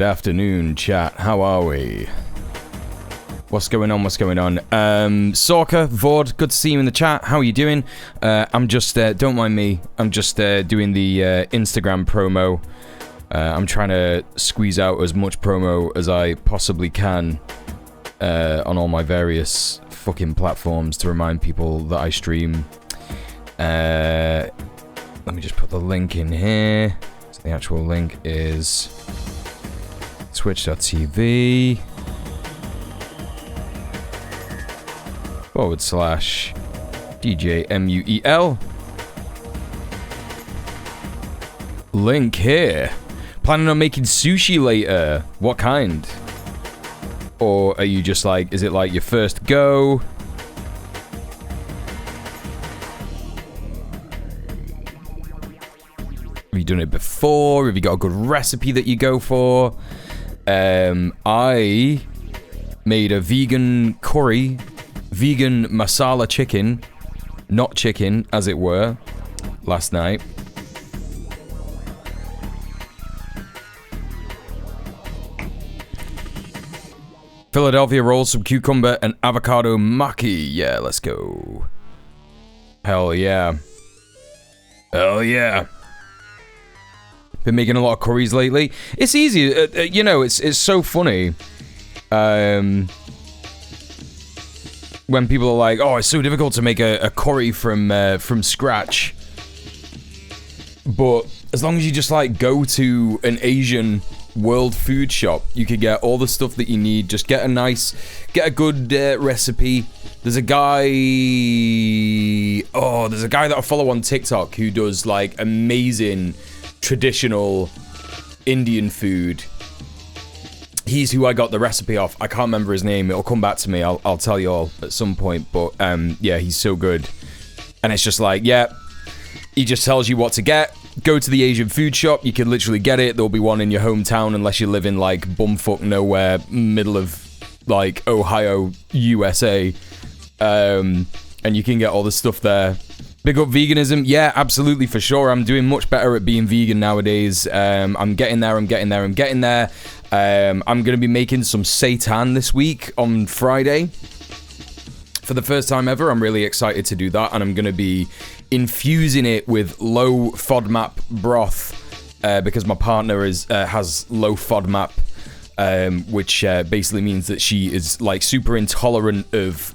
afternoon, chat. How are we? What's going on? What's going on? Sorka, Vord, good to see you in the chat. How are you doing? I'm just, don't mind me. I'm just doing the Instagram promo. I'm trying to squeeze out as much promo as I possibly can on all my various fucking platforms to remind people that I stream. Let me just put the link in here. So the actual link is twitch.tv /djmuel. Link here. Planning on making sushi later? What kind? Or are you just like, is it like your first go? Have you done it before? Have you got a good recipe that you go for? I made a vegan curry, vegan masala chicken, not chicken as it were, last night. Philadelphia rolls, some cucumber and avocado maki. Yeah, let's go. Hell yeah. Hell yeah. Been making a lot of curries lately. It's easy, you know, it's so funny. When people are like, oh, it's so difficult to make a curry from scratch. But as long as you just like go to an Asian world food shop, you can get all the stuff that you need. Just get a good recipe. There's a guy that I follow on TikTok who does like amazing traditional Indian food. He's who I got the recipe off. I can't remember his name. It'll come back to me. I'll tell you all at some point. But yeah, he's so good. And it's just like, yeah, he just tells you what to get. Go to the Asian food shop. You can literally get it. There'll be one in your hometown unless you live in like bumfuck nowhere, middle of like Ohio, USA. And you can get all the stuff there. Big up veganism. Yeah, absolutely, for sure. I'm doing much better at being vegan nowadays. I'm getting there. I'm going to be making some seitan this week on Friday. For the first time ever, I'm really excited to do that. And I'm going to be infusing it with low FODMAP broth because my partner has low FODMAP, which basically means that she is like super intolerant of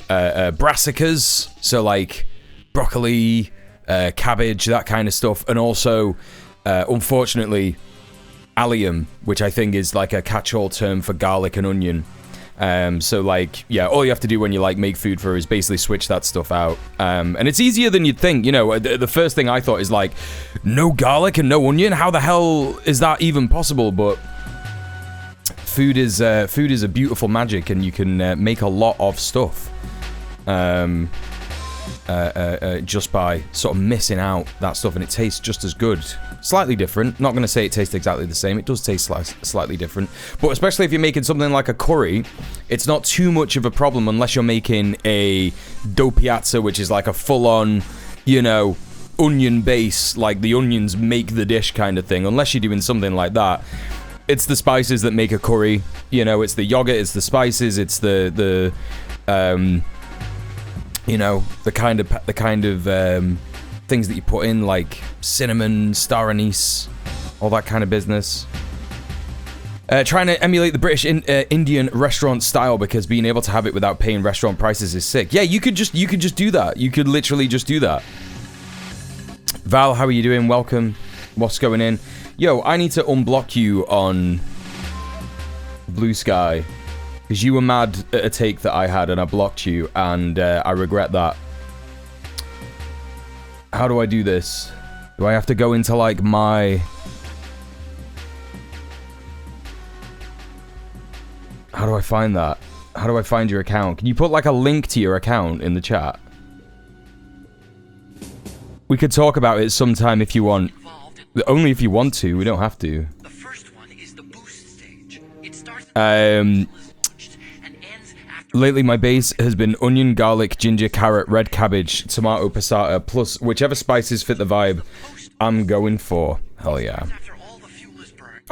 brassicas. So like broccoli, cabbage, that kind of stuff. And also, unfortunately, allium, which I think is like a catch-all term for garlic and onion. So like, yeah, all you have to do when you like make food for her is basically switch that stuff out. And it's easier than you'd think, you know. The first thing I thought is like, no garlic and no onion? How the hell is that even possible? But food is a beautiful magic, and you can make a lot of stuff. Just by sort of missing out that stuff, and it tastes just as good. Slightly different. Not going to say it tastes exactly the same. It does taste slightly different. But especially if you're making something like a curry, it's not too much of a problem unless you're making a doppiazza, which is like a full-on, you know, onion base, like the onions make the dish kind of thing. Unless you're doing something like that. It's the spices that make a curry. You know, it's the yogurt, it's the spices, it's the you know, the kind of things that you put in, like cinnamon, star anise, all that kind of business. Trying to emulate the British Indian restaurant style, because being able to have it without paying restaurant prices is sick. Yeah, you could just do that. You could literally just do that. Val, how are you doing? Welcome. What's going in? Yo, I need to unblock you on Blue Sky. Because you were mad at a take that I had and I blocked you, and I regret that. How do I do this? Do I have to go into like my... How do I find that? How do I find your account? Can you put like a link to your account in the chat? We could talk about it sometime if you want. Only if you want to, we don't have to. The first one is the boost stage. It starts Lately, my base has been onion, garlic, ginger, carrot, red cabbage, tomato, passata, plus whichever spices fit the vibe I'm going for. Hell yeah.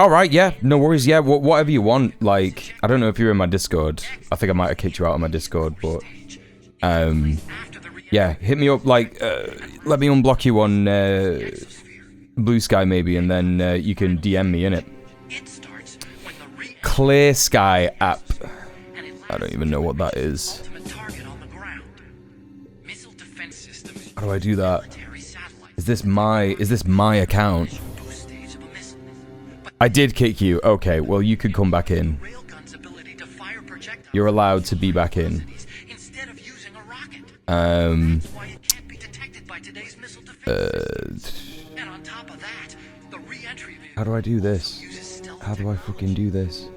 All right, yeah, no worries. Yeah, whatever you want. Like, I don't know if you're in my Discord. I think I might have kicked you out of my Discord, but yeah, hit me up. Like, let me unblock you on Blue Sky maybe, and then you can DM me in it. Clear Sky app. I don't even know what that is. How do I do that? Is this my account? I did kick you. Okay, well you could come back in. You're allowed to be back in. How do I do this? How do I fucking do this?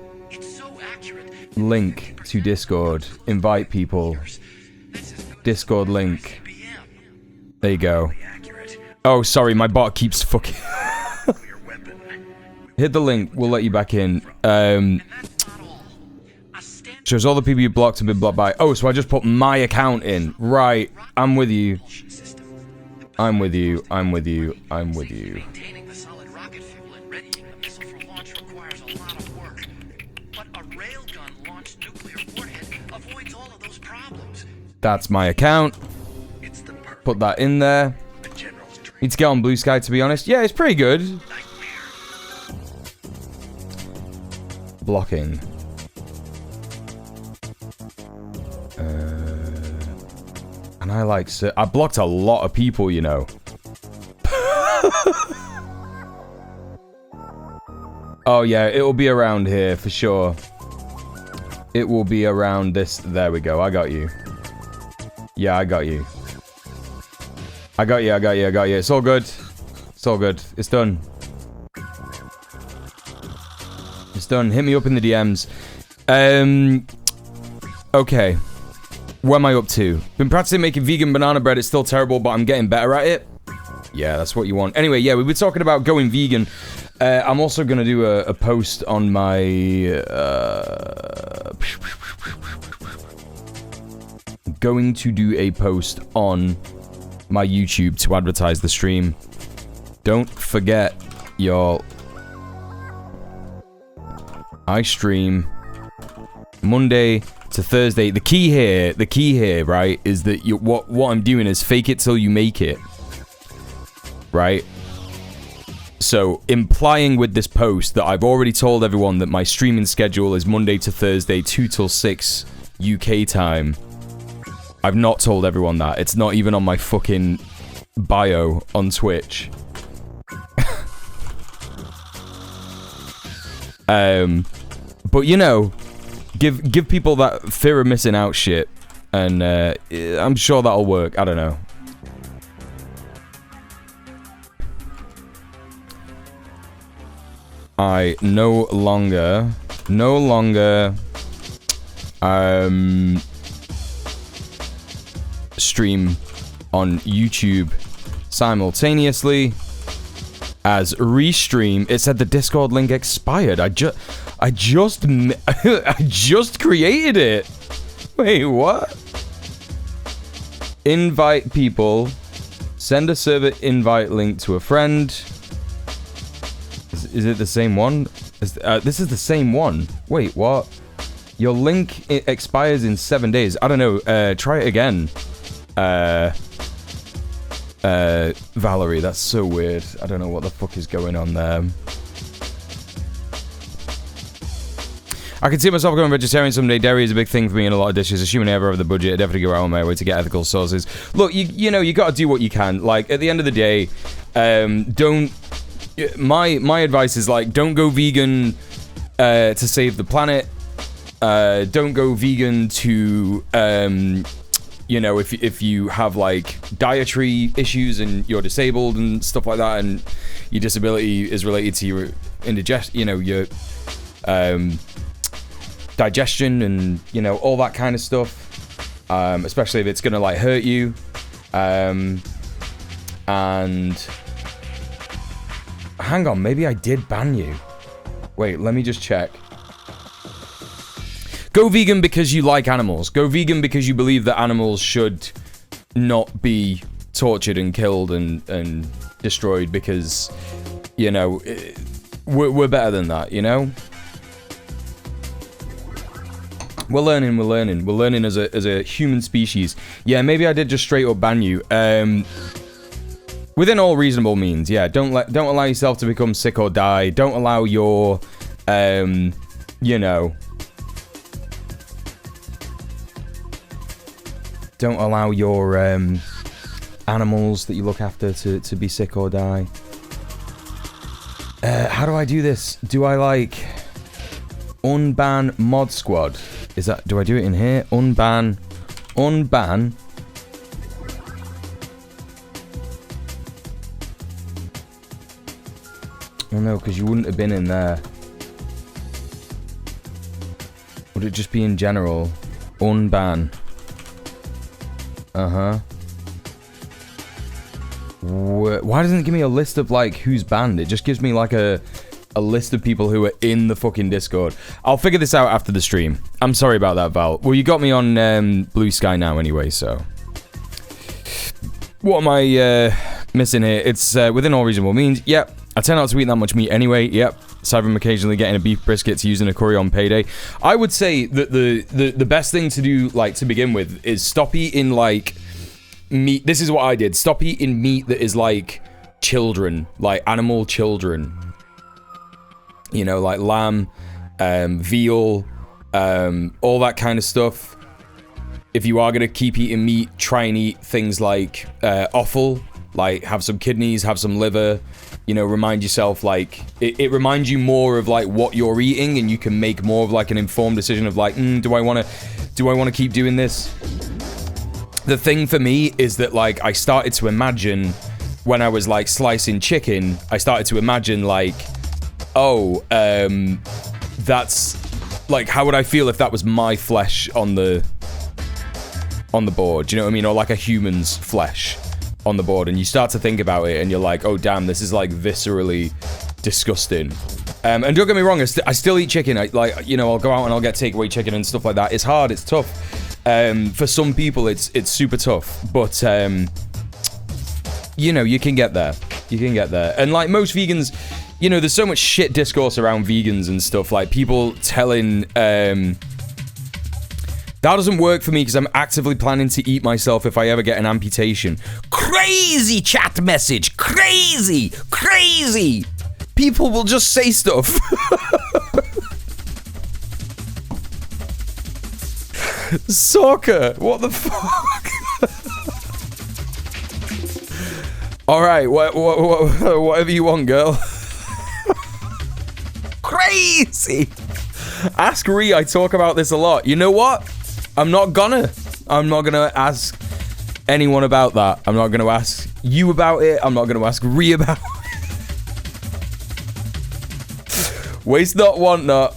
Link to Discord. Invite people. Discord link. There you go. Oh, sorry, my bot keeps fucking... Hit the link, we'll let you back in. Shows all the people you blocked have been blocked by... Oh, so I just put my account in. Right, I'm with you. I'm with you, I'm with you, I'm with you. That's my account. Put that in there. Need to get on Blue Sky, to be honest. Yeah, it's pretty good. Blocking. And I like... I blocked a lot of people, you know. Oh, yeah, it will be around here, for sure. It will be around this... There we go, I got you. Yeah, I got you. I got you, I got you, I got you. It's all good. It's all good. It's done. It's done. Hit me up in the DMs. Okay. What am I up to? Been practicing making vegan banana bread. It's still terrible, but I'm getting better at it. Yeah, that's what you want. Anyway, yeah, we were talking about going vegan. I'm also going to do a post on my... going to do a post on my YouTube to advertise the stream. Don't forget, y'all. I stream Monday to Thursday. The key here, right, is that what I'm doing is fake it till you make it. Right? So, implying with this post that I've already told everyone that my streaming schedule is Monday to Thursday, 2 till 6 UK time. I've not told everyone that. It's not even on my fucking bio on Twitch. But you know, give people that fear of missing out shit, and I'm sure that'll work. I don't know. I no longer stream on YouTube simultaneously as restream. It said the Discord link expired. I just created it. Wait, what? Invite people. Send a server invite link to a friend. Is it the same one? This is the same one. Wait, what? Your link expires in 7 days. I don't know. Try it again. Valerie, that's so weird. I don't know what the fuck is going on there. I can see myself going vegetarian someday. Dairy is a big thing for me in a lot of dishes. Assuming I ever have the budget, I definitely go out on my way to get ethical sources. Look, you know, you gotta do what you can. Like, at the end of the day, don't... My advice is, like, don't go vegan to save the planet. Don't go vegan to... you know, if you have, like, dietary issues and you're disabled and stuff like that, and your disability is related to your your digestion and, you know, all that kind of stuff, especially if it's gonna, like, hurt you, and hang on, maybe I did ban you. Wait, let me just check. Go vegan because you like animals. Go vegan because you believe that animals should not be tortured and killed and destroyed because, you know, we're better than that, you know? We're learning as a human species. Yeah, maybe I did just straight up ban you. Within all reasonable means, yeah. Don't allow yourself to become sick or die. Don't allow your, you know... Don't allow your, animals that you look after to be sick or die. How do I do this? Do I, like... Unban mod squad? Is that... Do I do it in here? Unban... Oh no, because you wouldn't have been in there. Would it just be in general? Unban. Uh-huh. Why doesn't it give me a list of, like, who's banned? It just gives me, like, a list of people who are in the fucking Discord. I'll figure this out after the stream. I'm sorry about that, Val. Well, you got me on Blue Sky now anyway, so... What am I missing here? It's within all reasonable means. Yep. I tend not to eat that much meat anyway. Yep. Aside from occasionally getting a beef brisket to use in a curry on payday. I would say that the best thing to do, like, to begin with, is stop eating, like, meat. This is what I did. Stop eating meat that is, like, children. Like, animal children. You know, like lamb, veal, all that kind of stuff. If you are going to keep eating meat, try and eat things like offal. Like, have some kidneys, have some liver. You know, remind yourself, like, it reminds you more of, like, what you're eating, and you can make more of, like, an informed decision of, like, do I want to keep doing this? The thing for me is that, like, I started to imagine when I was, like, slicing chicken, I started to imagine, like, oh, that's, like, how would I feel if that was my flesh on the board? Do you know what I mean? Or, like, a human's flesh on the board, and you start to think about it, and you're like, oh damn, this is, like, viscerally disgusting. And don't get me wrong, I still eat chicken. Like, you know, I'll go out and I'll get takeaway chicken and stuff like that. It's hard, it's tough. For some people, it's super tough, but you know, you can get there. You can get there. And like most vegans, you know, there's so much shit discourse around vegans and stuff. Like people telling, that doesn't work for me because I'm actively planning to eat myself if I ever get an amputation. Crazy chat message. Crazy. Crazy. People will just say stuff. Soccer. What the fuck? Alright, whatever you want, girl. Crazy. Ask Ree, I talk about this a lot. You know what? I'm not gonna ask anyone about that. I'm not gonna ask you about it. I'm not gonna ask Ree about it. Waste not, want not.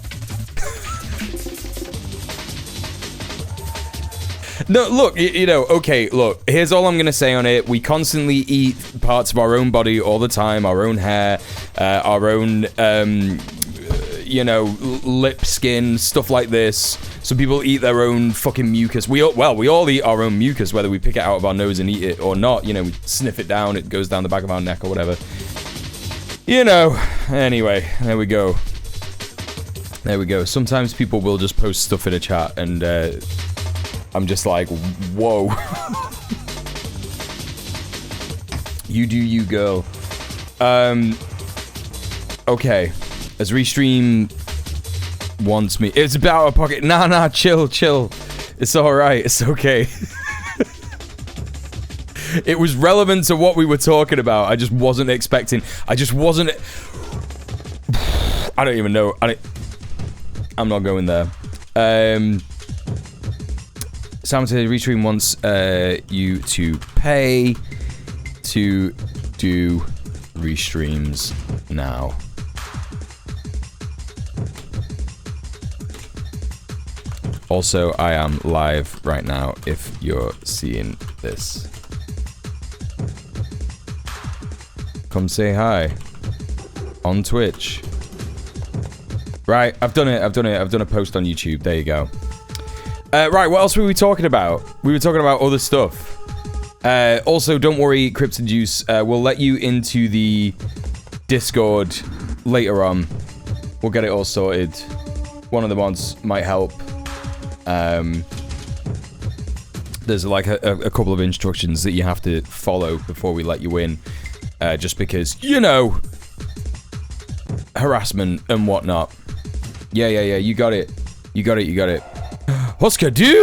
No, look, you know, okay, look, here's all I'm gonna say on it. We constantly eat parts of our own body all the time, our own hair, our own, you know, lip, skin, stuff like this. Some people eat their own fucking mucus. We all eat our own mucus, whether we pick it out of our nose and eat it or not. You know, we sniff it down, it goes down the back of our neck or whatever. You know, anyway, there we go. There we go. Sometimes people will just post stuff in a chat and, I'm just like, whoa. You do you, girl. Okay. As Restream wants me. It's about a pocket. Nah, chill. It's alright. It's okay. It was relevant to what we were talking about. I just wasn't expecting. I don't even know. I'm not going there. Sam said Restream wants you to pay to do restreams now. Also, I am live right now if you're seeing this. Come say hi on Twitch. Right, I've done it. I've done a post on YouTube. There you go. Right, what else were we talking about? We were talking about other stuff. Also, don't worry, Cryptojuice. We'll let you into the Discord later on. We'll get it all sorted. One of the mods might help. There's like a couple of instructions that you have to follow before we let you in. Just because, you know, harassment and whatnot. Yeah, you got it. You got it. Husker do.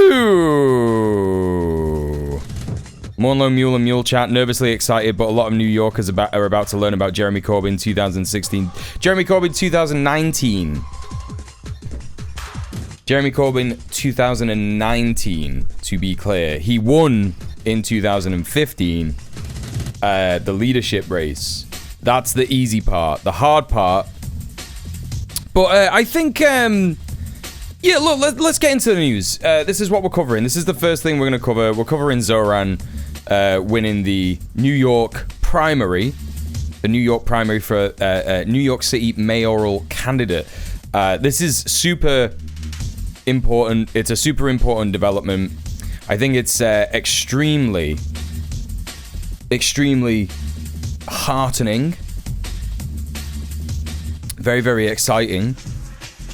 Morlow, Muel, and Mule chat. Nervously excited, but a lot of New Yorkers are about to learn about Jeremy Corbyn 2016. Jeremy Corbyn 2019. Jeremy Corbyn 2019, to be clear. He won in 2015 the leadership race. That's the easy part. The hard part. But I think, yeah, look, let's get into the news. This is what we're covering. This is the first thing we're going to cover. We're covering Zohran winning the New York primary. The New York primary for New York City mayoral candidate. This is super important. It's a super important development. I think it's extremely heartening. Very, very exciting.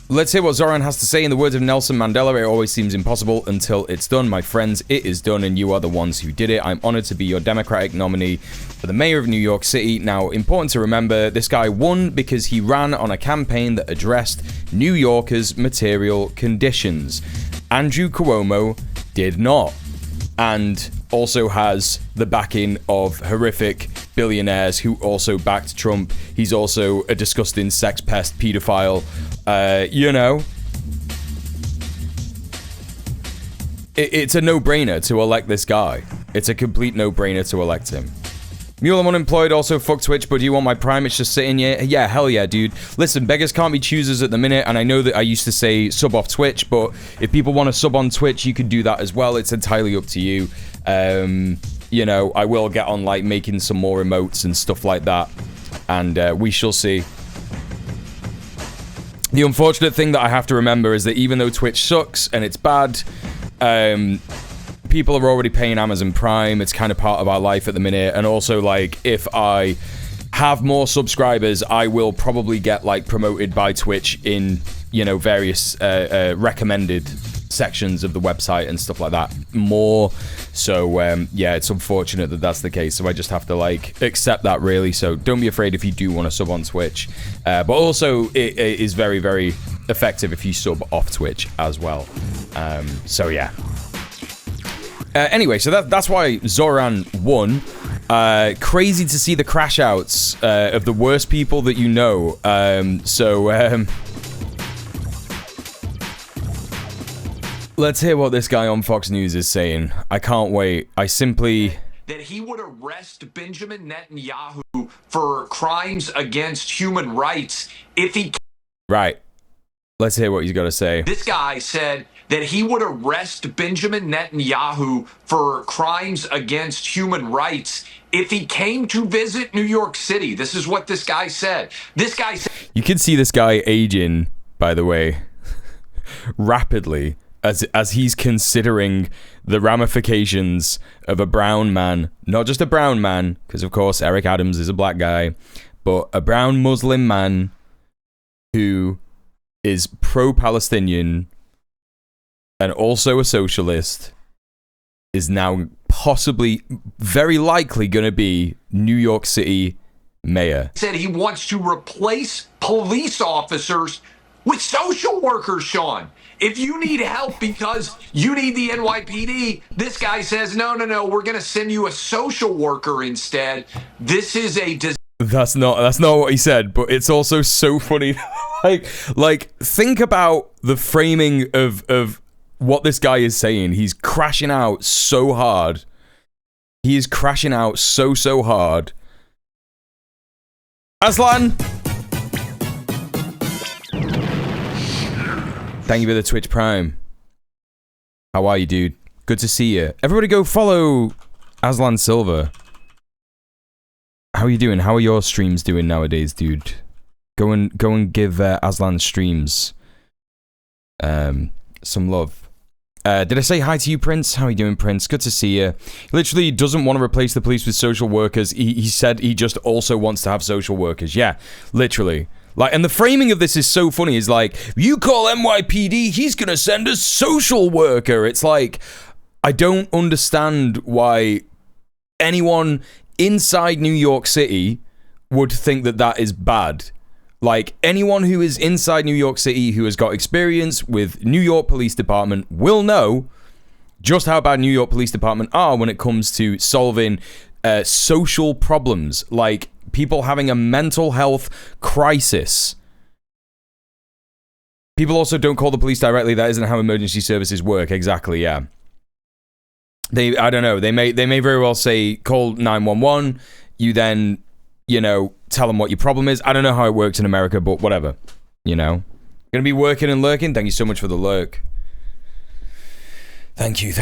Let's hear what Zohran has to say. In the words of Nelson Mandela, it always seems impossible until it's done. My friends, it is done, and you are the ones who did it. I'm honored to be your Democratic nominee for the mayor of New York City. Now, important to remember, this guy won because he ran on a campaign that addressed New Yorkers' material conditions. Andrew Cuomo did not, and also has the backing of horrific billionaires who also backed Trump. He's also a disgusting sex pest pedophile. You know, it's a no-brainer to elect this guy. It's a complete no-brainer to elect him. Muel, I'm unemployed, also fuck Twitch, but do you want my Prime? It's just sitting here. Yeah, hell yeah, dude. Listen, beggars can't be choosers at the minute, and I know that I used to say sub off Twitch, but if people want to sub on Twitch, you can do that as well. It's entirely up to you. You know, I will get on, like, making some more emotes and stuff like that, and we shall see. The unfortunate thing that I have to remember is that even though Twitch sucks and it's bad, people are already paying Amazon Prime. It's kind of part of our life at the minute. And also, like, if I have more subscribers, I will probably get, like, promoted by Twitch in, you know, various recommended sections of the website and stuff like that more. So, yeah, it's unfortunate that that's the case. So I just have to, like, accept that, really. So don't be afraid if you do want to sub on Twitch. But also, it is very, very effective if you sub off Twitch as well. So, yeah. Anyway, so that's why Zohran won. Crazy to see the crash outs of the worst people that you know. Let's hear what this guy on Fox News is saying. I can't wait. I simply... That he would arrest Benjamin Netanyahu for crimes against human rights if he... Right. Let's hear what he's got to say. This guy said that he would arrest Benjamin Netanyahu for crimes against human rights if he came to visit New York City. This is what this guy said. This guy said... You can see this guy aging, by the way, rapidly. As he's considering the ramifications of a brown man, not just a brown man, because of course Eric Adams is a black guy, but a brown Muslim man who is pro-Palestinian and also a socialist is now possibly, very likely going to be New York City mayor. Said he wants to replace police officers with social workers, Sean. If you need help because you need the NYPD, this guy says, no, we're going to send you a social worker instead. This is a... That's not what he said, but it's also so funny. like, think about the framing of what this guy is saying. He's crashing out so hard. He is crashing out so hard. Aslan! Thank you for the Twitch Prime. How are you, dude? Good to see you. Everybody go follow Aslan Silver. How are you doing? How are your streams doing nowadays, dude? Go and give Aslan streams some love. Did I say hi to you, Prince? How are you doing, Prince? Good to see you. He literally doesn't want to replace the police with social workers. He said he just also wants to have social workers. Yeah, literally. Like, and the framing of this is so funny. Is like, you call NYPD, he's gonna send a social worker. It's like, I don't understand why anyone inside New York City would think that that is bad. Like, anyone who is inside New York City who has got experience with New York Police Department will know just how bad New York Police Department are when it comes to solving social problems, like people having a mental health crisis. People also don't call the police directly. That isn't how emergency services work. Exactly, yeah. I don't know. They may very well say call 911. You then, tell them what your problem is. I don't know how it works in America, but whatever. Gonna be working and lurking. Thank you so much for the lurk. Thank you.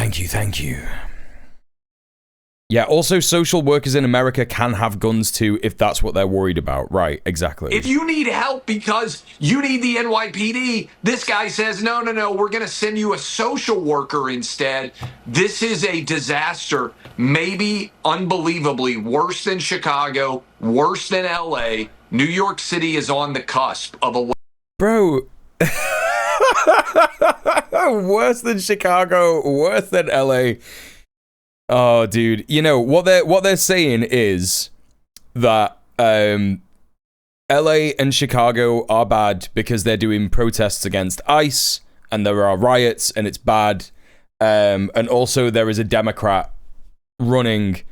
Yeah, also social workers in America can have guns too if that's what they're worried about. Right, exactly. If you need help because you need the NYPD, this guy says, no, we're going to send you a social worker instead. This is a disaster, maybe unbelievably worse than Chicago, worse than LA. New York City is on the cusp of a... Bro... worse than Chicago, worse than LA. Oh, dude. What they're saying is that LA and Chicago are bad because they're doing protests against ICE and there are riots and it's bad. And also there is a Democrat running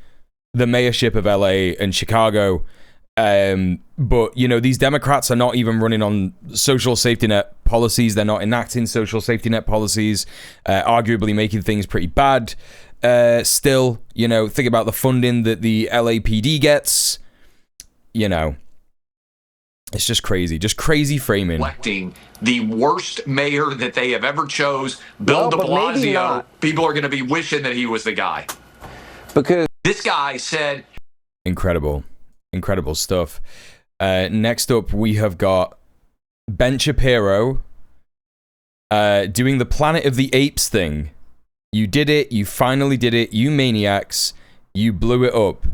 the mayorship of LA and Chicago. But these Democrats are not even running on social safety net policies. They're not enacting social safety net policies, arguably making things pretty bad. Still, think about the funding that the LAPD gets. It's just crazy framing. Electing the worst mayor that they have ever chose, Bill de Blasio. People are going to be wishing that he was the guy. Because this guy said... Incredible stuff. Next up, we have got Ben Shapiro doing the Planet of the Apes thing. You did it. You finally did it. You maniacs. You blew it up.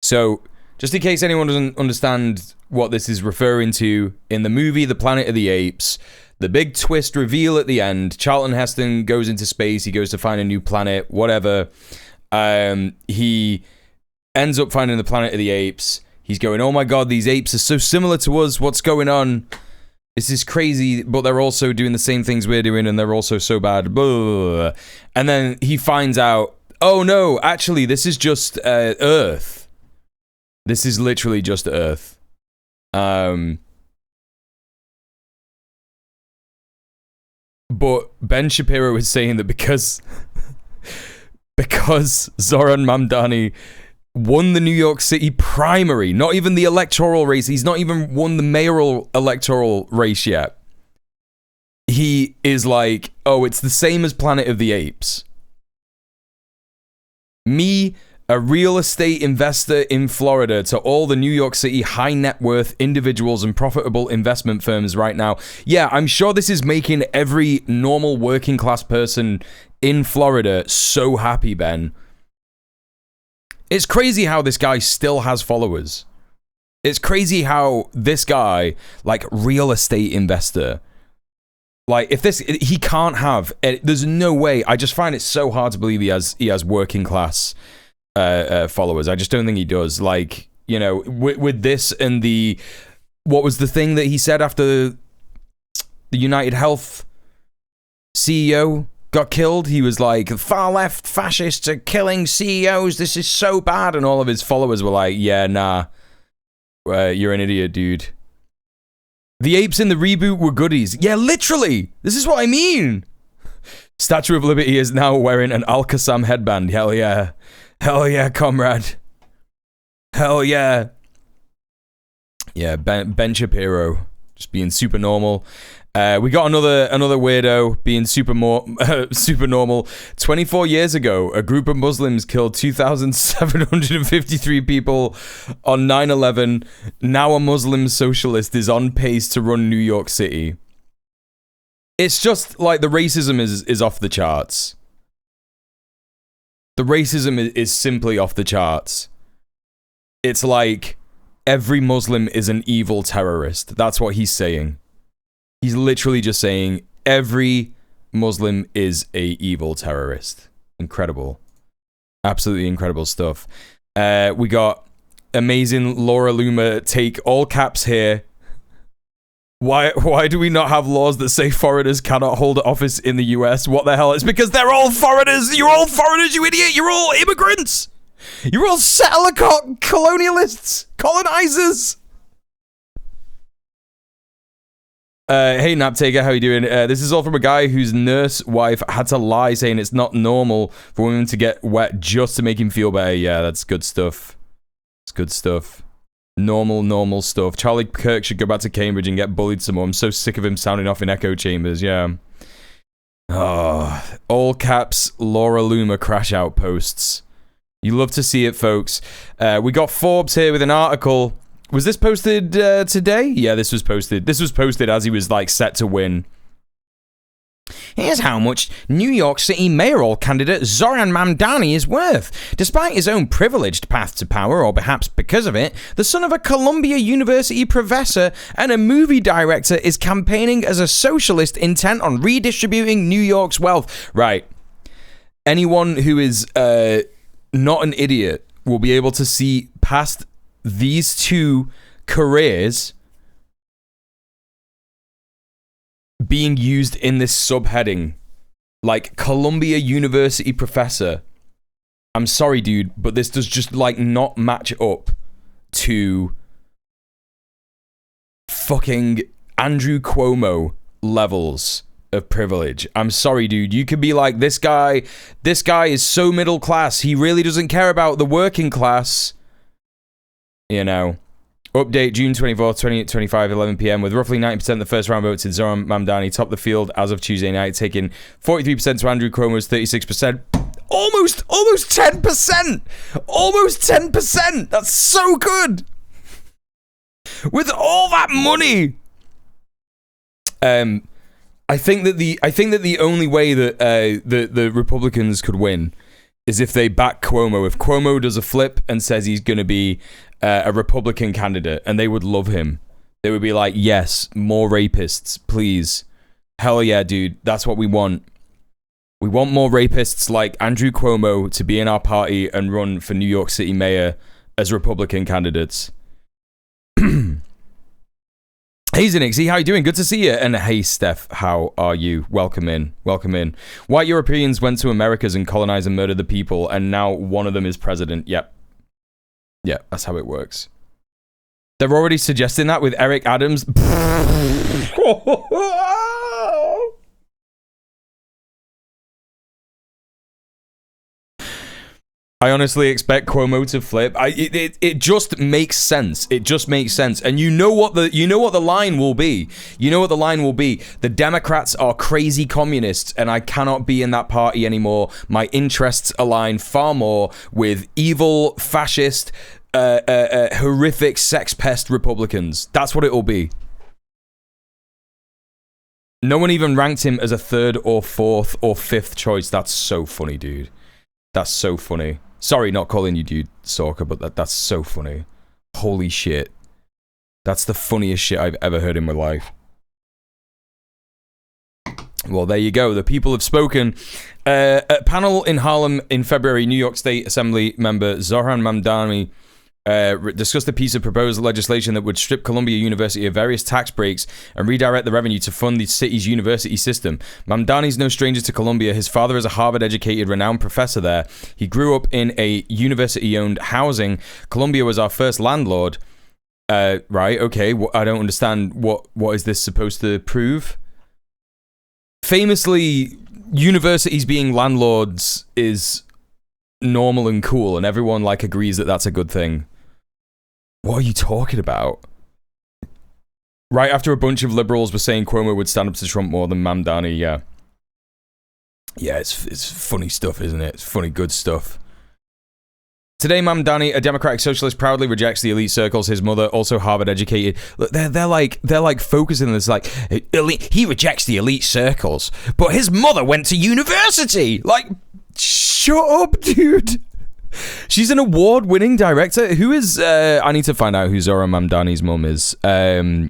So, just in case anyone doesn't understand what this is referring to, in the movie The Planet of the Apes, the big twist reveal at the end, Charlton Heston goes into space. He goes to find a new planet, whatever. He ends up finding the Planet of the Apes. He's going, oh my god, these apes are so similar to us. What's going on? This is crazy, but they're also doing the same things we're doing, and they're also so bad. Blah. And then he finds out, oh no, actually, this is just Earth. This is literally just Earth. But Ben Shapiro is saying that because Zohran Mamdani won the New York City primary, not even the electoral race. He's not even won the mayoral electoral race yet. He is like, oh, it's the same as Planet of the Apes. Me, a real estate investor in Florida, to all the New York City high net worth individuals and profitable investment firms right now. Yeah, I'm sure this is making every normal working class person in Florida so happy, Ben. It's crazy how this guy still has followers. It's crazy how this guy, like, real estate investor, like, if this, he can't have, there's no way. I just find it so hard to believe he has working class followers. I just don't think he does. Like, with this and what was the thing that he said after the United Health CEO got killed? He was like, far left fascists are killing CEOs, this is so bad, and all of his followers were like, yeah, nah, you're an idiot, dude. The apes in the reboot were goodies. Yeah, literally, this is what I mean. Statue of Liberty is now wearing an Al-Qassam headband. Hell yeah, comrade, hell yeah. Ben Shapiro just being super normal. We got another weirdo being super normal. 24 years ago, a group of Muslims killed 2,753 people on 9/11. Now a Muslim socialist is on pace to run New York City. It's just like the racism is off the charts. The racism is simply off the charts. It's like every Muslim is an evil terrorist. That's what he's saying. He's literally just saying every Muslim is a evil terrorist. Incredible. Absolutely incredible stuff. We got amazing Laura Loomer take, all caps here. Why do we not have laws that say foreigners cannot hold office in the US? What the hell? It's because they're all foreigners. You're all foreigners, you idiot. You're all immigrants. You're all settler colonialists, colonizers. Hey Naptaker, how you doing? This is all from a guy whose nurse wife had to lie saying it's not normal for women to get wet just to make him feel better. Yeah, that's good stuff. It's good stuff. Normal stuff. Charlie Kirk should go back to Cambridge and get bullied some more. I'm so sick of him sounding off in echo chambers. Yeah. Oh, all caps Laura Loomer crash out posts. You love to see it, folks. We got Forbes here with an article. Was this posted today? Yeah, this was posted. This was posted as he was like set to win. Here's how much New York City mayoral candidate Zohran Mamdani is worth. Despite his own privileged path to power, or perhaps because of it, the son of a Columbia University professor and a movie director is campaigning as a socialist intent on redistributing New York's wealth. Right. Anyone who is not an idiot will be able to see past these two careers being used in this subheading. Like, Columbia University professor. I'm sorry, dude, but this does just, like, not match up to fucking Andrew Cuomo levels of privilege. I'm sorry, dude. You could be like, this guy is so middle class. He really doesn't care about the working class. You know. Update June 24th, 2025, 11 p.m. With roughly 90% of the first round votes in Zohran Mamdani top the field as of Tuesday night, taking 43% to Andrew Cuomo's 36%. Almost 10%! Almost 10%! That's so good! With all that money! I think that the only way that the Republicans could win is if they back Cuomo. If Cuomo does a flip and says he's going to be a Republican candidate, and they would love him. They would be like, yes, more rapists, please. Hell yeah, dude. That's what we want. We want more rapists like Andrew Cuomo to be in our party and run for New York City mayor as Republican candidates. Hey, Zinixie, how you doing? Good to see you. And hey, Steph, how are you? Welcome in. Welcome in. White Europeans went to Americas and colonized and murdered the people, and now one of them is president. Yep. Yeah, that's how it works. They're already suggesting that with Eric Adams. I honestly expect Cuomo to flip. It just makes sense. It just makes sense. And you know what the line will be. You know what the line will be. The Democrats are crazy communists, and I cannot be in that party anymore. My interests align far more with evil, fascist, horrific sex pest Republicans. That's what it will be. No one even ranked him as a third or fourth or fifth choice. That's so funny, dude. That's so funny. Sorry, not calling you dude, Sorka, but that's so funny. Holy shit. That's the funniest shit I've ever heard in my life. Well, there you go. The people have spoken. At a panel in Harlem in February, New York State Assembly member Zohran Mamdani discussed a piece of proposed legislation that would strip Columbia University of various tax breaks and redirect the revenue to fund the city's university system. Mamdani's no stranger to Columbia. His father is a Harvard-educated, renowned professor there. He grew up in a university-owned housing. Columbia was our first landlord. Right, okay. I don't understand. What is this supposed to prove? Famously, universities being landlords is normal and cool, and everyone like agrees that that's a good thing. What are you talking about? Right after a bunch of liberals were saying Cuomo would stand up to Trump more than Mamdani, yeah. Yeah, it's funny stuff, isn't it? It's funny, good stuff. Today, Mamdani, a Democratic socialist, proudly rejects the elite circles. His mother, also Harvard-educated. Look, they're like focusing on this, like, he rejects the elite circles, but his mother went to university. Like, shut up, dude. She's an award-winning director. Who is... I need to find out who Zohran Mamdani's mum is. Zohran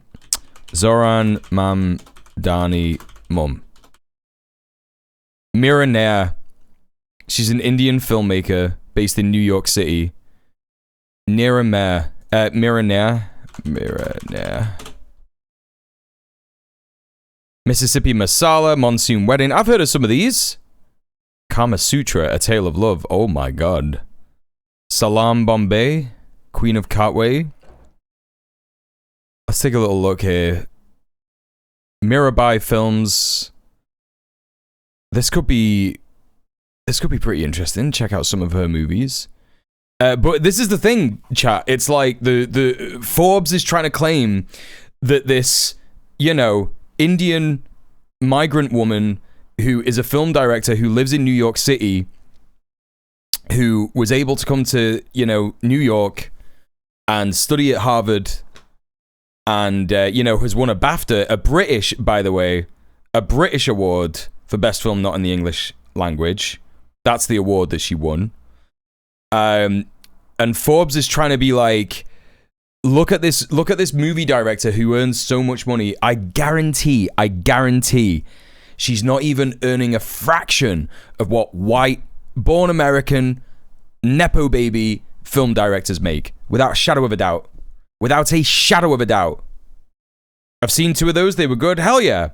Mamdani mum. Mira Nair. She's an Indian filmmaker based in New York City. Mira Nair. Mississippi Masala, Monsoon Wedding. I've heard of some of these. Kama Sutra, A Tale of Love. Oh my god. Salam Bombay, Queen of Katwe. Let's take a little look here. Mirabai Films. This could be pretty interesting. Check out some of her movies. But this is the thing, chat. It's like the Forbes is trying to claim that this, you know, Indian migrant woman who is a film director who lives in New York City, who was able to come to, you know, New York and study at Harvard and, you know, has won a BAFTA, a British, by the way, a British award for best film not in the English language. That's the award that she won. And Forbes is trying to be like, look at this movie director who earns so much money. I guarantee she's not even earning a fraction of what white, born American, Nepo baby film directors make. Without a shadow of a doubt. Without a shadow of a doubt. I've seen 2 of those. They were good. Hell yeah.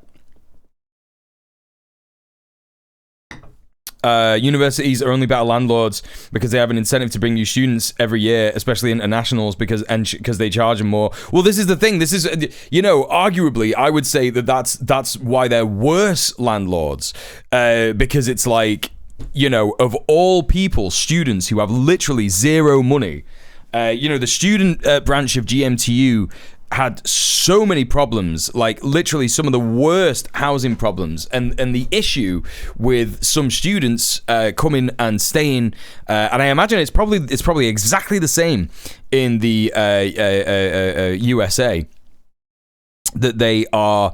Universities are only better landlords because they have an incentive to bring new students every year, especially internationals, because they charge them more. Well, this is the thing. This is, you know, arguably, I would say that's why they're worse landlords, because it's like, you know, of all people, students who have literally zero money. You know, the student branch of GMTU had so many problems, like literally some of the worst housing problems, and the issue with some students coming and staying, and I imagine it's probably exactly the same in the USA, that they are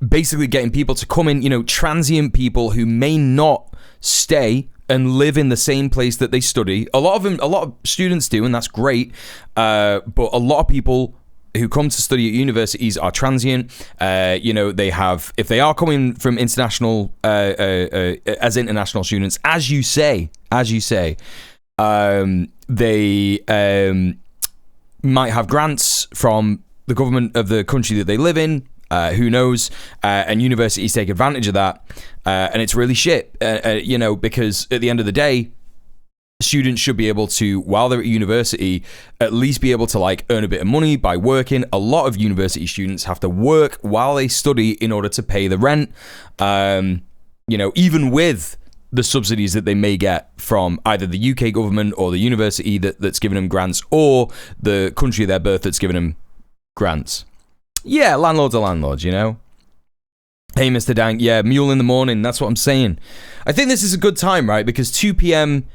basically getting people to come in, you know, transient people who may not stay and live in the same place that they study. A lot of students do, and that's great, but a lot of people who come to study at universities are transient. You know, they have, if they are coming from international, as international students, as you say, they might have grants from the government of the country that they live in. Who knows? And universities take advantage of that, and it's really shit. You know, because at the end of the day, students should be able to, while they're at university, at least be able to like earn a bit of money by working. A lot of university students have to work while they study in order to pay the rent. You know, even with the subsidies that they may get from either the UK government or the university that's giving them grants, or the country of their birth that's giving them grants. Yeah, landlords are landlords, you know? Hey, Mr. Dank, yeah, Muel in the morning, that's what I'm saying. I think this is a good time, right? Because 2 p.m.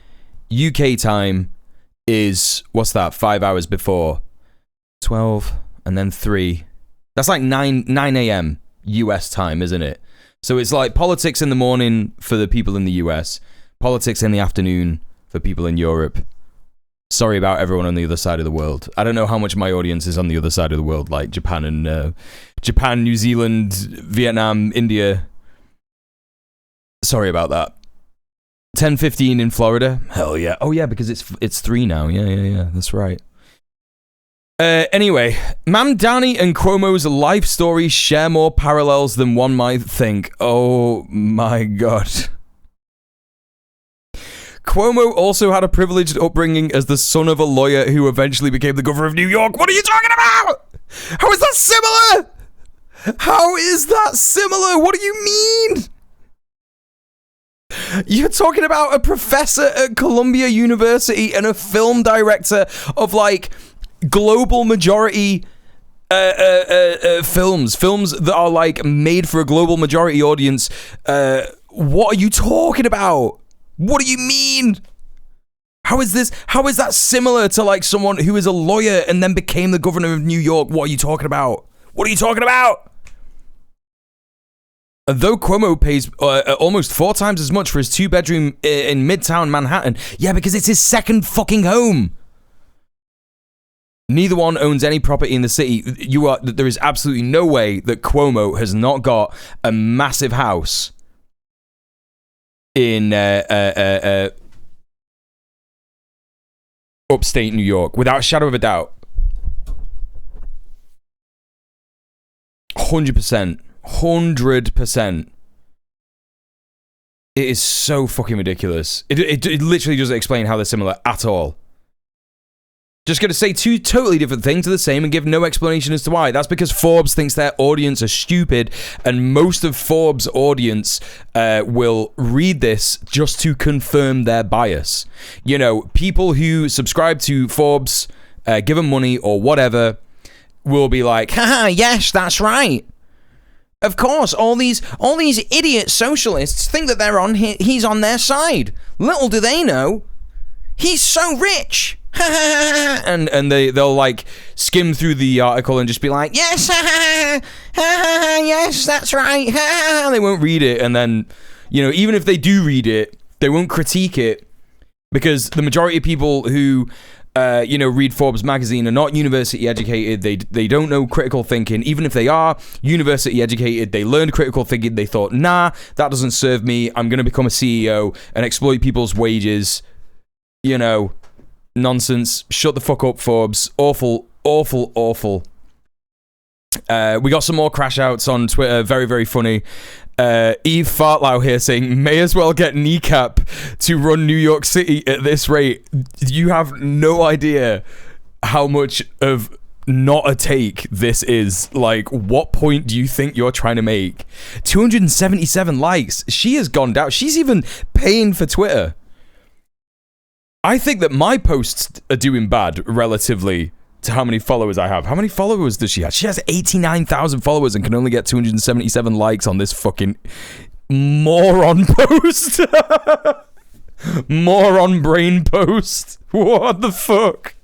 UK time is, what's that, 5 hours before? 12, and then 3. That's like 9 a.m. US time, isn't it? So it's like politics in the morning for the people in the US, politics in the afternoon for people in Europe. Sorry about everyone on the other side of the world. I don't know how much my audience is on the other side of the world, like Japan and New Zealand, Vietnam, India. Sorry about that. 10:15 in Florida. Hell yeah. Oh yeah, because it's 3 now. Yeah. That's right. Anyway, Mamdani and Cuomo's life stories share more parallels than one might think. Oh my god. Cuomo also had a privileged upbringing as the son of a lawyer who eventually became the governor of New York. What are you talking about? How is that similar? How is that similar? What do you mean? You're talking about a professor at Columbia University and a film director of like global majority films that are like made for a global majority audience. What are you talking about? What do you mean? How is that similar to like someone who is a lawyer and then became the governor of New York? What are you talking about? What are you talking about? Though Cuomo pays almost 4 times as much for his 2-bedroom in Midtown Manhattan. Yeah, because it's his second fucking home. Neither one owns any property in the city. There is absolutely no way that Cuomo has not got a massive house in upstate New York, without a shadow of a doubt. 100%. 100%. It is so fucking ridiculous. It literally doesn't explain how they're similar at all. Just going to say 2 totally different things are the same and give no explanation as to why. That's because Forbes thinks their audience are stupid, and most of Forbes' audience will read this just to confirm their bias. You know, people who subscribe to Forbes, give them money or whatever, will be like, haha, yes, that's right. Of course, all these idiot socialists think that he's on their side. Little do they know, he's so rich. and they'll like skim through the article and just be like, yes, yes, that's right. They won't read it, and then, you know, even if they do read it, they won't critique it, because the majority of people who read Forbes magazine are not university educated. They don't know critical thinking. Even if they are university educated, they learned critical thinking. They thought, nah, that doesn't serve me. I'm going to become a CEO and exploit people's wages. You know, nonsense. Shut the fuck up, Forbes. Awful, awful, awful. We got some more crash outs on Twitter. Very, very funny. Eve Fartlow here saying, may as well get Kneecap to run New York City at this rate. You have no idea how much of not a take this is. Like, what point do you think you're trying to make? 277 likes. She has gone down. She's even paying for Twitter. I think that my posts are doing bad relatively to how many followers I have. How many followers does she have? She has 89,000 followers and can only get 277 likes on this fucking moron post. Moron brain post. What the fuck?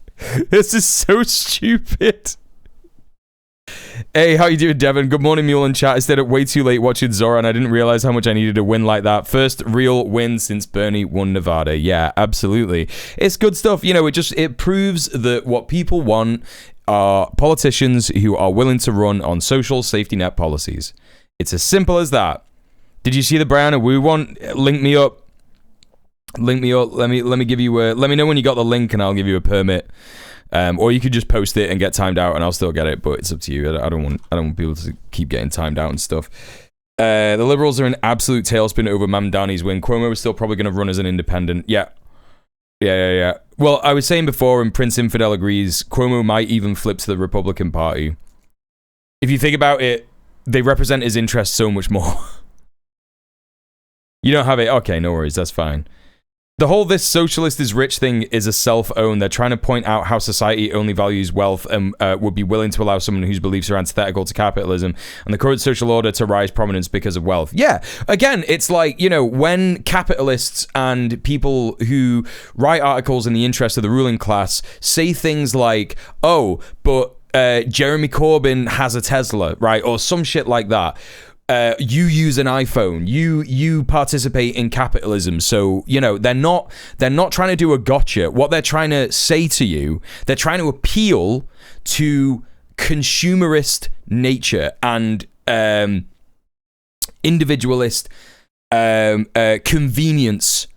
This is so stupid. Hey, how you doing, Devin? Good morning, Muel in chat. I stayed up way too late watching Zohran. I didn't realize how much I needed a win like that. First real win since Bernie won Nevada. Yeah, absolutely. It's good stuff. You know, it proves that what people want are politicians who are willing to run on social safety net policies. It's as simple as that. Did you see the Brianna Wu one? Link me up. Link me up. Let me give you a. Let me know when you got the link, and I'll give you a permit. Or you could just post it and get timed out, and I'll still get it. But it's up to you. I don't want people to keep getting timed out and stuff. The Liberals are an absolute tailspin over Mamdani's win. Cuomo is still probably going to run as an independent. Yeah. Well, I was saying before, and Prince Infidel agrees, Cuomo might even flip to the Republican Party. If you think about it, they represent his interests so much more. You don't have it. Okay, no worries. That's fine. The whole "this socialist is rich" thing is a self-own. They're trying to point out how society only values wealth and would be willing to allow someone whose beliefs are antithetical to capitalism and the current social order to rise prominence because of wealth. Yeah, again, it's like, you know, when capitalists and people who write articles in the interest of the ruling class say things like, oh, but Jeremy Corbyn has a Tesla, right? Or some shit like that. You use an iPhone, you participate in capitalism. So, you know, they're not trying to do a gotcha. What they're trying to say to you, they're trying to appeal to consumerist nature and individualist convenience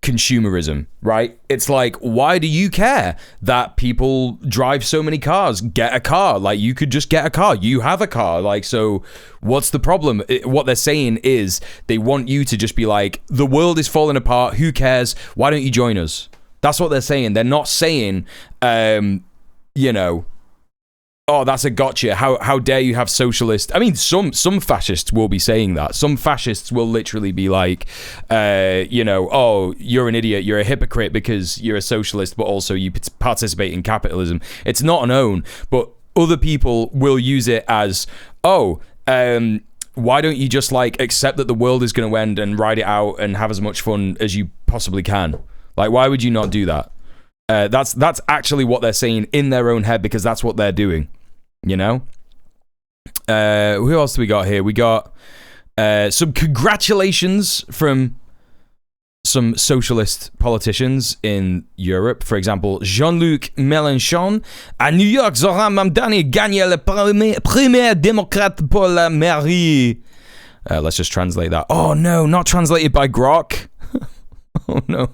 consumerism, right? It's like, why do you care that people drive so many cars? Get a car. Like, you could just get a car. You have a car. Like, so what's the problem? What they're saying is they want you to just be like, the world is falling apart. Who cares? Why don't you join us? That's what they're saying. They're not saying, you know, oh, that's a gotcha. How dare you have socialist? I mean, some fascists will be saying that. Some fascists will literally be like, you know, oh, you're an idiot. You're a hypocrite because you're a socialist, but also you participate in capitalism. It's not an own, but other people will use it as, oh, why don't you just like accept that the world is going to end and ride it out and have as much fun as you possibly can? Like, why would you not do that? That's actually what they're saying in their own head, because that's what they're doing, you know? Who else do we got here? We got Some congratulations from some socialist politicians in Europe. For example, Jean-Luc Mélenchon. À New York, Zohran Mamdani gagne le premier démocrate pour la mairie. Let's just translate that. Oh no, not translated by Grok. Oh no.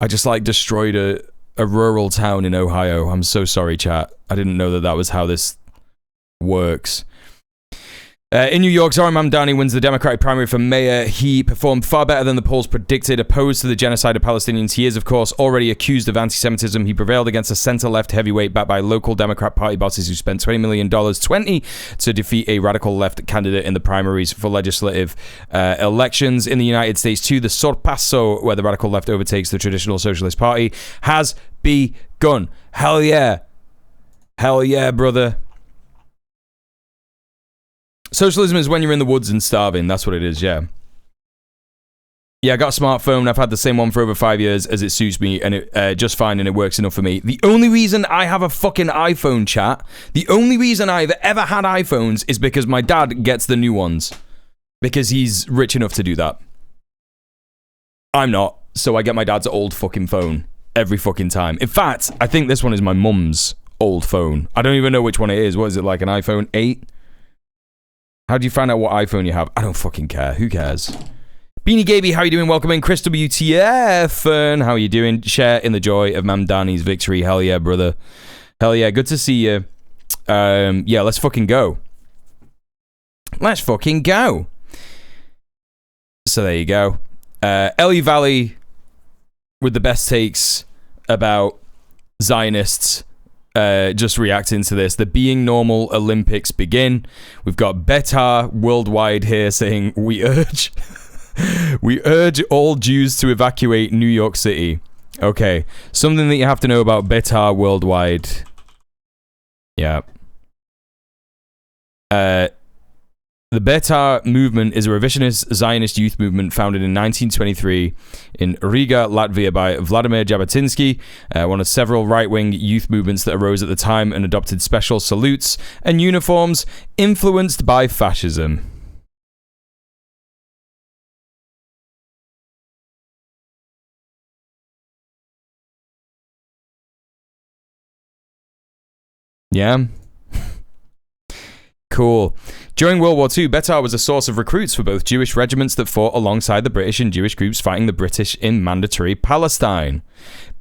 I just like destroyed a rural town in Ohio. I'm so sorry, chat. I didn't know that was how this works. In New York, Zohran Mamdani wins the Democratic primary for mayor. He performed far better than the polls predicted. Opposed to the genocide of Palestinians, he is, of course, already accused of anti-Semitism. He prevailed against a center-left heavyweight backed by local Democrat Party bosses who spent $20 million, to defeat a radical left candidate in the primaries for legislative elections. In the United States, too, the sorpasso, where the radical left overtakes the traditional Socialist Party, has begun. Hell yeah. Hell yeah, brother. Socialism is when you're in the woods and starving. That's what it is, yeah. Yeah, I got a smartphone. I've had the same one for over 5 years as it suits me and it just fine and it works enough for me. The only reason I have a fucking iPhone, chat, the only reason I've ever had iPhones is because my dad gets the new ones. Because he's rich enough to do that. I'm not, so I get my dad's old fucking phone every fucking time. In fact, I think this one is my mum's old phone. I don't even know which one it is. What is it, like an iPhone 8? How do you find out what iPhone you have? I don't fucking care. Who cares? Beanie Gaby, how you doing? Welcome in. Chris WTF. And how you doing? Share in the joy of Mamdani's victory. Hell yeah, brother. Hell yeah. Good to see you. Yeah, let's fucking go. Let's fucking go. So there you go. Ellie Valley with the best takes about Zionists. Just reacting to this. The Being Normal Olympics begin. We've got Betar Worldwide here saying, we urge all Jews to evacuate New York City. Okay, something that you have to know about Betar Worldwide. Yeah. The Betar movement is a revisionist Zionist youth movement founded in 1923 in Riga, Latvia by Vladimir Jabotinsky, one of several right-wing youth movements that arose at the time and adopted special salutes and uniforms influenced by fascism. Yeah. Cool. During World War II, Betar was a source of recruits for both Jewish regiments that fought alongside the British and Jewish groups fighting the British in Mandatory Palestine.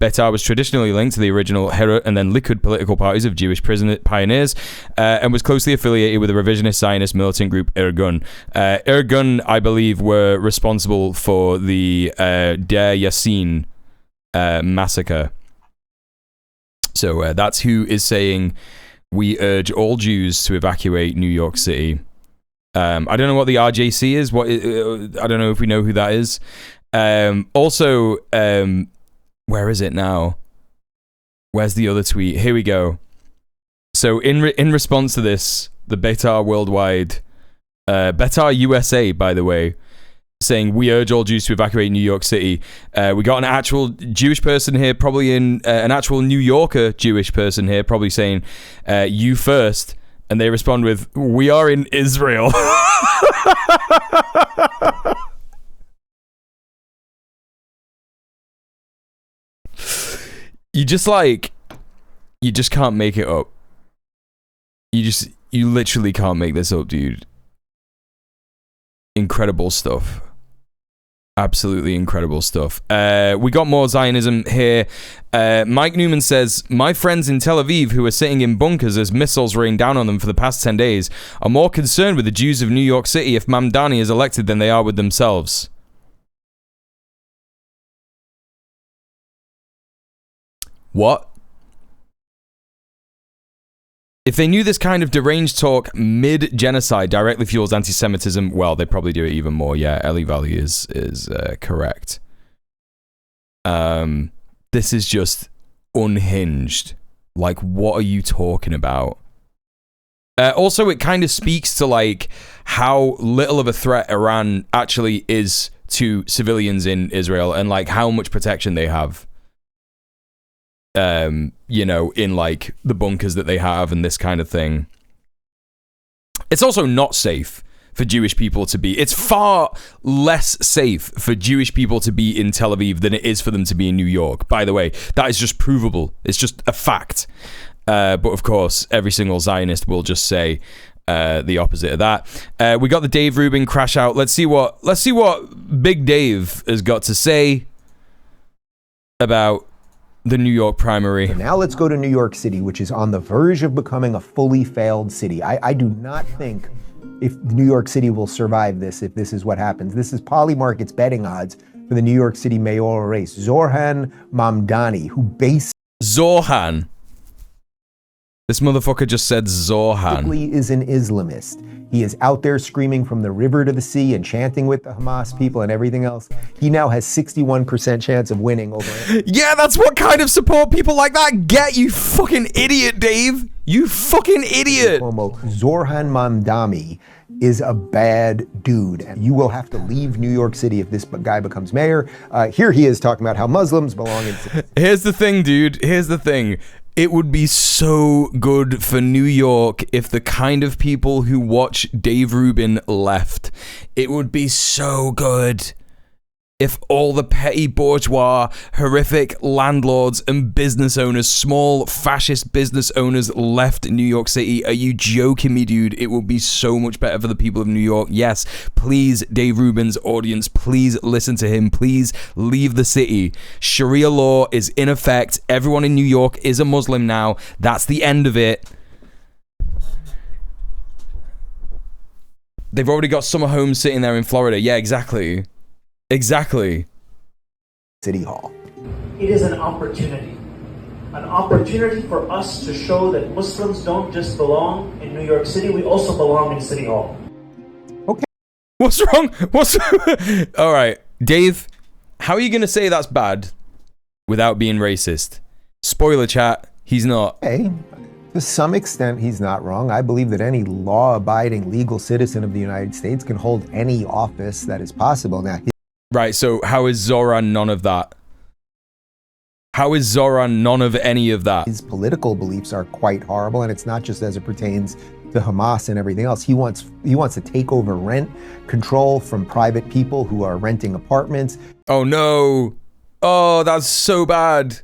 Betar was traditionally linked to the original Herut and then Likud political parties of Jewish pioneers and was closely affiliated with the revisionist Zionist militant group Irgun. Irgun, I believe, were responsible for the Der Yassin massacre. So that's who is saying, we urge all Jews to evacuate New York City. I don't know what the RJC is. I don't know if we know who that is. Also, where is it now? Where's the other tweet? Here we go. So in response to this, the Betar Worldwide, Betar USA, by the way, saying, we urge all Jews to evacuate New York City. We got an actual Jewish person here, probably an actual New Yorker Jewish person here, probably saying, you first. And they respond with, we are in Israel. You just can't make it up. You literally can't make this up, dude. Incredible stuff. Absolutely incredible stuff. We got more Zionism here. Mike Newman says, my friends in Tel Aviv who are sitting in bunkers as missiles rain down on them for the past 10 days are more concerned with the Jews of New York City if Mamdani is elected than they are with themselves. What? If they knew this kind of deranged talk mid-genocide directly fuels anti-Semitism, well, they'd probably do it even more. Yeah, Ellie Valley is correct. This is just unhinged. Like, what are you talking about? Also, it kind of speaks to, like, how little of a threat Iran actually is to civilians in Israel and, like, how much protection they have. You know, in like the bunkers that they have and this kind of thing. It's also not safe for Jewish people to be. It's far less safe for Jewish people to be in Tel Aviv than it is for them to be in New York. By the way, that is just provable. It's just a fact. But of course, every single Zionist will just say the opposite of that. We got the Dave Rubin crash out. Let's see what Big Dave has got to say about the New York primary. Now let's go to New York City, which is on the verge of becoming a fully failed city. I do not think if New York City will survive this, if this is what happens. This is Polymarket's betting odds for the New York City mayoral race. Zohran Mamdani, who Zohran. This motherfucker just said Zohran. Basically is an Islamist. He is out there screaming from the river to the sea and chanting with the Hamas people and everything else. He now has 61% chance of winning over him. Yeah, that's what kind of support people like that get, you fucking idiot, Dave. You fucking idiot. Zohran Mamdani is a bad dude, and you will have to leave New York City if this guy becomes mayor. Here he is talking about how Muslims belong in cities. Here's the thing, dude. Here's the thing. It would be so good for New York if the kind of people who watch Dave Rubin left. It would be so good if all the petty bourgeois, horrific landlords and business owners, small fascist business owners left New York City. Are you joking me, dude? It would be so much better for the people of New York. Yes, please, Dave Rubin's audience, please listen to him. Please leave the city. Sharia law is in effect. Everyone in New York is a Muslim now. That's the end of it. They've already got summer homes sitting there in Florida. Yeah, exactly. Exactly. City Hall. It is an opportunity for us to show that Muslims don't just belong in New York City, we also belong in City Hall. Okay. What's wrong? All right, Dave, how are you going to say that's bad without being racist? Spoiler chat, he's not. Hey, to some extent, he's not wrong. I believe that any law-abiding legal citizen of the United States can hold any office that is possible. Now, right, so how is Zohran none of that? How is Zohran none of any of that? his political beliefs are quite horrible, and it's not just as it pertains to Hamas and everything else. He wants to take over rent control from private people who are renting apartments. Oh no. Oh, that's so bad.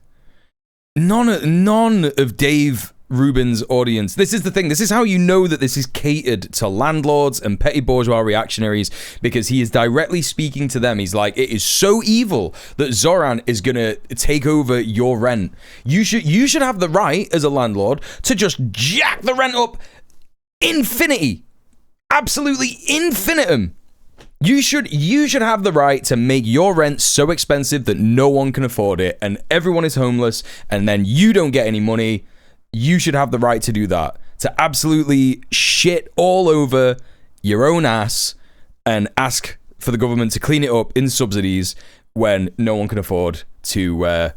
None of Dave Rubin's audience. This is the thing. This is how you know that this is catered to landlords and petty bourgeois reactionaries, because he is directly speaking to them. He's like, it is so evil that Zohran is gonna take over your rent. You should have the right as a landlord to just jack the rent up infinity. Absolutely infinitum. You should have the right to make your rent so expensive that no one can afford it and everyone is homeless and then you don't get any money. You should have the right to do that, to absolutely shit all over your own ass and ask for the government to clean it up in subsidies when no one can afford to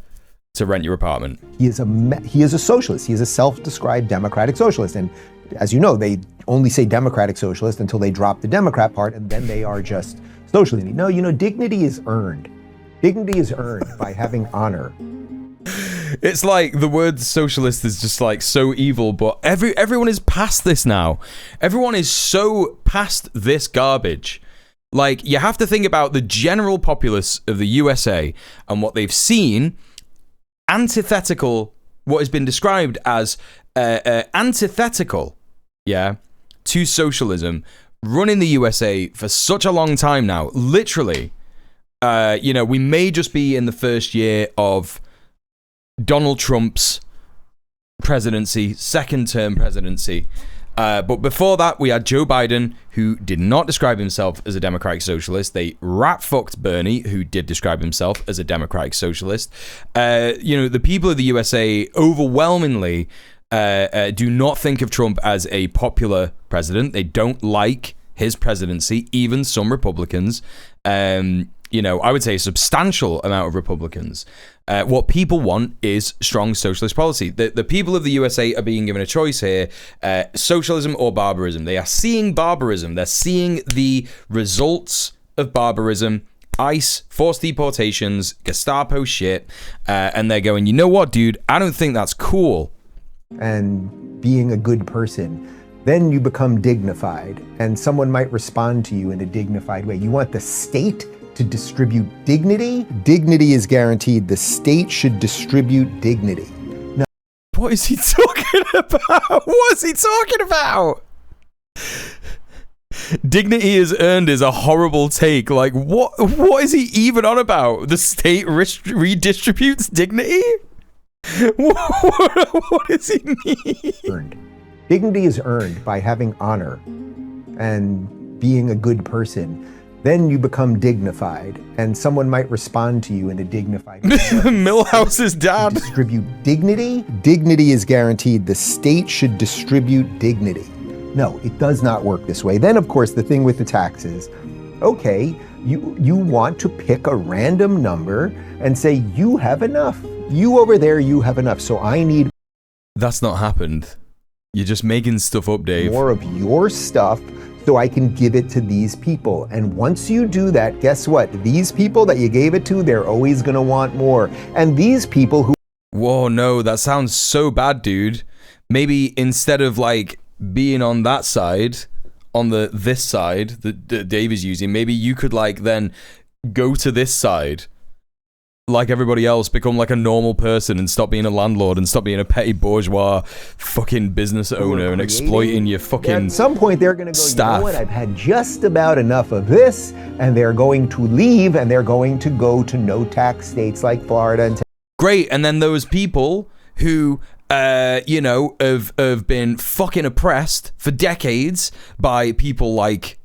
rent your apartment. He is a socialist. He is a self-described democratic socialist. And as you know, they only say democratic socialist until they drop the Democrat part, and then they are just socialist. No, dignity is earned. Dignity is earned by having honor. It's like the word socialist is just like so evil, but everyone is past this now. Everyone is so past this garbage. Like, you have to think about the general populace of the USA and what they've seen, antithetical, what has been described as antithetical, to socialism, running the USA for such a long time now. Literally, we may just be in the first year of Donald Trump's presidency, second term presidency. But before that, we had Joe Biden, who did not describe himself as a democratic socialist. They rat-fucked Bernie, who did describe himself as a democratic socialist. The people of the USA overwhelmingly do not think of Trump as a popular president. They don't like his presidency, even some Republicans. I would say a substantial amount of Republicans. What people want is strong socialist policy. The people of the USA are being given a choice here, socialism or barbarism. They are seeing barbarism. They're seeing the results of barbarism, ICE, forced deportations, Gestapo shit, and they're going, you know what, dude? I don't think that's cool. And being a good person then you become dignified, and someone might respond to you in a dignified way. You want the state to distribute dignity? Dignity is guaranteed. The state should distribute dignity. Now, what is he talking about? What is he talking about? Dignity is earned is a horrible take. Like, what is he even on about? The state redistributes dignity? What does he mean? earned. Dignity is earned by having honor and being a good person. Then you become dignified, and someone might respond to you in a dignified way. Millhouse's dad. Distribute dignity? Dignity is guaranteed. The state should distribute dignity. No, it does not work this way. Then, of course, the thing with the taxes, okay, you want to pick a random number and say, you have enough. You over there, you have enough. So I need... That's not happened. You're just making stuff up, Dave. More of your stuff so I can give it to these people. And once you do that, guess what? These people that you gave it to, they're always going to want more. And these people who... Whoa, no, that sounds so bad, dude. Maybe instead of like being on that side, on this side that Dave is using, maybe you could like then go to this side like everybody else, become like a normal person and stop being a landlord and stop being a petty bourgeois fucking business owner and exploiting your fucking At some point they're going to go, staff. You know what, I've had just about enough of this, and they're going to leave, and they're going to go to no tax states like Florida and Great, and then those people who you know, have been fucking oppressed for decades by people like,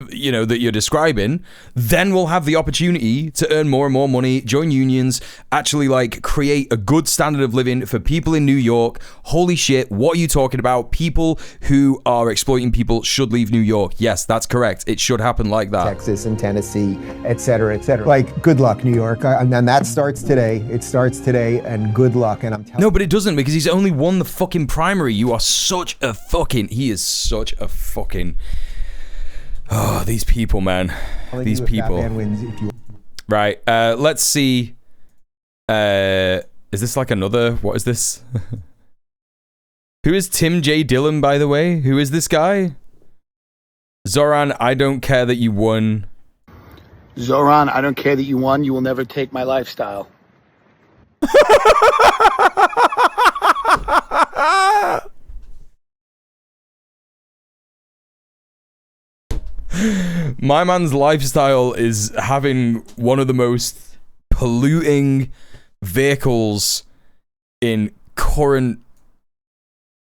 you know, that you're describing, then we'll have the opportunity to earn more and more money, join unions, actually like create a good standard of living for people in New York. Holy shit, what are you talking about? People who are exploiting people should leave New York. Yes, that's correct. It should happen like that. Texas and Tennessee, et cetera, et cetera. Like, good luck, New York. And that starts today. It starts today, and good luck. And I'm telling No, but it doesn't, because he's only won the fucking primary. You are such a fucking... He is such a fucking... Oh, these people, man. These people. Batman wins if you... Right, let's see. Is this like another... What is this? Who is Tim J. Dillon, by the way? Who is this guy? Zohran, I don't care that you won. Zohran, I don't care that you won. You will never take my lifestyle. My man's lifestyle is having one of the most polluting vehicles in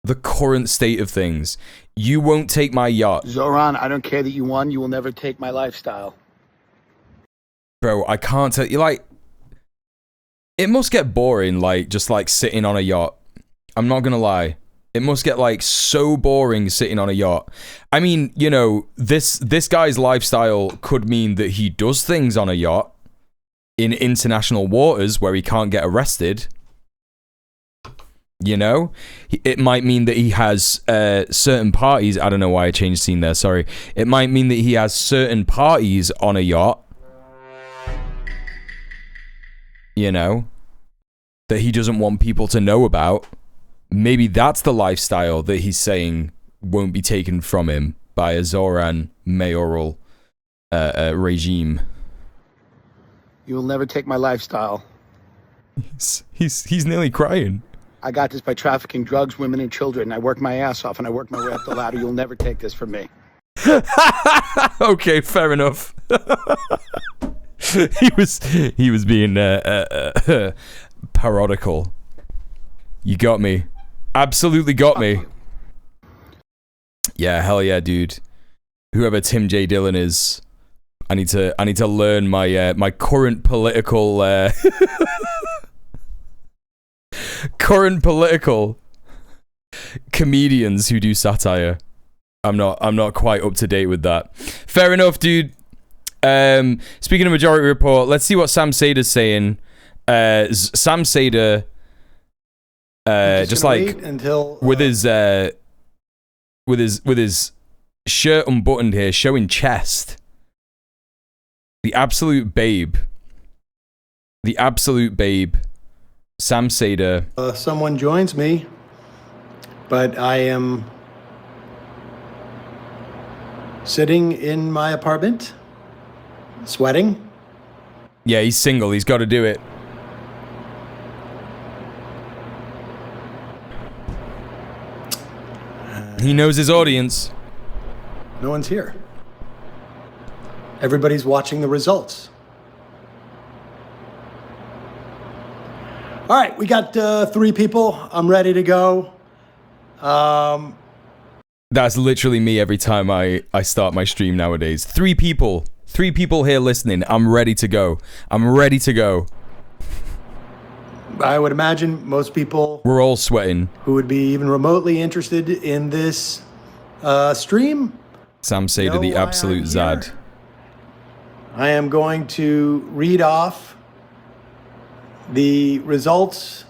the current state of things. You won't take my yacht. Zohran, I don't care that you won. You will never take my lifestyle. Bro, I can't tell you, like, it must get boring, like, just like sitting on a yacht. I'm not gonna lie. It must get like so boring sitting on a yacht. I mean, you know, this guy's lifestyle could mean that he does things on a yacht in international waters where he can't get arrested. You know, it might mean that he has certain parties. I don't know why I changed scene there. Sorry. It might mean that he has certain parties on a yacht. You know, that he doesn't want people to know about. Maybe that's the lifestyle that he's saying won't be taken from him by a Zohran mayoral regime. You will never take my lifestyle. He's nearly crying. I got this by trafficking drugs, women, and children. I worked my ass off, and I worked my way up the ladder. You'll never take this from me. Okay, fair enough. he was being parodical. You got me. Absolutely got me. Yeah, hell yeah, dude. Whoever Tim J. Dillon is, I need to learn my current political comedians who do satire. I'm not quite up to date with that. Fair enough, dude. Speaking of Majority Report, let's see what Sam Seder's saying. Sam Seder, just like until, with his shirt unbuttoned here, showing chest. The absolute babe. Sam Seder. Someone joins me, but I am Sitting in my apartment, sweating. Yeah, he's single. He's got to do it. He knows his audience. No one's here. Everybody's watching the results. All right, we got 3 people. I'm ready to go. That's literally me every time I start my stream nowadays. 3 people. 3 people here listening. I'm ready to go. I'm ready to go. I would imagine most people We're all sweating. who would be even remotely interested in this stream. Sam say to know the why absolute I'm Zad. here. I am going to read off the results.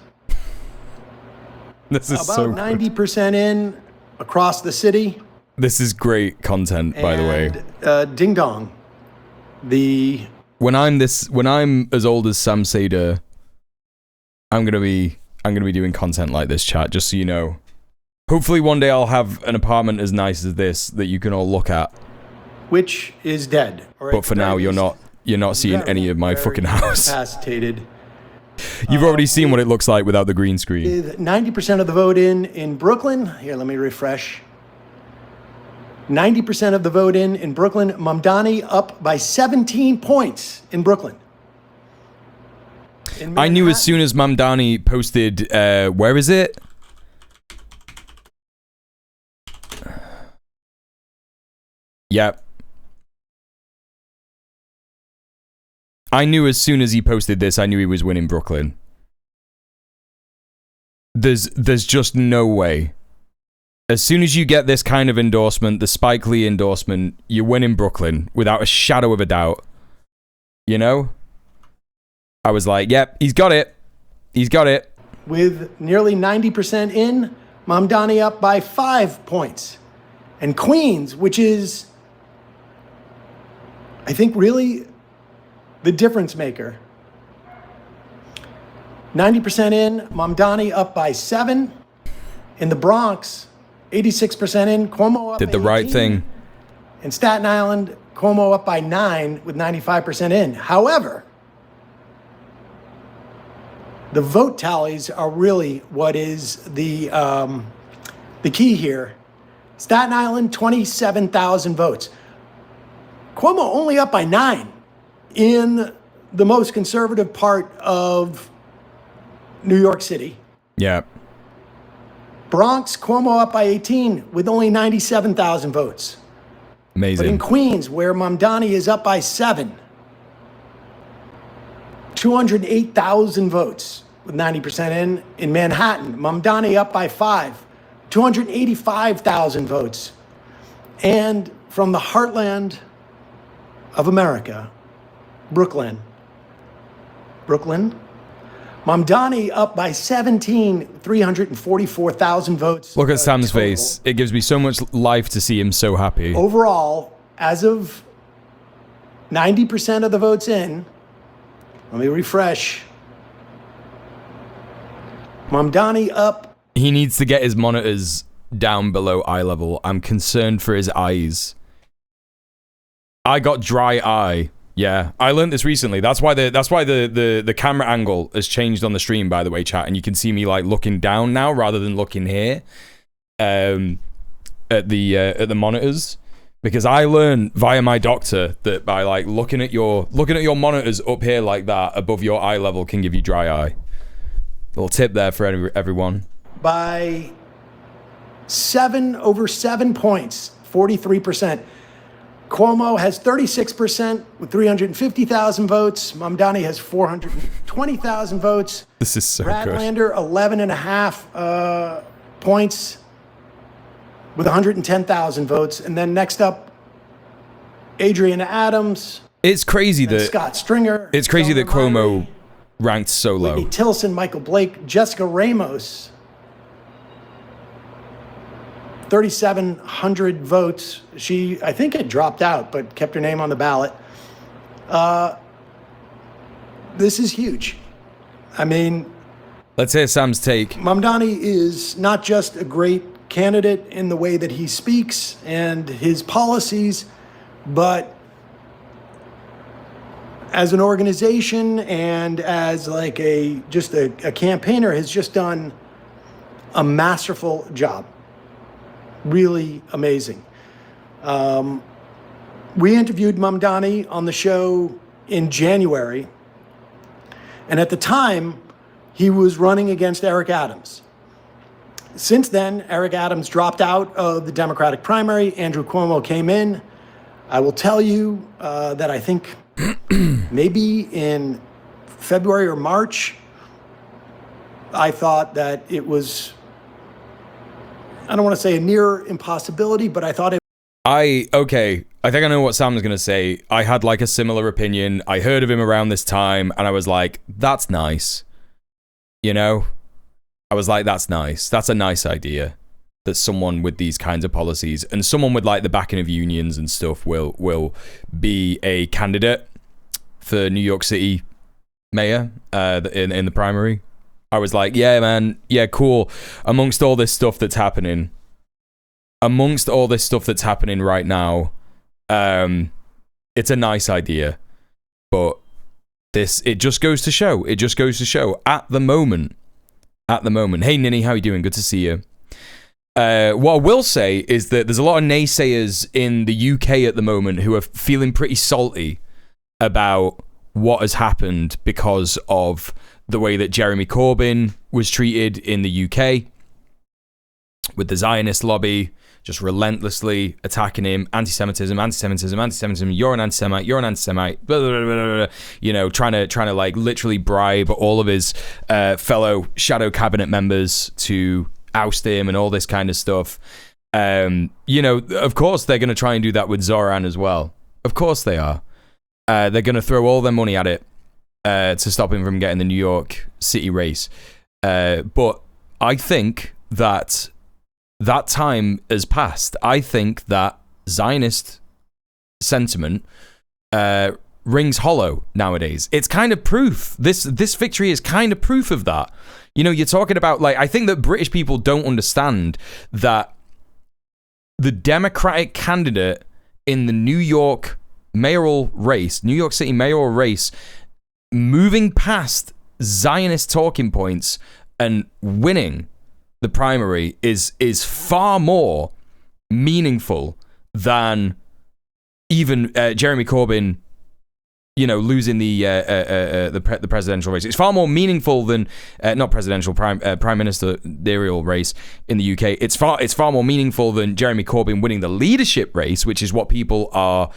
This is About so good. 90% in across the city. This is great content, by the way. Ding dong. When I'm as old as Sam Seder, I'm gonna be doing content like this, chat, just so you know. Hopefully one day I'll have an apartment as nice as this that you can all look at. Which is dead. But for now you're not seeing any of my fucking house. Incapacitated. You've already seen what it looks like without the green screen. With 90% of the vote in Brooklyn. Here, let me refresh. 90% of the vote in Brooklyn. Mamdani up by 17 points in Brooklyn. I knew as soon as Mamdani posted, where is it? Yep. I knew as soon as he posted this, I knew he was winning Brooklyn. There's just no way. As soon as you get this kind of endorsement, the Spike Lee endorsement, you win in Brooklyn without a shadow of a doubt. You know? I was like, yep, he's got it. He's got it. With nearly 90% in, Mamdani up by 5 points. And Queens, which is, I think, really the difference maker. 90% in, Mamdani up by 7. In the Bronx, 86% in, Cuomo up Did the by right 18. thing. In Staten Island, Cuomo up by 9 with 95% in. However, the vote tallies are really what is the key here. Staten Island, 27,000 votes. Cuomo only up by 9 in the most conservative part of New York City. Yeah. Bronx, Cuomo up by 18 with only 97,000 votes. But in Amazing. Queens, where Mamdani is up by 7, 208,000 votes with 90% in. In Manhattan, Mamdani up by 5, 285,000 votes. And from the heartland of America, Brooklyn, Mamdani up by 17, 344,000 votes. Look at Sam's total. face. It gives me so much life to see him so happy. Overall, as of 90% of the votes in, let me refresh. Mamdani up. He needs to get his monitors down below eye level. I'm concerned for his eyes. I got dry eye. Yeah, I learned this recently. That's why the camera angle has changed on the stream, by the way, chat, and you can see me like looking down now rather than looking here at the monitors, because I learned via my doctor that by like looking at your monitors up here like that above your eye level can give you dry eye. Little tip there for everyone. By 7 points, 43%. Cuomo has 36% with 350,000 votes. Mamdani has 420,000 votes. This is so Brad good. Lander, 11.5 points with 110,000 votes. And then next up, Adriana Adams. It's crazy that Scott Stringer. It's crazy that Zohran Cuomo Mamdani, ranked so low. Whitney Tilson, Michael Blake, Jessica Ramos. 3,700 votes. She, I think, had dropped out, but kept her name on the ballot. This is huge. I mean, Let's hear Sam's take. Mamdani is not just a great candidate in the way that he speaks and his policies, but as an organization and as like a campaigner has just done a masterful job. Really amazing. We interviewed Mamdani on the show in January, and at the time, he was running against Eric Adams. Since then, Eric Adams dropped out of the Democratic primary. Andrew Cuomo came in. I will tell you that I think maybe in February or March, I thought that it was, I don't want to say a near impossibility, but I thought it. Okay, I think I know what Sam's going to say. I had like a similar opinion. I heard of him around this time, and I was like, that's nice. You know? I was like, that's nice. That's a nice idea. That someone with these kinds of policies and someone with like the backing of unions and stuff will be a candidate for New York City mayor in the primary. I was like, yeah, man, yeah, cool. Amongst all this stuff that's happening right now, it's a nice idea, but it just goes to show. At the moment. Hey, Ninny, how you doing? Good to see you. What I will say is that there's a lot of naysayers in the UK at the moment who are feeling pretty salty about what has happened because of the way that Jeremy Corbyn was treated in the UK with the Zionist lobby just relentlessly attacking him, anti-Semitism, you're an anti-Semite, blah, blah, blah, blah, blah. You know, trying to like literally bribe all of his fellow shadow cabinet members to oust him and all this kind of stuff. You know, of course they're going to try and do that with Zohran as well. Of course they are. They're going to throw all their money at it to stop him from getting the New York City race. But I think that time has passed. I think that Zionist sentiment rings hollow nowadays. It's kind of proof. This victory is kind of proof of that. You know, you're talking about, like, I think that British people don't understand that the Democratic candidate in the New York City mayoral race, moving past Zionist talking points and winning the primary is far more meaningful than even Jeremy Corbyn, you know, losing the presidential race. It's far more meaningful than not presidential, prime ministerial race in the UK. It's far more meaningful than Jeremy Corbyn winning the leadership race, which is what people are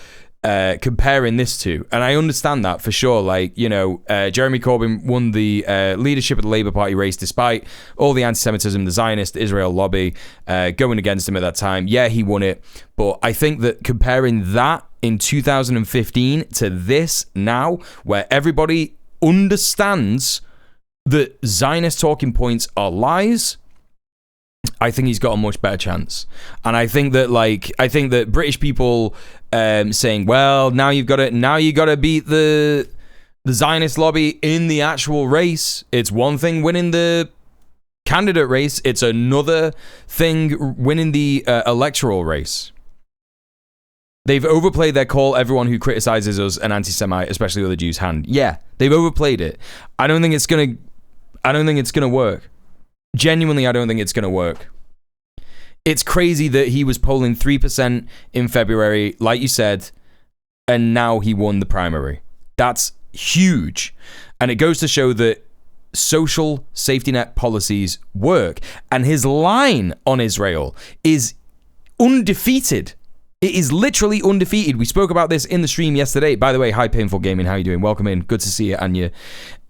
comparing this to. And I understand that for sure. Like, you know, Jeremy Corbyn won the leadership of the Labour Party race despite all the anti-Semitism, the Zionist Israel lobby going against him at that time. Yeah, he won it. But I think that comparing that in 2015 to this now, where everybody understands that Zionist talking points are lies, I think he's got a much better chance. And I think that British people saying, well, now you got to beat the Zionist lobby in the actual race. It's one thing winning the candidate race, it's another thing winning the electoral race. They've overplayed their call everyone who criticizes us an anti-Semite, especially with the Jews hand. Yeah, they've overplayed it. I don't think it's gonna work. Genuinely, I don't think it's gonna work. It's crazy that he was polling 3% in February, like you said, and now he won the primary. That's huge. And it goes to show that social safety net policies work. And his line on Israel is undefeated. It is literally undefeated. We spoke about this in the stream yesterday. By the way, hi Painful Gaming, how you doing? Welcome in. Good to see you, Anya.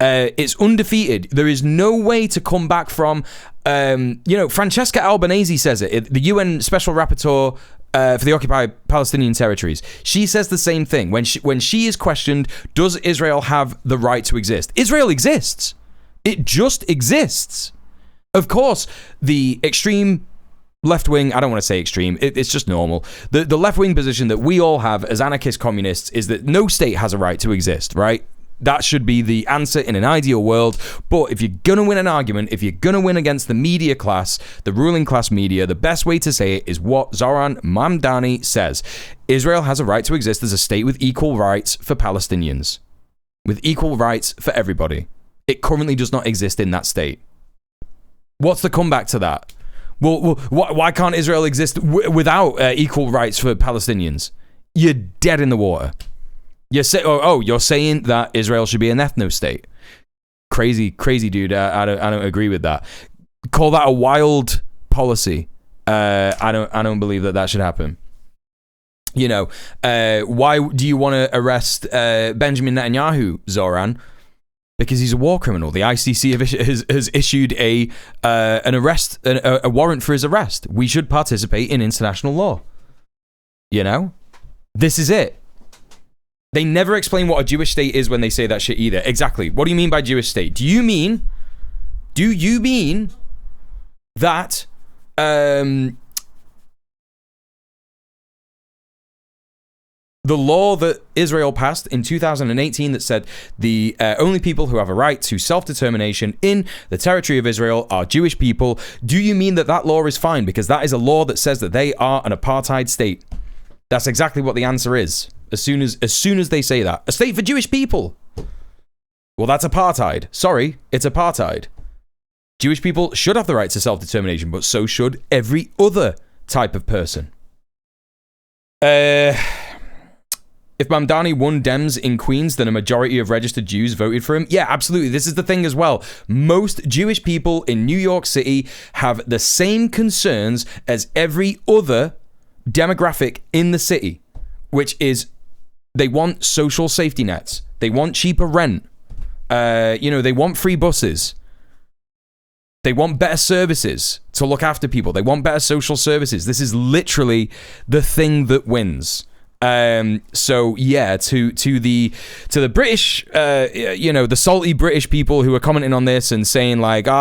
It's undefeated. There is no way to come back from, Francesca Albanese says it, the UN Special Rapporteur for the occupied Palestinian territories. She says the same thing. When she is questioned, does Israel have the right to exist? Israel exists. It just exists. Of course, the extreme left-wing, I don't want to say extreme, it's just normal. The left-wing position that we all have as anarchist communists is that no state has a right to exist, right? That should be the answer in an ideal world. But if you're going to win an argument, if you're going to win against the media class, the ruling class media, the best way to say it is what Zohran Mamdani says. Israel has a right to exist as a state with equal rights for Palestinians. With equal rights for everybody. It currently does not exist in that state. What's the comeback to that? Well, why can't Israel exist without equal rights for Palestinians? You're dead in the water. You're saying that Israel should be an ethno-state. Crazy, dude. I don't agree with that. Call that a wild policy. I don't believe that should happen. You know, why do you want to arrest Benjamin Netanyahu, Zohran? Because he's a war criminal. The ICC has issued an arrest, a warrant for his arrest. We should participate in international law. You know? This is it. They never explain what a Jewish state is when they say that shit either. Exactly. What do you mean by Jewish state? Do you mean that the law that Israel passed in 2018 that said the only people who have a right to self-determination in the territory of Israel are Jewish people, do you mean that law is fine? Because that is a law that says that they are an apartheid state. That's exactly what the answer is. As soon as they say that. A state for Jewish people. Well, that's apartheid. Sorry, it's apartheid. Jewish people should have the right to self-determination, but so should every other type of person. If Mamdani won Dems in Queens, then a majority of registered Jews voted for him. Yeah, absolutely. This is the thing as well. Most Jewish people in New York City have the same concerns as every other demographic in the city, which is they want social safety nets. They want cheaper rent. They want free buses. They want better services to look after people. They want better social services. This is literally the thing that wins. So yeah, to the British, the salty British people who are commenting on this and saying like, you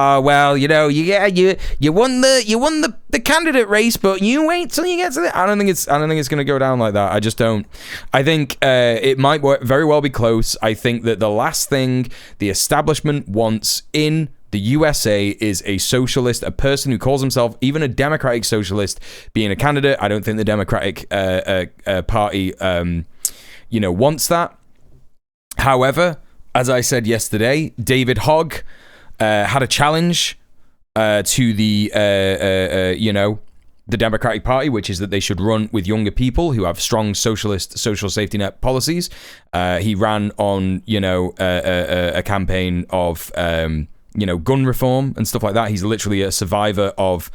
won the candidate race, but you wait till you get to the. I don't think it's going to go down like that. I just don't. I think it might very well be close. I think that the last thing the establishment wants in the USA is a socialist, a person who calls himself even a democratic socialist being a candidate. I don't think the Democratic Party, wants that. However, as I said yesterday, David Hogg had a challenge to the Democratic Party, which is that they should run with younger people who have strong socialist social safety net policies. He ran on, a campaign of gun reform and stuff like that. He's literally a survivor of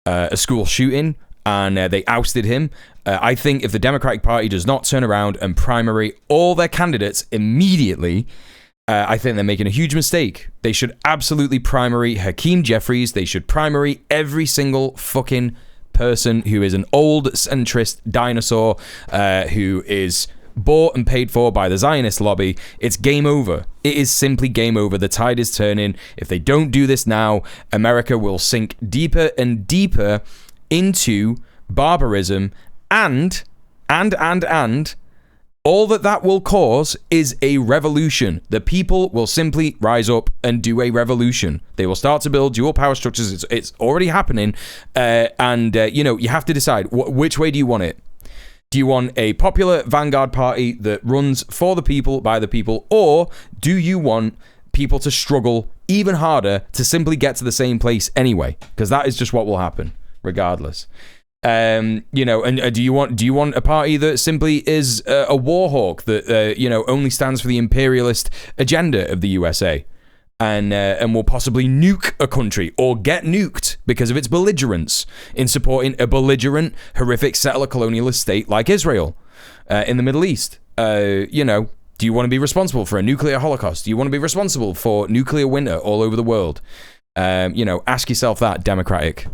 a school shooting, and they ousted him. I think if the Democratic Party does not turn around and primary all their candidates immediately, I think they're making a huge mistake. They should absolutely primary Hakeem Jeffries. They should primary every single fucking person who is an old centrist dinosaur who is bought and paid for by the Zionist lobby. It's game over. It is simply game over. The tide is turning. If they don't do this now, America will sink deeper and deeper into barbarism, and all that will cause is a revolution. The people will simply rise up and do a revolution. They will start to build dual power structures. It's already happening, you have to decide which way do you want it. Do you want a popular vanguard party that runs for the people, by the people, or do you want people to struggle even harder to simply get to the same place anyway? Because that is just what will happen, regardless. And do you want a party that simply is a war hawk that only stands for the imperialist agenda of the USA? And will possibly nuke a country or get nuked because of its belligerence in supporting a belligerent, horrific settler colonialist state like Israel in the Middle East. Do you want to be responsible for a nuclear holocaust? Do you want to be responsible for nuclear winter all over the world? Ask yourself that, Democratic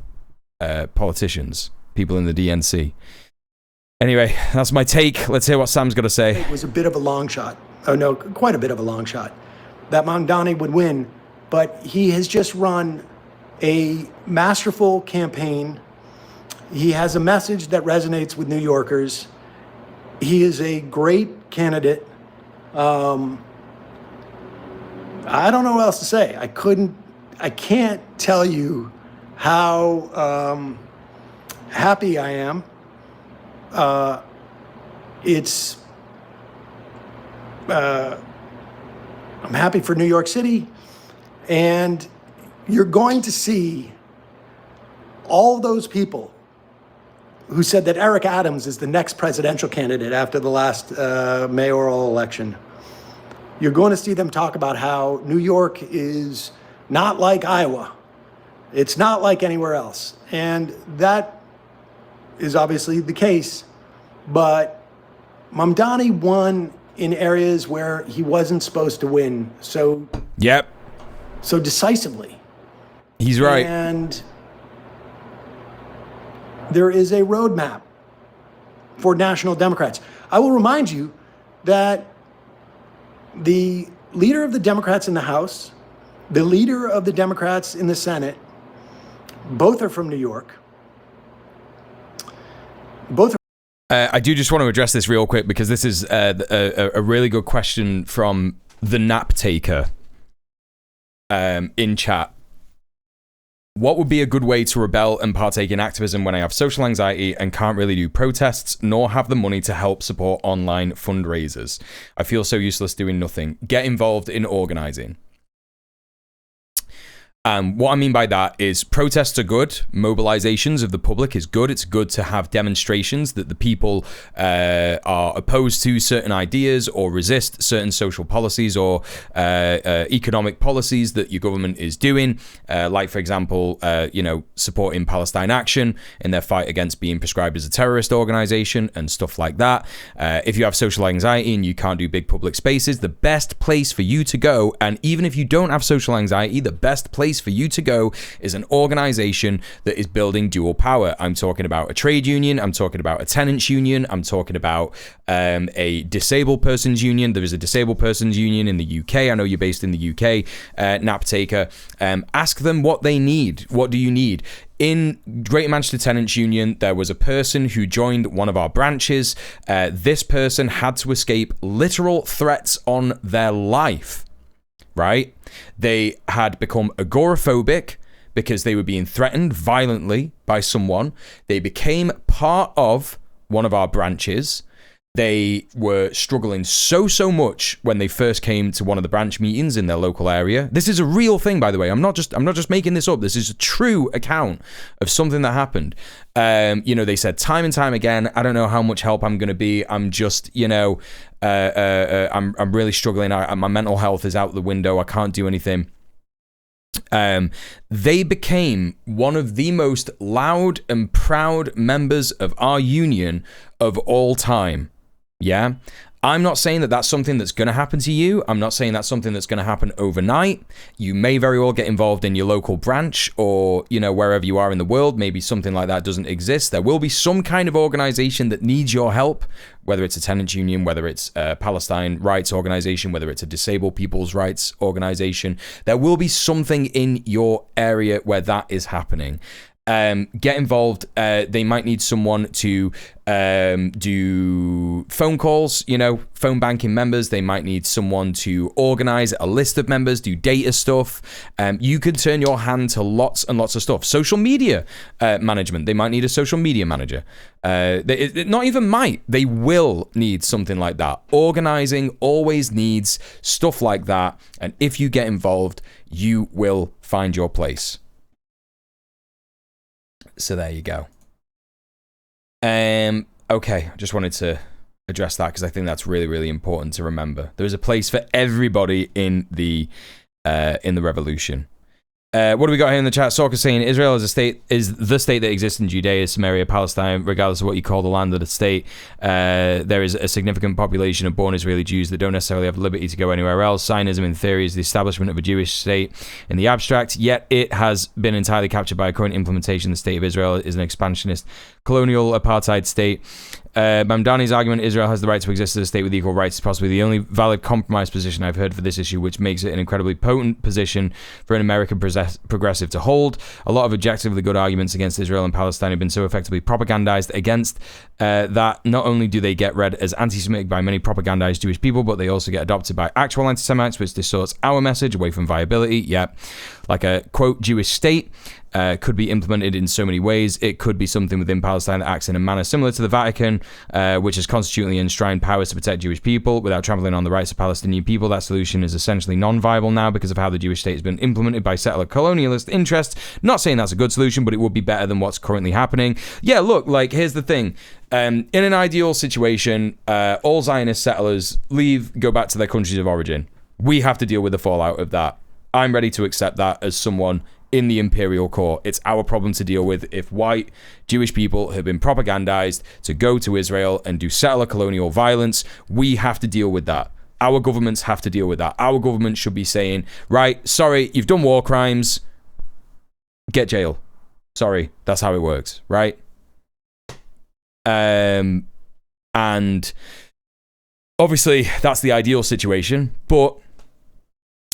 politicians, people in the DNC. Anyway, that's my take. Let's hear what Sam's got to say. It was a bit of a long shot. Oh, no, quite a bit of a long shot that Mamdani would win, but he has just run a masterful campaign. He has a message that resonates with New Yorkers. He is a great candidate. I don't know what else to say. I can't tell you how happy I am. I'm happy for New York City, and you're going to see all those people who said that Eric Adams is the next presidential candidate after the last mayoral election. You're going to see them talk about how New York is not like Iowa. It's not like anywhere else. And that is obviously the case, but Mamdani won in areas where he wasn't supposed to win so decisively. He's right. And there is a roadmap for national Democrats. I will remind you that the leader of the Democrats in the House, the leader of the Democrats in the Senate, both are from New York. I do just want to address this real quick because this is a really good question from the Nap Taker in chat. What would be a good way to rebel and partake in activism when I have social anxiety and can't really do protests nor have the money to help support online fundraisers? I feel so useless doing nothing. Get involved in organizing. What I mean by that is protests are good. Mobilizations of the public is good. It's good to have demonstrations that the people are opposed to certain ideas or resist certain social policies or economic policies that your government is doing. Like, for example, supporting Palestine Action in their fight against being prescribed as a terrorist organization and stuff like that. If you have social anxiety and you can't do big public spaces, the best place for you to go, and even if you don't have social anxiety, the best place for you to go is an organization that is building dual power. I'm talking about a trade union. I'm talking about a tenants union. I'm talking about a disabled persons union. There is a disabled persons union in the UK. I know you're based in the UK, Nap Taker. Ask them what they need. What do you need? In Greater Manchester Tenants Union, there was a person who joined one of our branches. This person had to escape literal threats on their life. Right? They had become agoraphobic because they were being threatened violently by someone. They became part of one of our branches. They were struggling so much when they first came to one of the branch meetings in their local area. This is a real thing, by the way. I'm not just making this up. This is a true account of something that happened. They said time and time again, I don't know how much help I'm going to be. I'm just, I'm really struggling. My mental health is out the window. I can't do anything. They became one of the most loud and proud members of our union of all time. Yeah, I'm not saying that that's something that's going to happen to you. I'm not saying that's something that's going to happen overnight. You may very well get involved in your local branch or, wherever you are in the world. Maybe something like that doesn't exist. There will be some kind of organization that needs your help, whether it's a tenants union, whether it's a Palestine rights organization, whether it's a disabled people's rights organization. There will be something in your area where that is happening. Get involved. They might need someone to do phone calls, phone banking members. They might need someone to organize a list of members, do data stuff. You can turn your hand to lots and lots of stuff. Social media management. They might need a social media manager. Not even might. They will need something like that. Organizing always needs stuff like that. And if you get involved, you will find your place. So there you go. Okay, I just wanted to address that because I think that's really, really important to remember. There is a place for everybody in the revolution. What do we got here in the chat? Sorka saying Israel is the state that exists in Judea, Samaria, Palestine, regardless of what you call the land of the state. There is a significant population of born Israeli Jews that don't necessarily have liberty to go anywhere else. Zionism, in theory, is the establishment of a Jewish state in the abstract, yet it has been entirely captured by a current implementation. The state of Israel is an expansionist colonial apartheid state. Mamdani's argument, Israel has the right to exist as a state with equal rights, is possibly the only valid compromise position I've heard for this issue, which makes it an incredibly potent position for an American progressive to hold. A lot of objectively good arguments against Israel and Palestine have been so effectively propagandized against that not only do they get read as anti-Semitic by many propagandized Jewish people, but they also get adopted by actual anti-Semites, which distorts our message away from viability. Yep. Like a, quote, Jewish state could be implemented in so many ways. It could be something within Palestine that acts in a manner similar to the Vatican, which has constitutionally enshrined powers to protect Jewish people without trampling on the rights of Palestinian people. That solution is essentially non-viable now because of how the Jewish state has been implemented by settler colonialist interests. Not saying that's a good solution, but it would be better than what's currently happening. Yeah, look, like, here's the thing. In an ideal situation, all Zionist settlers leave, go back to their countries of origin. We have to deal with the fallout of that. I'm ready to accept that as someone in the imperial court. It's our problem to deal with if white Jewish people have been propagandized to go to Israel and do settler colonial violence. We have to deal with that. Our governments have to deal with that. Our government should be saying, right, sorry, you've done war crimes, get jail. Sorry, that's how it works, right? And obviously that's the ideal situation, but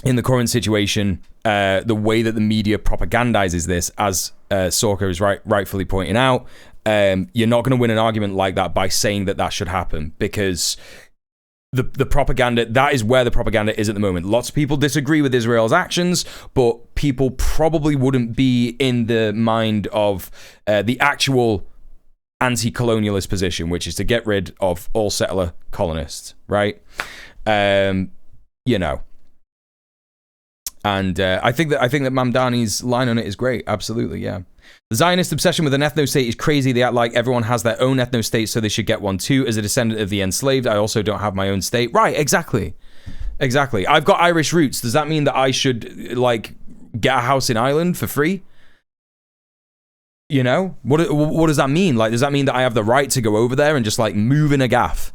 in the current situation, the way that the media propagandizes this, as Sorka is rightfully pointing out, you're not going to win an argument like that by saying that that should happen, because the propaganda, that is where the propaganda is at the moment. Lots of people disagree with Israel's actions, but people probably wouldn't be in the mind of the actual anti-colonialist position, which is to get rid of all settler colonists, right? You know. And I think that Mamdani's line on it is great. Absolutely, yeah. The Zionist obsession with an ethno-state is crazy. They act like everyone has their own ethno-state, so they should get one too. As a descendant of the enslaved, I also don't have my own state. Right, exactly. I've got Irish roots. Does that mean that I should, like, get a house in Ireland for free? You know? What does that mean? Like, does that mean that I have the right to go over there and just, like, move in a gaff?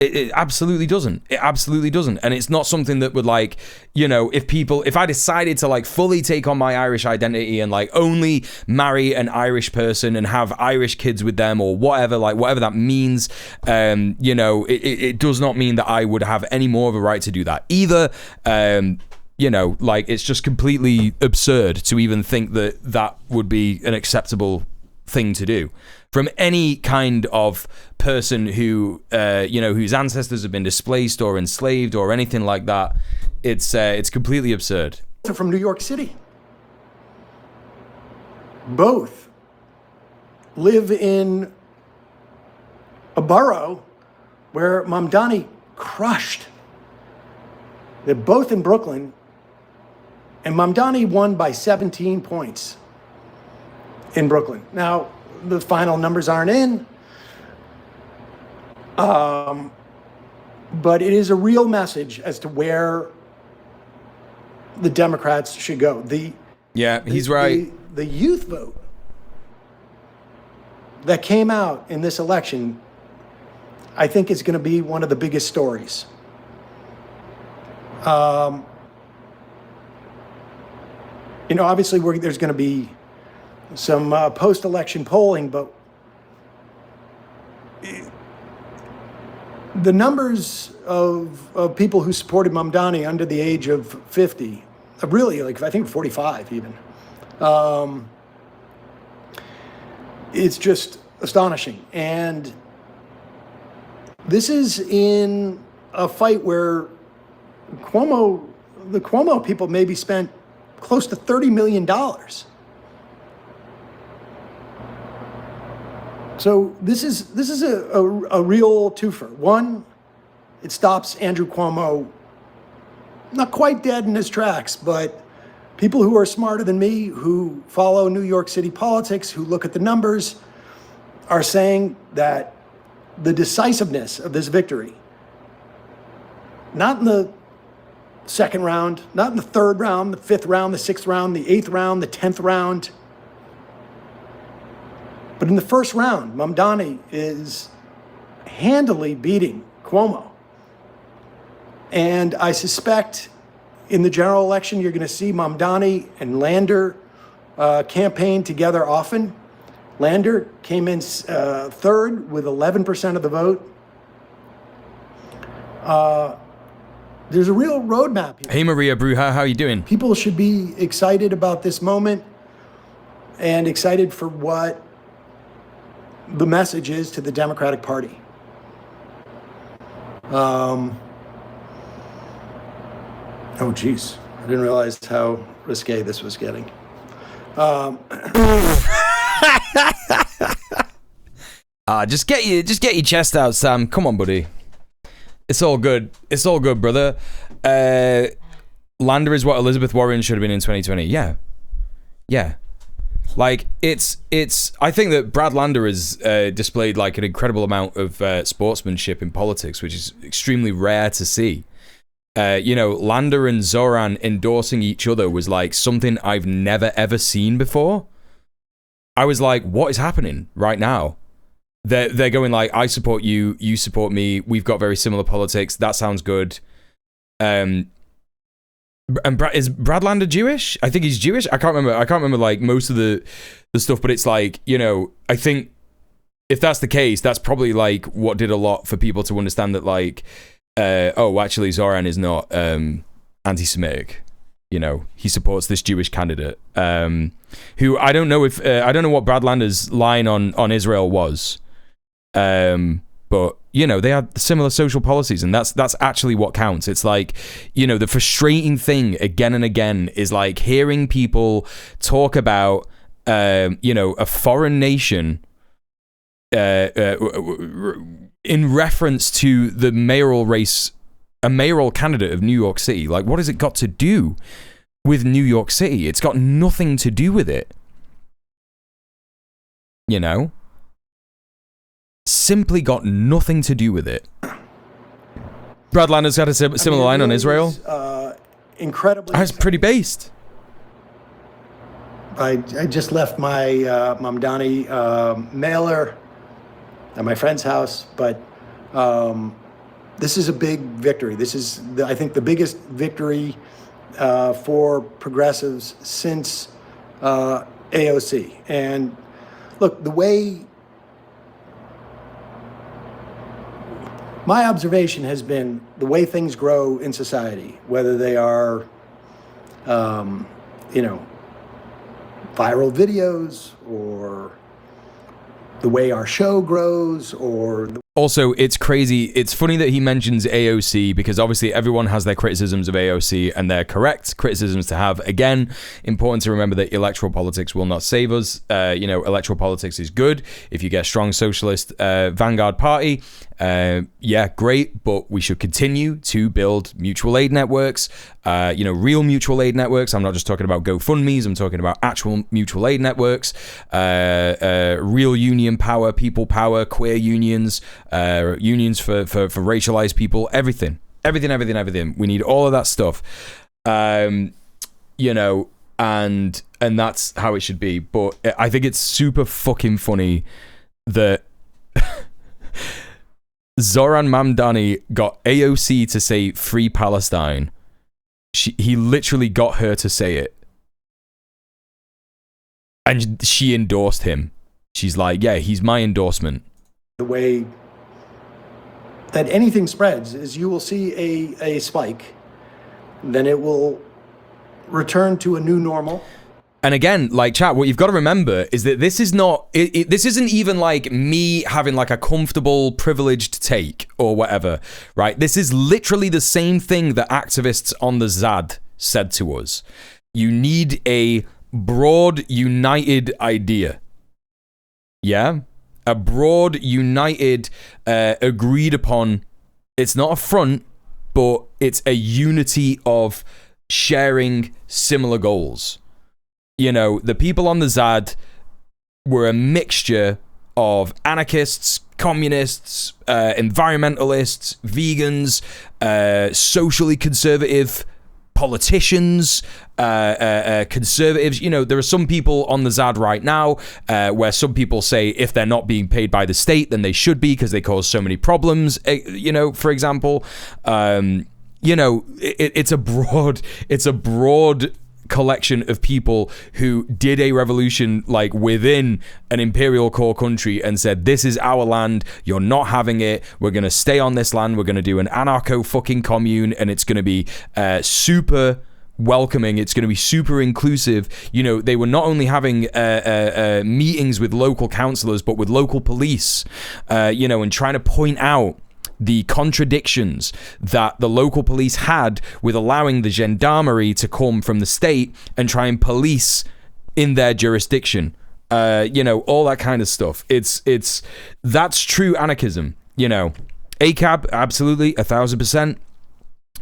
It absolutely doesn't. It absolutely doesn't. And it's not something that would, like, you know, if I decided to, like, fully take on my Irish identity and, like, only marry an Irish person and have Irish kids with them or whatever, like, whatever that means, you know, it does not mean that I would have any more of a right to do that either. You know, like, it's just completely absurd to even think that that would be an acceptable thing to do from any kind of person who, you know, whose ancestors have been displaced or enslaved or anything like that. It's completely absurd. From New York City. Both live in a borough where Mamdani crushed. They're both in Brooklyn, and Mamdani won by 17 points in Brooklyn. Now, the final numbers aren't in, but it is a real message as to where the Democrats should go. He's right. The youth vote that came out in this election, I think, is going to be one of the biggest stories. You know, obviously, there's going to be some post-election polling, but the numbers of people who supported Mamdani under the age of 50, really, like, I think 45 even, it's just astonishing. And this is in a fight where the Cuomo people maybe spent close to $30 million. So this is a real twofer. One, it stops Andrew Cuomo, not quite dead in his tracks, but people who are smarter than me, who follow New York City politics, who look at the numbers, are saying that the decisiveness of this victory, not in the second round, not in the third round, the fifth round, the sixth round, the eighth round, the 10th round, but in the first round, Mamdani is handily beating Cuomo. And I suspect in the general election, you're going to see Mamdani and Lander campaign together often. Lander came in third with 11% of the vote. There's a real roadmap here. Hey, Maria Bruja, how are you doing? People should be excited about this moment and excited for what the message is to the Democratic Party. Oh, geez. I didn't realize how risque this was getting. Just get your chest out, Sam. Come on, buddy. It's all good. It's all good, brother. Lander is what Elizabeth Warren should have been in 2020. Yeah. Like, it's. I think that Brad Lander has displayed like an incredible amount of sportsmanship in politics, which is extremely rare to see. Lander and Zohran endorsing each other was like something I've never ever seen before. I was like, what is happening right now? They're going like, I support you, you support me, we've got very similar politics, that sounds good. And is Brad Lander Jewish? I think he's Jewish. I can't remember like most of the stuff, but it's like, I think if that's the case, that's probably like what did a lot for people to understand that like, actually Zohran is not anti-Semitic. He supports this Jewish candidate, who I don't know what Brad Lander's line on Israel was, but they had similar social policies, and that's actually what counts. It's like, the frustrating thing again and again is like hearing people talk about, a foreign nation, in reference to the mayoral race, a mayoral candidate of New York City. Like, what has it got to do with New York City? It's got nothing to do with it. Simply got nothing to do with it. Brad Lander's got a similar line on Israel. Incredibly. That's pretty based. I just left my Mamdani mailer at my friend's house, but this is a big victory. This is, I think, the biggest victory for progressives since AOC. And look, the way my observation has been, the way things grow in society, whether they are, viral videos, or the way our show grows, or also, it's crazy. It's funny that he mentions AOC, because obviously everyone has their criticisms of AOC, and they're correct criticisms to have. Again, important to remember that electoral politics will not save us. Electoral politics is good. If you get a strong socialist vanguard party, great, but we should continue to build mutual aid networks, real mutual aid networks. I'm not just talking about GoFundMes, I'm talking about actual mutual aid networks, real union power, people power, queer unions, unions for racialized people, everything. We need all of that stuff, and that's how it should be. But I think it's super fucking funny that Zohran Mamdani got AOC to say Free Palestine. He literally got her to say it, and she endorsed him. She's like, yeah, he's my endorsement. The way that anything spreads is you will see a spike, then it will return to a new normal. And again, like, chat, what you've got to remember is that this is not, this isn't even like me having like a comfortable, privileged take or whatever, right? This is literally the same thing that activists on the ZAD said to us. You need a broad, united idea. Yeah? A broad, united, agreed upon, it's not a front, but it's a unity of sharing similar goals. The people on the ZAD were a mixture of anarchists, communists, environmentalists, vegans, socially conservative politicians, conservatives. There are some people on the ZAD right now where some people say if they're not being paid by the state, then they should be because they cause so many problems, for example. It's a broad collection of people who did a revolution like within an imperial core country and said, this is our land, you're not having it, we're going to stay on this land, we're going to do an anarcho fucking commune, and it's going to be super welcoming. It's going to be super inclusive. You know, they were not only having meetings with local councillors, but with local police, you know, and trying to point out the contradictions that the local police had with allowing the gendarmerie to come from the state and try and police in their jurisdiction. You know, all that kind of stuff. That's true anarchism, you know. ACAB, absolutely, 1000%.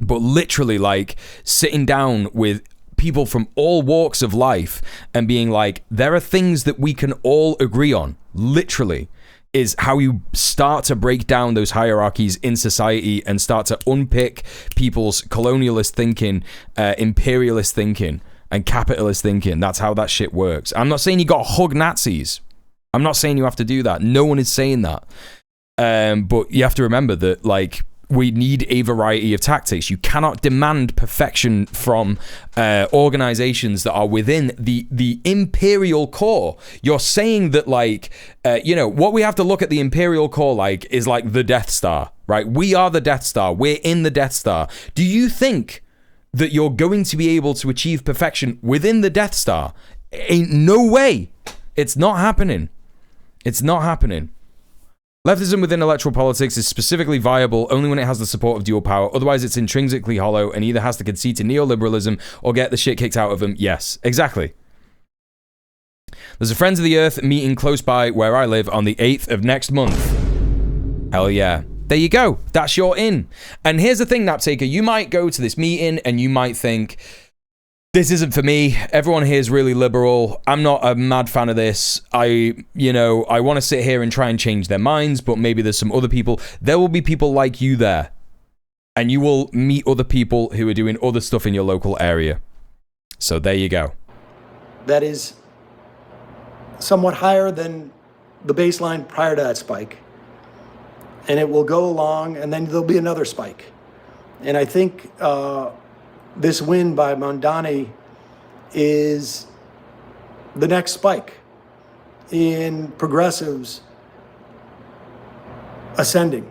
But literally, like, sitting down with people from all walks of life and being like, there are things that we can all agree on, literally, is how you start to break down those hierarchies in society and start to unpick people's colonialist thinking, imperialist thinking, and capitalist thinking. That's how that shit works. I'm not saying you got to hug Nazis. I'm not saying you have to do that. No one is saying that. But you have to remember that, like, we need a variety of tactics. You cannot demand perfection from organizations that are within the imperial core. You're saying that, like, you know, what we have to look at the imperial core like is like the Death Star, right? We are the Death Star. We're in the Death Star. Do you think that you're going to be able to achieve perfection within the Death Star? Ain't no way. It's not happening. It's not happening. Leftism within electoral politics is specifically viable only when it has the support of dual power. Otherwise, it's intrinsically hollow and either has to concede to neoliberalism or get the shit kicked out of them. Yes, exactly. There's a Friends of the Earth meeting close by where I live on the 8th of next month. Hell yeah. There you go. That's your in. And here's the thing, Naptaker. You might go to this meeting and you might think, this isn't for me. Everyone here is really liberal. I'm not a mad fan of this. I want to sit here and try and change their minds, but maybe there's some other people. There will be people like you there. And you will meet other people who are doing other stuff in your local area. So there you go. That is somewhat higher than the baseline prior to that spike. And it will go along, and then there'll be another spike. And I think this win by Mamdani is the next spike in progressives ascending.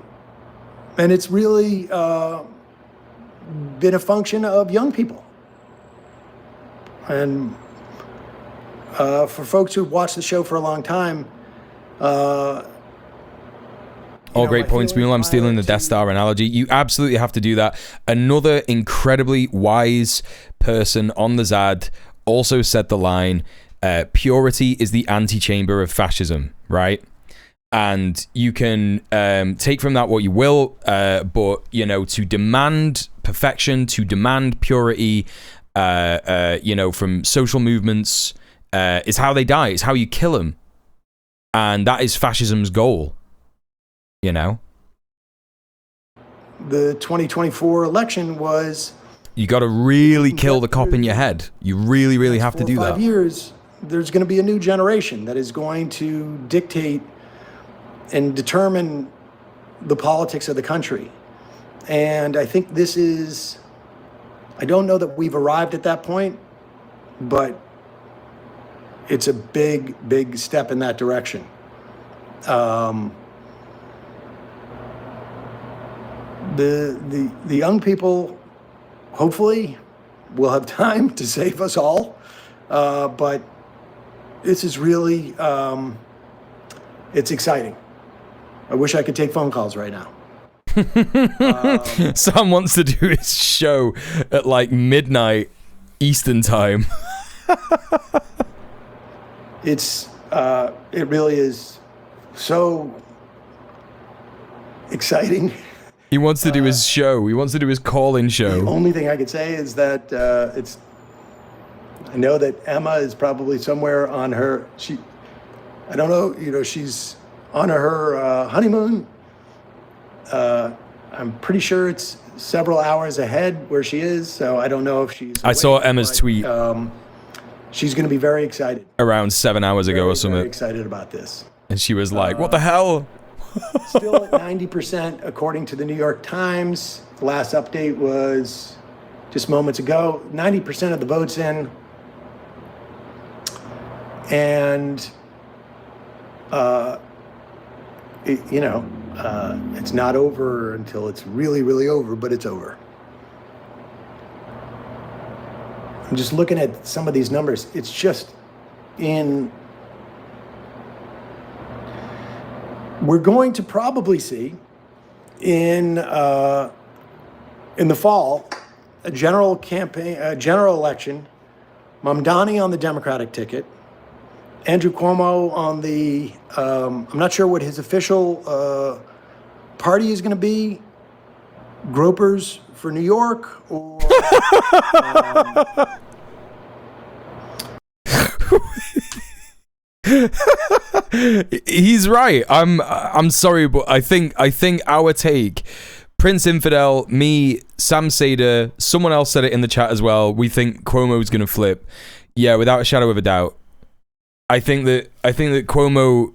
And it's really been a function of young people. And for folks who've watched the show for a long time, all great points, Muel. I'm stealing the Death Star analogy. You absolutely have to do that. Another incredibly wise person on the Zad also said the line, purity is the antechamber of fascism, right? And you can take from that what you will, but, you know, to demand perfection, to demand purity, you know, from social movements is how they die. It's how you kill them. And that is fascism's goal. You know, the 2024 election was. You got to really kill the cop in your head. You really, really have to do that. 5 years, there's going to be a new generation that is going to dictate and determine the politics of the country. And I think this is. I don't know that we've arrived at that point, but it's a big, big step in that direction. The young people, hopefully, will have time to save us all. But this is really, it's exciting. I wish I could take phone calls right now. Sam wants to do his show at like midnight Eastern time. It really is so exciting. He wants to do his show. He wants to do his call-in show. The only thing I could say is that I know that Emma is probably somewhere on her, I don't know, you know, she's on her honeymoon. I'm pretty sure it's several hours ahead where she is, so I don't know if she's I saw Emma's tweet. She's going to be very excited. Around 7 hours ago or something. Very excited about this. And she was like, what the hell? Still at 90% according to the New York Times. The last update was just moments ago. 90% of the votes in. And, it's not over until it's really, really over, but it's over. I'm just looking at some of these numbers. It's just we're going to probably see in the fall a general election. Mamdani on the Democratic ticket, Andrew Cuomo on the, I'm not sure what his official party is going to be, Gropers for New York, or... He's right. I'm sorry, but I think our take, Prince Infidel, me, Sam Sader, someone else said it in the chat as well. We think Cuomo's gonna flip. Yeah, without a shadow of a doubt. I think that Cuomo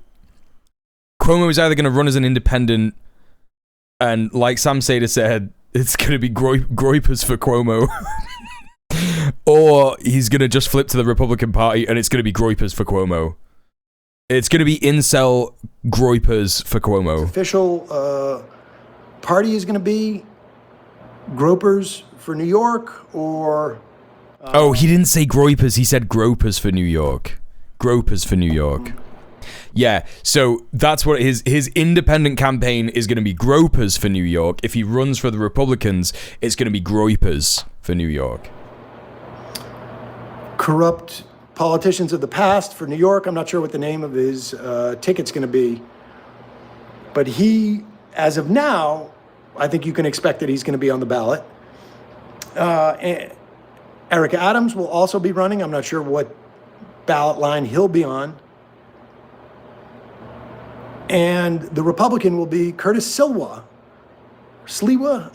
is either gonna run as an independent, and like Sam Sader said, it's gonna be groipers for Cuomo, or he's gonna just flip to the Republican Party and it's gonna be groipers for Cuomo. It's gonna be incel groipers for Cuomo. His official party is going to be Gropers for New York, or... oh, he didn't say groipers, he said gropers for New York. Gropers for New York. Yeah, so that's what his independent campaign is going to be, gropers for New York. If he runs for the Republicans, it's going to be groipers for New York. Corrupt politicians of the past for New York. I'm not sure what the name of his ticket's going to be. But he, as of now, I think you can expect that he's going to be on the ballot. Eric Adams will also be running. I'm not sure what ballot line he'll be on. And the Republican will be Curtis Sliwa.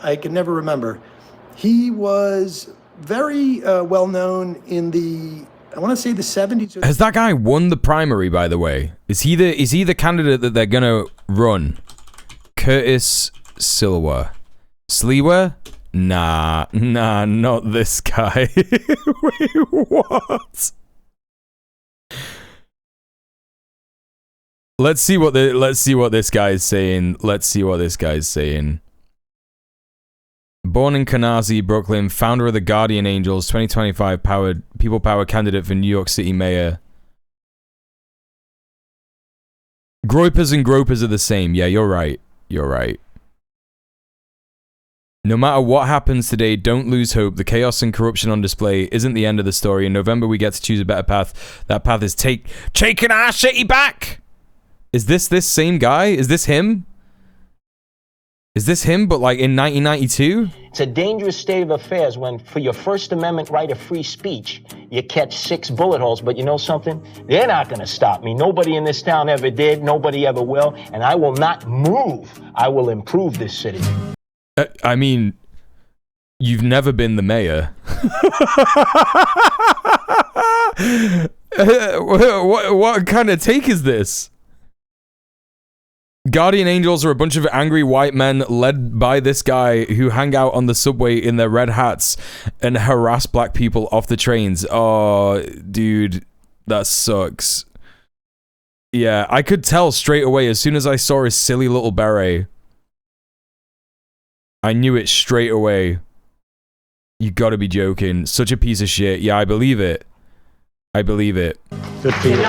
I can never remember. He was very well known in the, I want to say the 70s. Has that guy won the primary, by the way? Is he the candidate that they're gonna run? Curtis Sliwa. Nah, not this guy. Wait, what? Let's see what this guy is saying. Born in Canarsie, Brooklyn, founder of the Guardian Angels, 2025 People Power candidate for New York City mayor. Groipers and gropers are the same. Yeah, you're right. No matter what happens today, don't lose hope. The chaos and corruption on display isn't the end of the story. In November, we get to choose a better path. That path is taking our city back. Is this same guy? Is this him? But like in 1992? It's a dangerous state of affairs when, for your First Amendment right of free speech, you catch 6 bullet holes. But you know something? They're not going to stop me. Nobody in this town ever did. Nobody ever will. And I will not move. I will improve this city. I mean, you've never been the mayor. What kind of take is this? Guardian Angels are a bunch of angry white men led by this guy who hang out on the subway in their red hats and harass black people off the trains. Oh, dude, that sucks. Yeah, I could tell straight away as soon as I saw his silly little beret. I knew it straight away. You gotta be joking. Such a piece of shit. Yeah, I believe it. Good for you.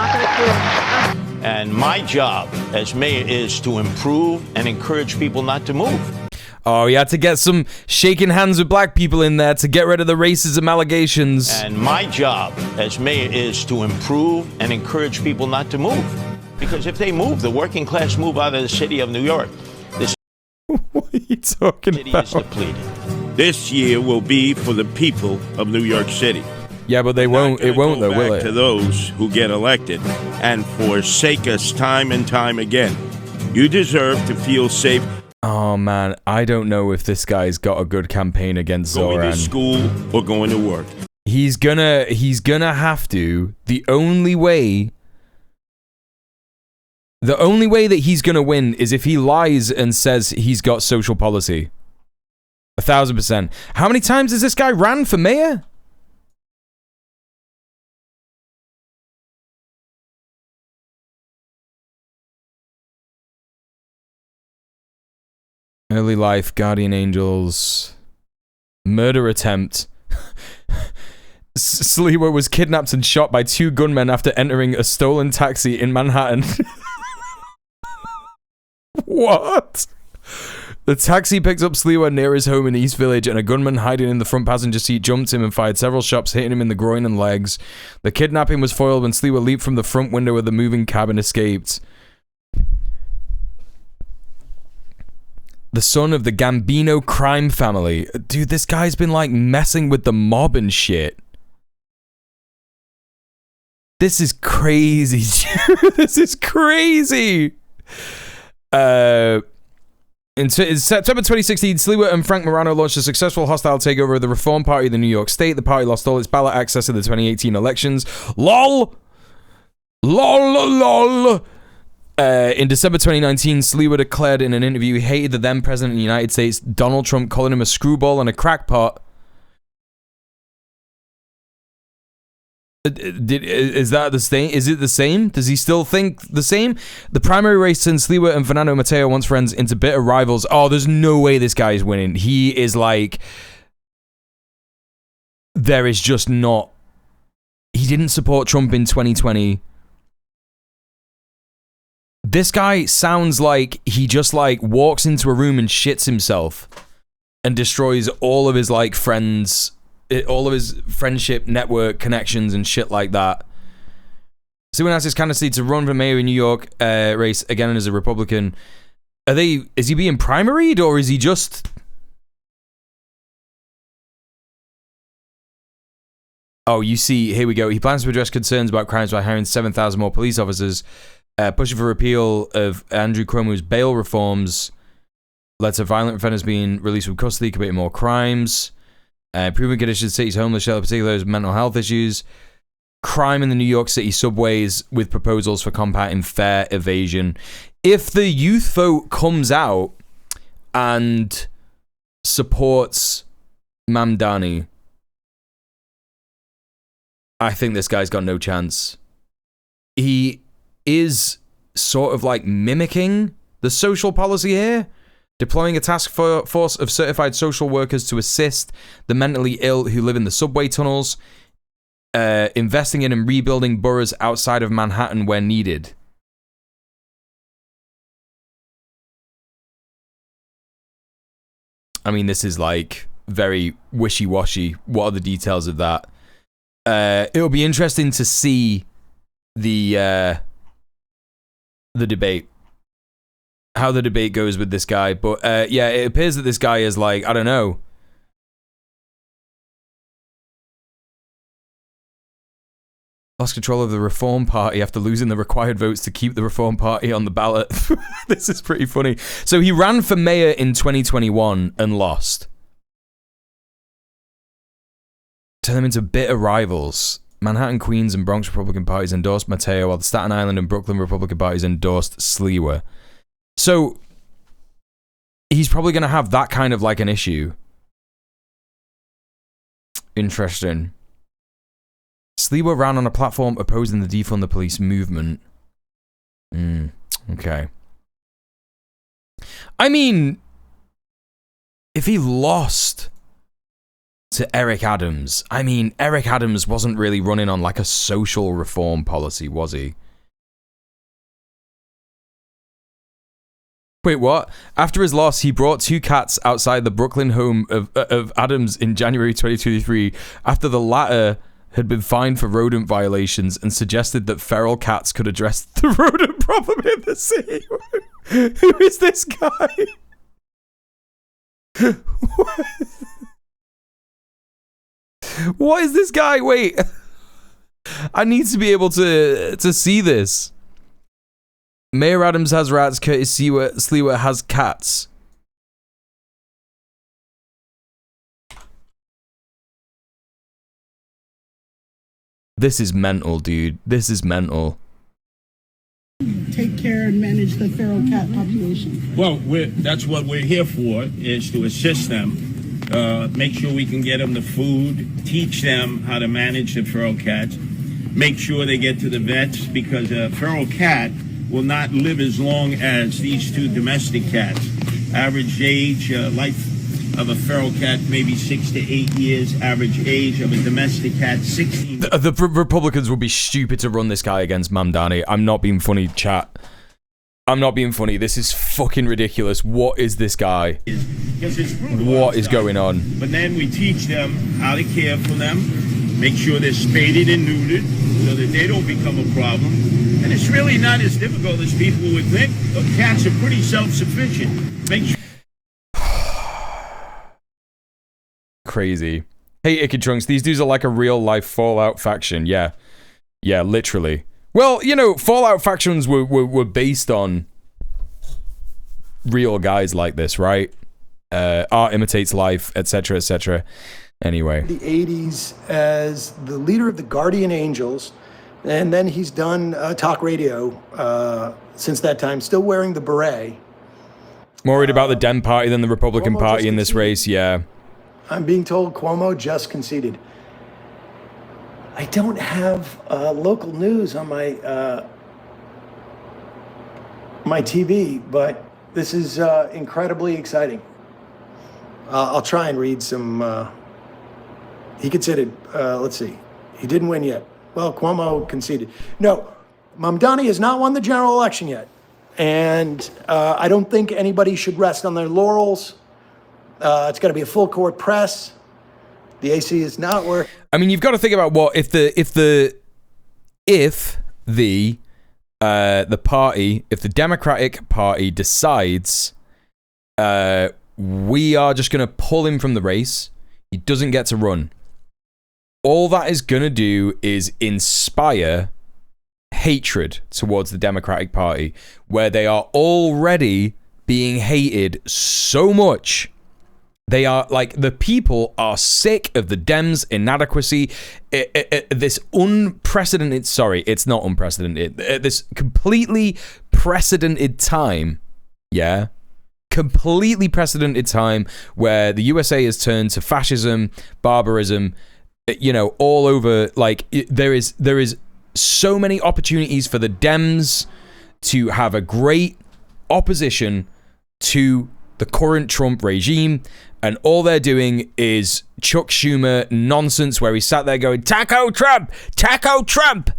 And my job as mayor is to improve and encourage people not to move. Oh, you had to get some shaking hands with black people in there to get rid of the racism allegations. And my job as mayor is to improve and encourage people not to move. Because if they move, the working class move out of the city of New York. What are you talking about? City is depleted. This year will be for the people of New York City. Yeah, but they won't. It won't, though, will it? To those who get elected and forsake us time and time again. You deserve to feel safe. Oh man, I don't know if this guy's got a good campaign against Zohran. Going to school or going to work. He's gonna have to. The only way that he's gonna win is if he lies and says he's got social policy. 1,000%. How many times has this guy ran for mayor? Early life, Guardian Angels, murder attempt. Sliwa was kidnapped and shot by 2 gunmen after entering a stolen taxi in Manhattan. What? The taxi picked up Sliwa near his home in the East Village, and a gunman hiding in the front passenger seat jumped him and fired several shots, hitting him in the groin and legs. The kidnapping was foiled when Sliwa leaped from the front window of the moving cab and escaped. The son of the Gambino crime family. Dude, this guy's been like messing with the mob and shit. This is crazy. This is crazy. In September 2016, Sliwa and Frank Morano launched a successful hostile takeover of the Reform Party of the New York State. The party lost all its ballot access in the 2018 elections. LOL! LOL! In December 2019, Sliwa declared in an interview he hated the then President of the United States, Donald Trump, calling him a screwball and a crackpot. Is that the same? Is it the same? Does he still think the same? The primary race turned Sliwa and Fernando Mateo, once friends, into bitter rivals. Oh, there's no way this guy is winning. He is like... There is just not... He didn't support Trump in 2020. This guy sounds like he just like walks into a room and shits himself and destroys all of his like friends... all of his friendship network connections and shit like that. Someone has his candidacy to run for mayor in New York race again as a Republican. Is he being primaried or is he just... Oh, you see, here we go. He plans to address concerns about crimes by hiring 7,000 more police officers, pushing for repeal of Andrew Cuomo's bail reforms, led to violent offenders being released from custody, committing more crimes. Improving conditions, city's homeless shelter, particularly those mental health issues. Crime in the New York City subways with proposals for combating fare evasion. If the youth vote comes out and supports Mamdani, I think this guy's got no chance. He is sort of like mimicking the social policy here. Deploying a task force of certified social workers to assist the mentally ill who live in the subway tunnels. Investing in and rebuilding boroughs outside of Manhattan where needed. I mean, this is like very wishy-washy. What are the details of that? It'll be interesting to see the debate. How the debate goes with this guy, but yeah, it appears that this guy is like, I don't know. Lost control of the Reform Party after losing the required votes to keep the Reform Party on the ballot. This is pretty funny. So he ran for mayor in 2021 and lost. Turn them into bitter rivals. Manhattan, Queens, and Bronx Republican parties endorsed Mateo, while the Staten Island and Brooklyn Republican parties endorsed Sliwa. So, he's probably going to have that kind of like an issue. Interesting. Sliwa ran on a platform opposing the defund the police movement. Okay. I mean, if he lost to Eric Adams, I mean, Eric Adams wasn't really running on like a social reform policy, was he? Wait, what? After his loss, he brought 2 cats outside the Brooklyn home of Adams in January 2023 after the latter had been fined for rodent violations and suggested that feral cats could address the rodent problem in the city. Who is this guy? What is this guy? Wait. I need to be able to see this. Mayor Adams has rats, Curtis Sliwa has cats. This is mental, dude. This is mental. Take care and manage the feral cat population. Well, that's what we're here for, is to assist them, make sure we can get them the food, teach them how to manage the feral cats, make sure they get to the vets, because a feral cat will not live as long as these 2 domestic cats. Average age, life of a feral cat, maybe 6 to 8 years. Average age of a domestic cat, 16. The Republicans would be stupid to run this guy against Mamdani. I'm not being funny, chat. I'm not being funny. This is fucking ridiculous. What is this guy? What is going on? But then we teach them how to care for them, make sure they're spaded and neutered so that they don't become a problem. And it's really not as difficult as people would think. Look, cats are pretty self-sufficient. Make sure. Crazy. Hey, Icky Trunks, these dudes are like a real-life Fallout faction. Yeah. Yeah, literally. Well, you know, Fallout factions were based on real guys like this, right? Art imitates life, etc., etc. Anyway. The 80s as the leader of the Guardian Angels, and then he's done talk radio since that time, still wearing the beret. More worried about the Dem Party than the Republican Party in this race, yeah. I'm being told Cuomo just conceded. I don't have local news on my my TV, but this is incredibly exciting. I'll try and read some. He conceded. Let's see. He didn't win yet. Well, Cuomo conceded. No, Mamdani has not won the general election yet. And I don't think anybody should rest on their laurels. It's got to be a full court press. The AC is not working. I mean, you've got to think about what if the Democratic Party decides we are just going to pull him from the race, he doesn't get to run. All that is going to do is inspire hatred towards the Democratic Party, where they are already being hated so much. They are like, the people are sick of the Dems' inadequacy. This unprecedented, sorry, it's not unprecedented. This completely precedented time, yeah? Completely precedented time where the USA has turned to fascism, barbarism, you know, all over. Like, there is so many opportunities for the Dems to have a great opposition to the current Trump regime, and all they're doing is Chuck Schumer nonsense where he sat there going, Taco Trump! Taco Trump!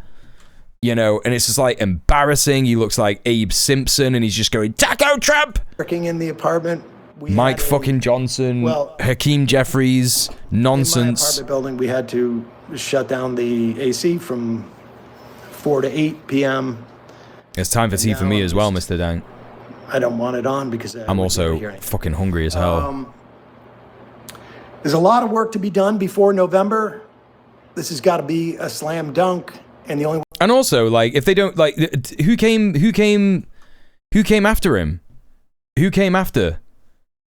You know, and it's just like embarrassing. He looks like Abe Simpson and he's just going, Taco Trump! Working in the apartment. Mike fucking Johnson, Hakeem Jeffries, nonsense. In my apartment building, we had to shut down the AC from 4 to 8 p.m. It's time for tea for me as well, Mr. Dank. I don't want it on because I'm also fucking hungry as hell. There's a lot of work to be done before November. This has got to be a slam dunk, and the only. And also, like, if they don't, like, who came after him? Who came after?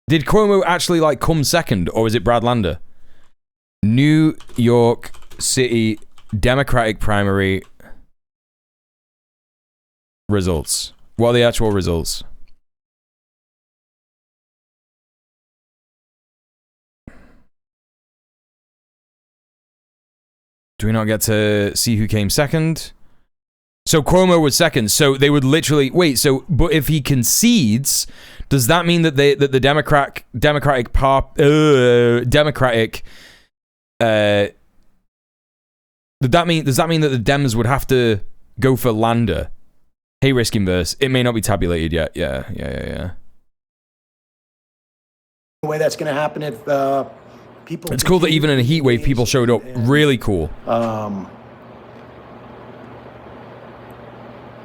Did Cuomo actually, like, come second, or is it Brad Lander? New York City Democratic primary results. What are the actual results? Do we not get to see who came second? So Cuomo was second. So they would literally wait. So, but if he concedes, does that mean that the Democratic does that mean that the Dems would have to go for Lander? Hey, Risk Inverse. It may not be tabulated yet. Yeah. The way that's going to happen if people. It's cool that even in a heat wave, people showed up. Really cool.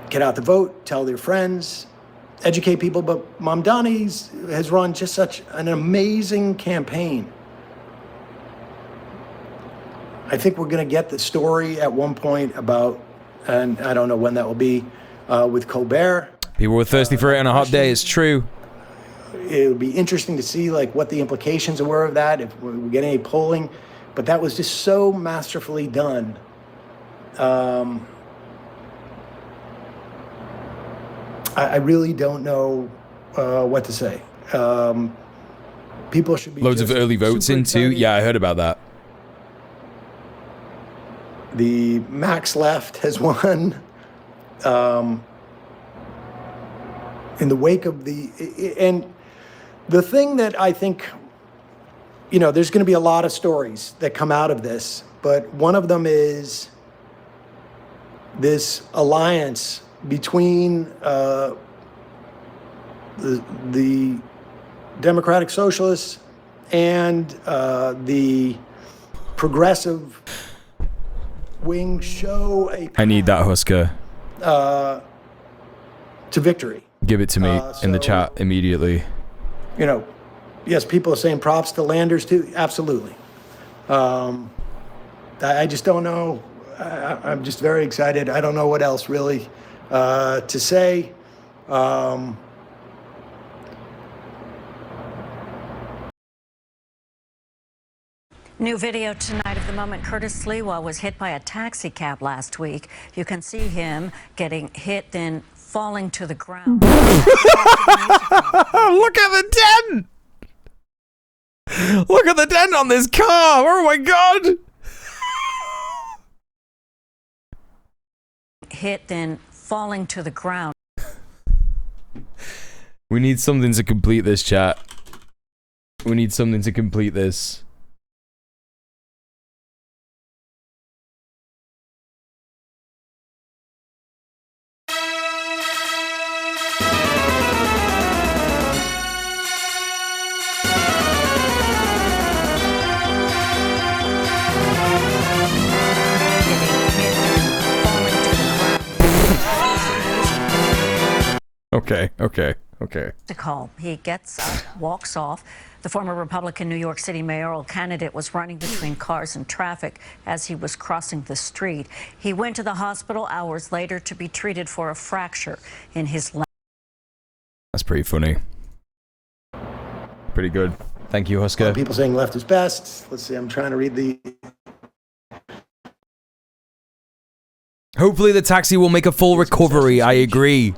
Get out the vote. Tell their friends. Educate people. But Mamdani has run just such an amazing campaign. I think we're going to get the story at one point about, and I don't know when that will be, with Colbert. People were thirsty for it on a hot day. It's true. It would be interesting to see like what the implications were of that, if we get any polling. But that was just so masterfully done. I really don't know what to say. People should be loads of early votes into. Yeah, I heard about that. The Max Left has won. In the wake of and the thing that I think you know, there's going to be a lot of stories that come out of this, but one of them is this alliance between the Democratic Socialists and the progressive wing show a I need that, Husker. to victory. Give it to me in the chat immediately. You know, yes, people are saying props to Landers too. Absolutely. I just don't know. I'm just very excited. I don't know what else really to say. New video tonight of the moment Curtis Sliwa was hit by a taxi cab last week. You can see him getting hit, then falling to the ground. Look at the dent! Look at the dent on this car! Oh my god! Hit, then falling to the ground. We need something to complete this, chat. We need something to complete this. Okay. He gets up, walks off. The former Republican New York City mayoral candidate was running between cars and traffic as he was crossing the street. He went to the hospital hours later to be treated for a fracture in his leg. That's pretty funny. Pretty good. Thank you, Husker. People saying left is best. Let's see, I'm trying to read the... Hopefully the taxi will make a full recovery. I agree.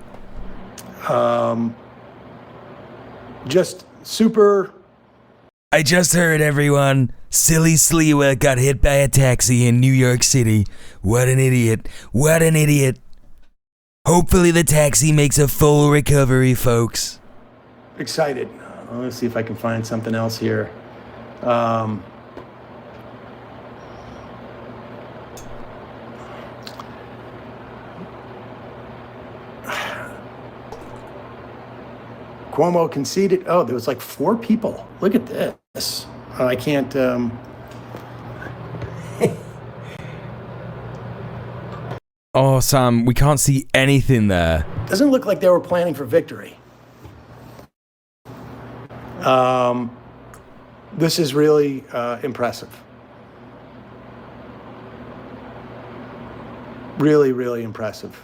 Just super... I just heard, everyone. Silly Sliwa got hit by a taxi in New York City. What an idiot. What an idiot. Hopefully the taxi makes a full recovery, folks. Excited. Let's see if I can find something else here. Cuomo conceded. Oh, there was like 4 people. Look at this. I can't. Oh, Sam, we can't see anything there. Doesn't look like they were planning for victory. This is really impressive. Really, really impressive.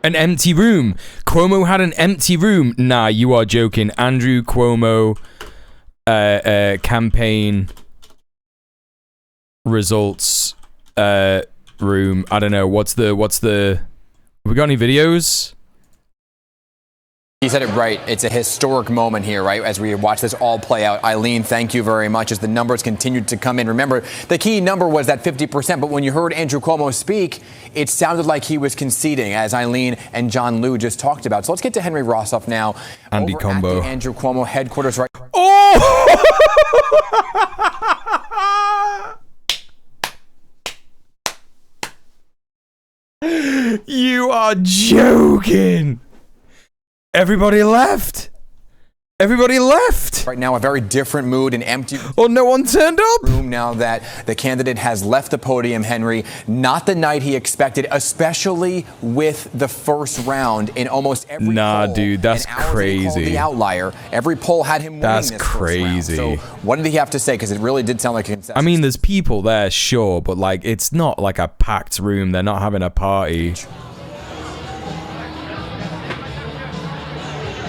An empty room. Cuomo had an empty room. Nah, you are joking. Andrew Cuomo campaign results room. I don't know. What's the have we got any videos? He said it right. It's a historic moment here, right? As we watch this all play out. Eileen, thank you very much as the numbers continued to come in. Remember, the key number was that 50%, but when you heard Andrew Cuomo speak, it sounded like he was conceding, as Eileen and John Liu just talked about. So let's get to Henry Rossoff now. Andy over Combo. At the Andrew Cuomo headquarters, right? Oh! You are joking. Everybody left. Everybody left. Right now, a very different mood, an empty Oh, no one turned up. room now that the candidate has left the podium, Henry. Not the night he expected, especially with the first round in almost every poll. Dude, that's and hours crazy. He called the outlier. Every poll had him winning That's this crazy. first round. So what did he have to say? Because it really did sound like a consensus. I mean, there's people there, sure, but like, it's not like a packed room. They're not having a party.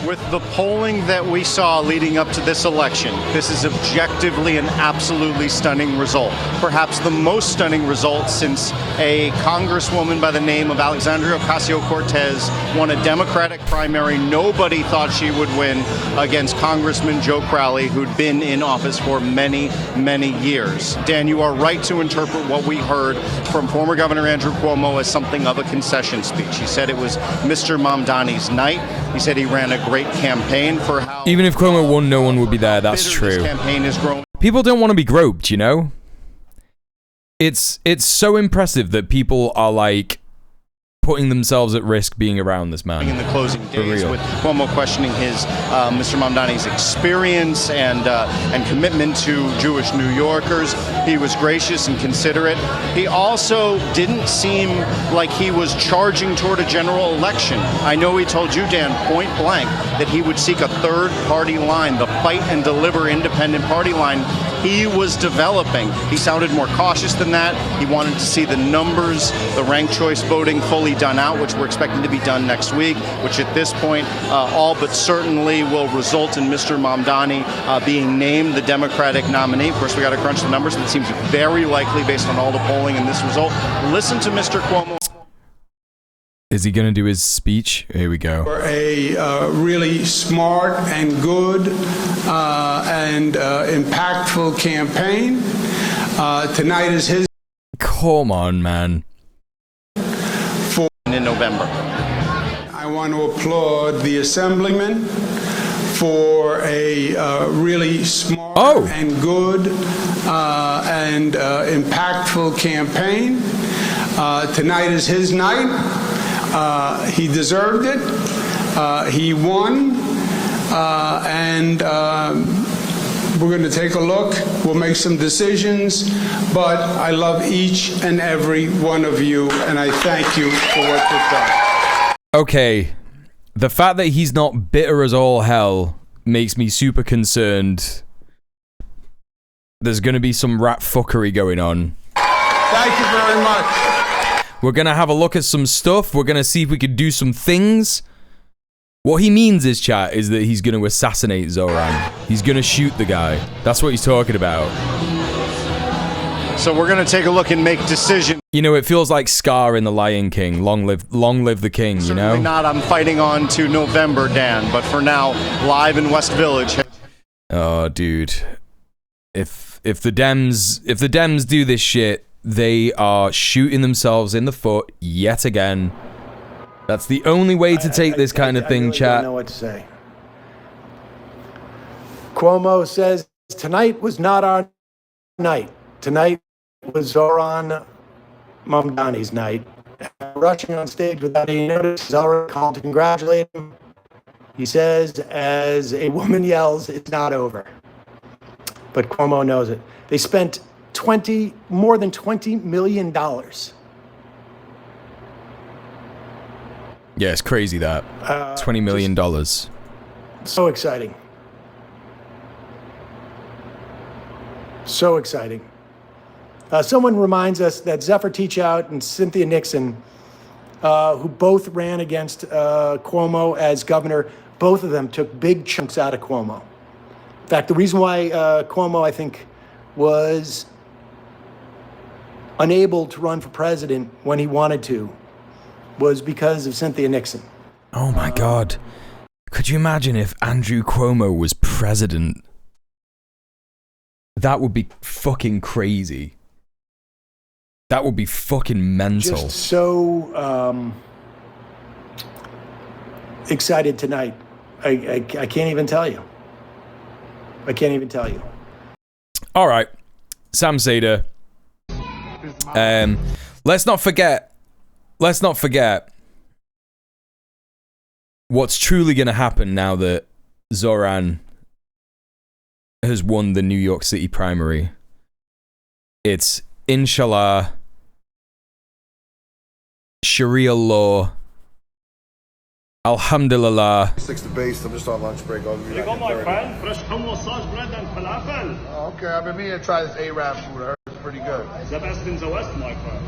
With the polling that we saw leading up to this election, this is objectively an absolutely stunning result. Perhaps the most stunning result since a congresswoman by the name of Alexandria Ocasio-Cortez won a Democratic primary. Nobody thought she would win against Congressman Joe Crowley, who'd been in office for many, many years. Dan, you are right to interpret what we heard from former Governor Andrew Cuomo as something of a concession speech. He said it was Mr. Mamdani's night. He said he ran a great campaign for how... Even if Cuomo won, no one would be there. That's true. Campaign is growing. People don't want to be groped, you know? It's so impressive that people are, like, putting themselves at risk being around this man. In the closing days, with Cuomo questioning his Mr. Mamdani's experience and commitment to Jewish New Yorkers. He was gracious and considerate. He also didn't seem like he was charging toward a general election. I know he told you, Dan, point blank, that he would seek a third party line, the fight and deliver independent party line he was developing. He sounded more cautious than that. He wanted to see the numbers, the ranked choice voting fully done out, which we're expecting to be done next week, which at this point all but certainly will result in Mr. Mamdani being named the Democratic nominee. Of course, we got to crunch the numbers, and it seems very likely based on all the polling and this result. Listen to Mr. Cuomo. Is he going to do his speech? Here we go. For a really smart and good and impactful campaign. Tonight is his... Come on, man. In November. I want to applaud the Assemblyman for a really smart and good and impactful campaign. Tonight is his night. He deserved it. He won. And we're going to take a look. We'll make some decisions. But I love each and every one of you, and I thank you for what you've done. Okay. The fact that he's not bitter as all hell makes me super concerned. There's going to be some rat fuckery going on. Thank you very much. We're going to have a look at some stuff. We're going to see if we could do some things. What he means is, chat, is that he's going to assassinate Zohran. He's going to shoot the guy. That's what he's talking about. So we're going to take a look and make decisions. You know, it feels like Scar in The Lion King. Long live the king, you know? Certainly not. I'm fighting on to November, Dan. But for now, live in West Village. Oh, dude. If the Dems do this shit, they are shooting themselves in the foot yet again. That's the only way to take this kind of thing, really chat. I don't know what to say. Cuomo says, tonight was not our night. Tonight was Zohran Mamdani's night. Rushing on stage without any notice, he's already called to congratulate him. He says, as a woman yells, it's not over. But Cuomo knows it. They spent more than $20 million. Yeah, it's crazy that. $20 million. So exciting. So exciting. Someone reminds us that Zephyr Teachout and Cynthia Nixon, who both ran against Cuomo as governor, both of them took big chunks out of Cuomo. In fact, the reason why Cuomo, I think, was unable to run for president when he wanted to was because of Cynthia Nixon. Oh my God. Could you imagine if Andrew Cuomo was president? That would be fucking crazy. That would be fucking mental. Just so excited tonight. I can't even tell you. I can't even tell you. All right. Sam Zader. Let's not forget what's truly going to happen now that Zohran has won the New York City primary. It's inshallah Sharia law. Alhamdulillah. 6 to base. I'm just on lunch break. I'll be you got my friend? Fresh hummus, sauce, bread, and falafel. Oh, okay, I've been meaning to try this Arab food. I heard it's pretty good. The best in the West, my friend.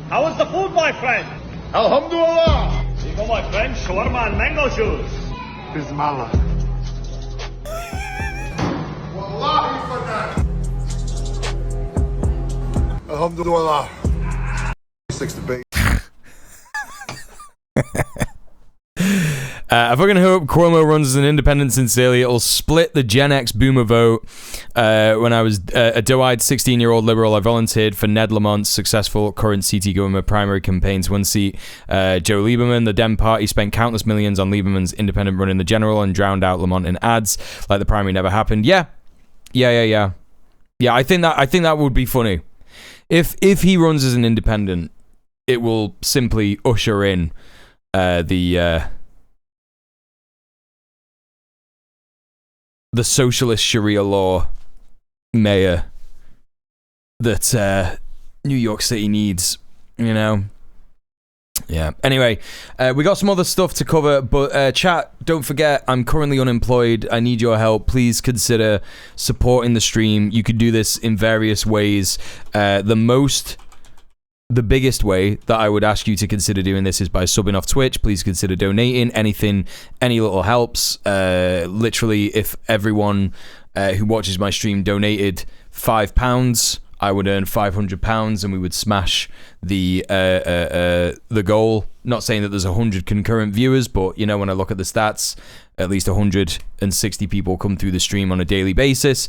How is the food, my friend? Alhamdulillah. go, my friend. Shawarma and mango juice. Bismillah. Alhamdulillah. 6 debate. I fucking hope Cuomo runs as an independent sincerely. It'll split the Gen X boomer vote. When I was a doe-eyed 16-year-old liberal, I volunteered for Ned Lamont's successful current CT government primary campaigns. One seat, Joe Lieberman. The Dem Party spent countless millions on Lieberman's independent run in the general and drowned out Lamont in ads like the primary never happened. Yeah, I think that would be funny. If he runs as an independent, it will simply usher in the socialist Sharia law mayor that New York City needs, you know? Yeah. Anyway, we got some other stuff to cover, but chat, don't forget, I'm currently unemployed. I need your help. Please consider supporting the stream. You could do this in various ways. The biggest way that I would ask you to consider doing this is by subbing off Twitch. Please consider donating. Anything, any little helps. Literally, if everyone who watches my stream donated £5, I would earn £500, and we would smash the goal. Not saying that there's 100 concurrent viewers, but you know, when I look at the stats, at least 160 people come through the stream on a daily basis.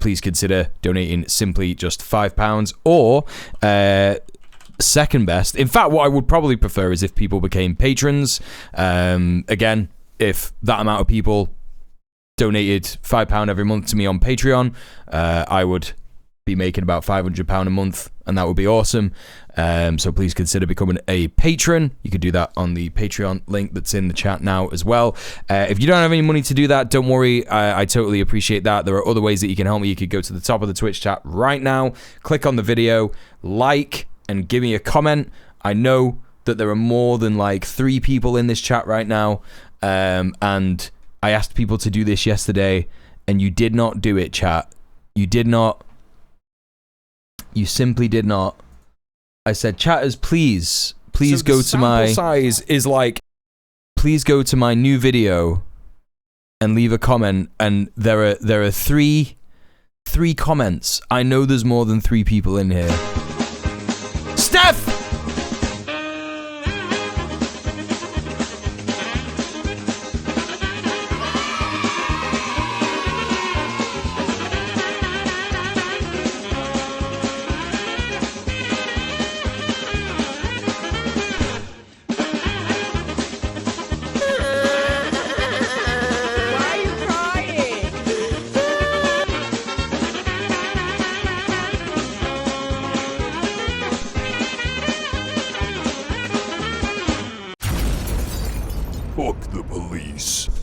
Please consider donating simply just £5, or second best. In fact, what I would probably prefer is if people became patrons. Again, if that amount of people donated £5 every month to me on Patreon, I would be making about £500 a month, and that would be awesome. So please consider becoming a patron. You could do that on the Patreon link that's in the chat now as well. If you don't have any money to do that, don't worry. I totally appreciate that. There are other ways that you can help me. You could go to the top of the Twitch chat right now, click on the video, like, and give me a comment. I know that there are more than like 3 people in this chat right now, and I asked people to do this yesterday, and you did not do it, chat. You did not. You simply did not. I said, chatters, please go to my size is like, please go to my new video and leave a comment. And there are three comments. I know there's more than 3 people in here. Steph!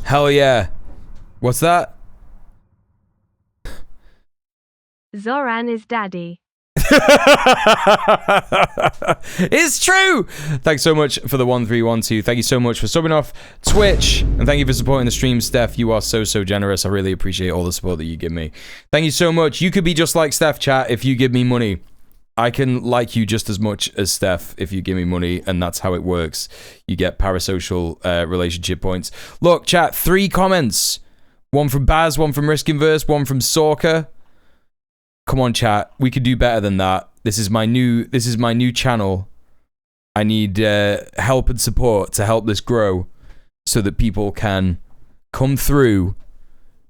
Hell yeah. What's that? Zohran is daddy. It's true. Thanks so much for the 1312. Thank you so much for subbing off Twitch, and thank you for supporting the stream, Steph. You are so generous. I really appreciate all the support that you give me. Thank you so much. You could be just like Steph, chat, if you give me money. I can like you just as much as Steph if you give me money, and that's how it works. You get parasocial relationship points. Look, chat, 3 comments. One from Baz, one from Riskinverse, one from Sorka. Come on, chat. We could do better than that. This is my new channel. I need help and support to help this grow so that people can come through.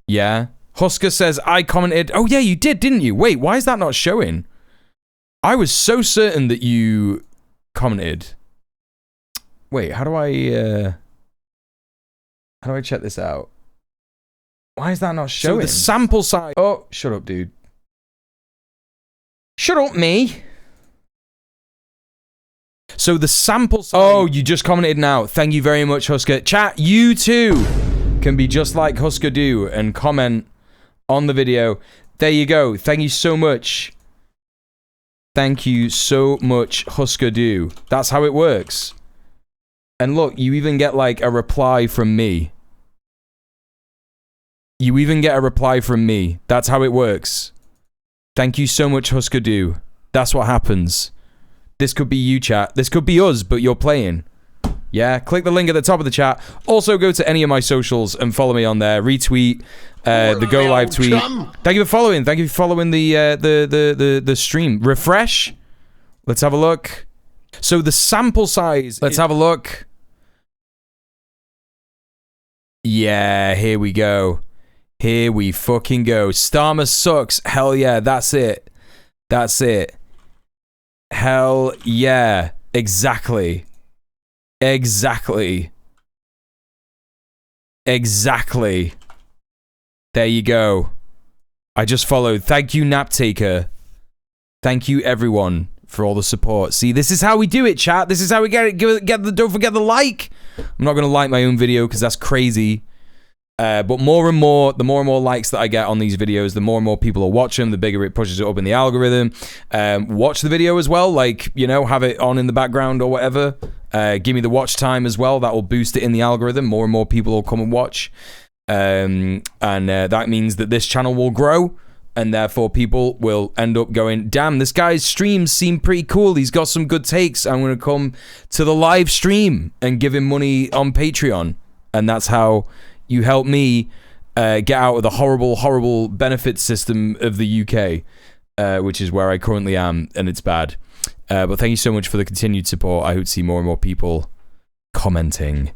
Yeah? Husker says, I commented. Oh, yeah, you did, didn't you? Wait, why is that not showing? I was so certain that you commented. Wait, how do I check this out? Why is that not showing? So the sample size. Oh, shut up, dude. Shut up, me. So the sample size. Oh, you just commented now. Thank you very much, Husker. Chat, you too can be just like Husker do and comment on the video. There you go. Thank you so much. Thank you so much, Husker do. That's how it works. And look, you even get like a reply from me. You even get a reply from me. That's how it works. Thank you so much, Husker do. That's what happens. This could be you, chat. This could be us, but you're playing. Yeah, click the link at the top of the chat. Also, go to any of my socials and follow me on there. Retweet the Go Live tweet. Thank you for following. Thank you for following the stream. Refresh. Let's have a look. So the sample size. Let's have a look. Yeah, here we go. Here we fucking go. Starmer sucks. Hell yeah, that's it. That's it. Hell yeah. Exactly. Exactly. Exactly. There you go. I just followed. Thank you, Naptaker. Thank you, everyone, for all the support. See, this is how we do it, chat. This is how we get it. Don't forget the like. I'm not going to like my own video because that's crazy. But more and more, the more and more likes that I get on these videos, the more and more people will watch them, the bigger it pushes it up in the algorithm. Watch the video as well, like, you know, have it on in the background or whatever. Give me the watch time as well. That will boost it in the algorithm. More and more people will come and watch. And that means that this channel will grow. And therefore, people will end up going, damn, this guy's streams seem pretty cool. He's got some good takes. I'm going to come to the live stream and give him money on Patreon. And that's how you help me get out of the horrible, horrible benefit system of the UK, which is where I currently am, and it's bad. But thank you so much for the continued support. I hope to see more and more people commenting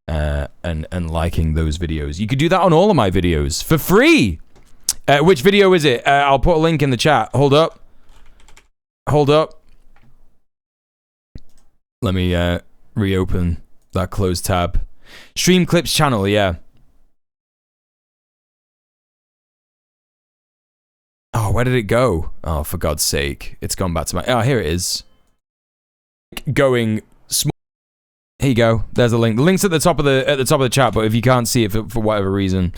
and liking those videos. You could do that on all of my videos for free. Which video is it? I'll put a link in the chat. Hold up. Hold up. Let me reopen that closed tab. Stream Clips channel, yeah. Oh, where did it go? Oh, for God's sake. It's gone back to my... Oh, here it is. Going small. Here you go. There's a link. The link's at the top of the chat, but if you can't see it for whatever reason,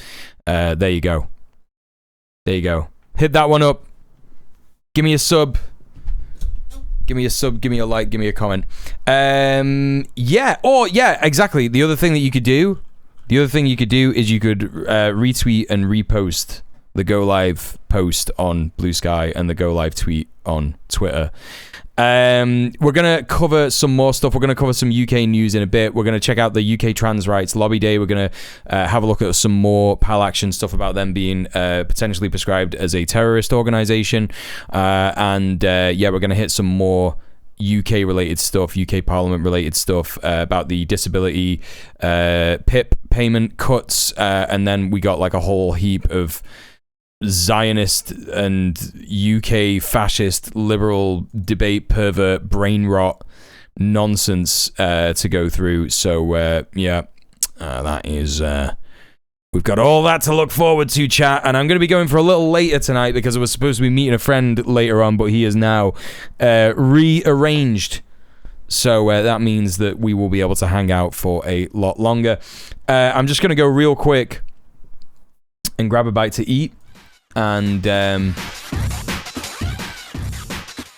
there you go. There you go. Hit that one up. Give me a sub. Give me a sub, give me a like, give me a comment. Yeah. Oh, yeah, exactly. The other thing that you could do, is you could retweet and repost the Go Live post on Blue Sky and the Go Live tweet on Twitter. We're going to cover some more stuff. We're going to cover some UK news in a bit. We're going to check out the UK Trans Rights Lobby Day. We're going to have a look at some more PAL action stuff about them being potentially prescribed as a terrorist organization. And yeah, we're going to hit some more UK related stuff, UK Parliament related stuff about the disability PIP payment cuts. And then we got like a whole heap of Zionist and UK fascist liberal debate pervert brain rot nonsense to go through. So yeah, that is we've got all that to look forward to, chat. And I'm going to be going for a little later tonight because I was supposed to be meeting a friend later on, but he is now rearranged. So that means that we will be able to hang out for a lot longer. I'm just going to go real quick and grab a bite to eat. And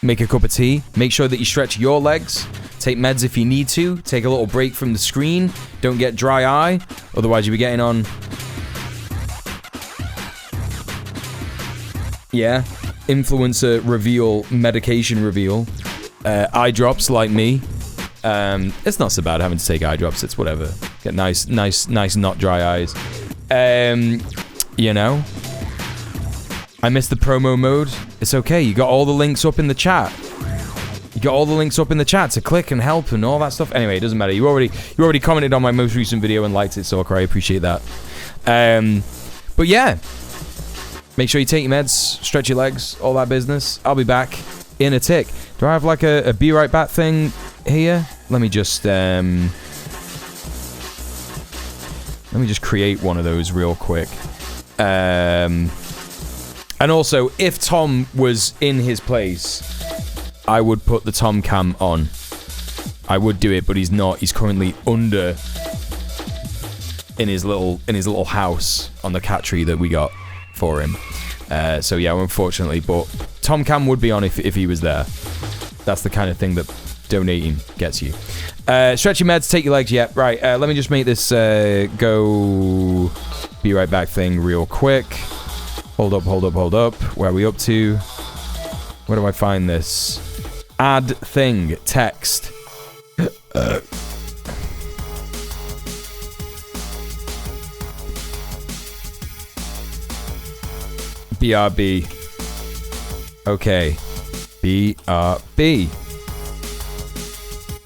make a cup of tea. Make sure that you stretch your legs. Take meds if you need to. Take a little break from the screen. Don't get dry eye. Otherwise you'll be getting on... Yeah. Influencer reveal, medication reveal. Eye drops like me. It's not so bad having to take eye drops. It's whatever. Get nice not dry eyes. You know... I missed the promo mode. It's okay. You got all the links up in the chat. You got all the links up in the chat to click and help and all that stuff. Anyway, it doesn't matter. You already commented on my most recent video and liked it, so I appreciate that. But yeah, make sure you take your meds, stretch your legs, all that business. I'll be back in a tick. Do I have like a be right back thing here? Let me just create one of those real quick. And also, if Tom was in his place, I would put the Tom cam on. I would do it, but he's not. He's currently under in his little house on the cat tree that we got for him. So yeah, unfortunately, but Tom cam would be on if he was there. That's the kind of thing that donating gets you. Stretch your meds, take your legs. Yeah, right. Let me just make this go be right back thing real quick. Hold up. Where are we up to? Where do I find this? Add thing. Text. BRB. Okay. BRB.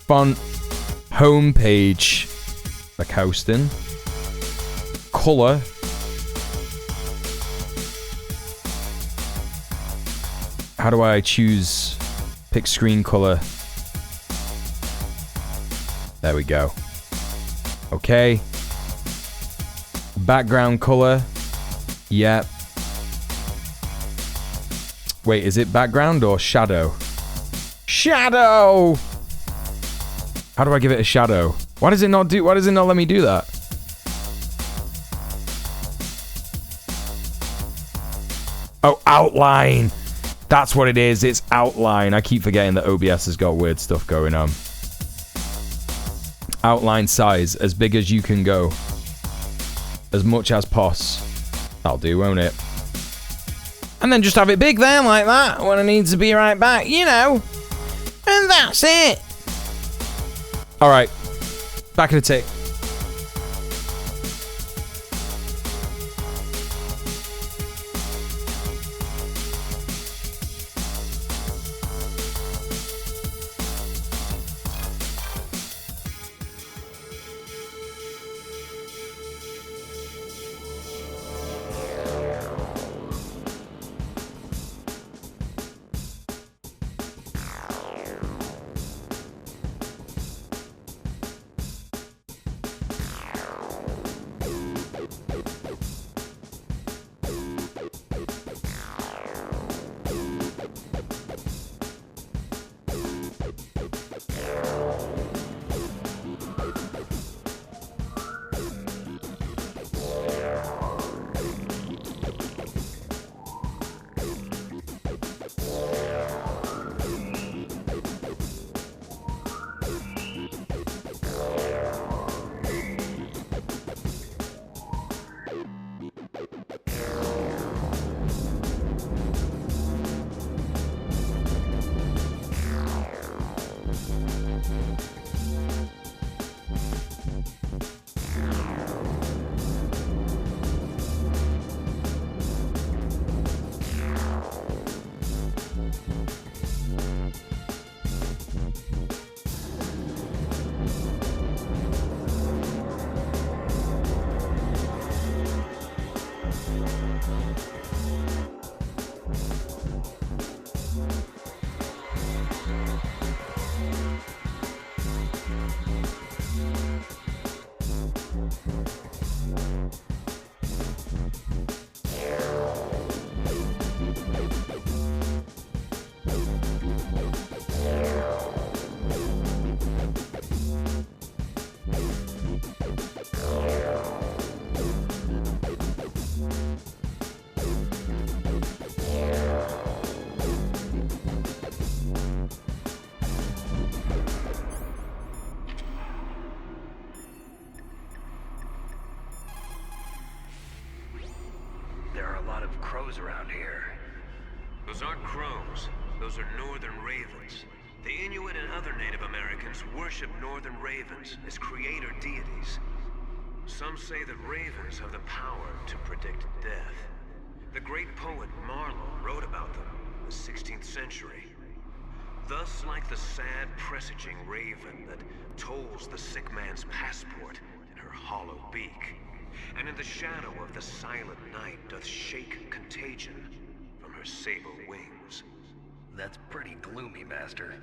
Font. Homepage. Like hosting. Color. How do I choose? Pick screen color. There we go. Okay. Background color. Yep. Wait, is it background or shadow? Shadow! How do I give it a shadow? Why does it not let me do that? Oh, outline. That's what it is. It's outline. I keep forgetting that OBS has got weird stuff going on. Outline size, as big as you can go. As much as poss. That'll do, won't it? And then just have it big there like that when it needs to be right back, you know. And that's it. Alright. Back in a tick. Around here. Those aren't crows. Those are northern ravens. The Inuit and other Native Americans worship northern ravens as creator deities. Some say that ravens have the power to predict death. The great poet Marlowe wrote about them in the 16th century. Thus, like the sad presaging raven that tolls the sick man's passport in her hollow beak, and in the shadow of the silent night doth shake contagion from her sable wings. That's pretty gloomy, Master.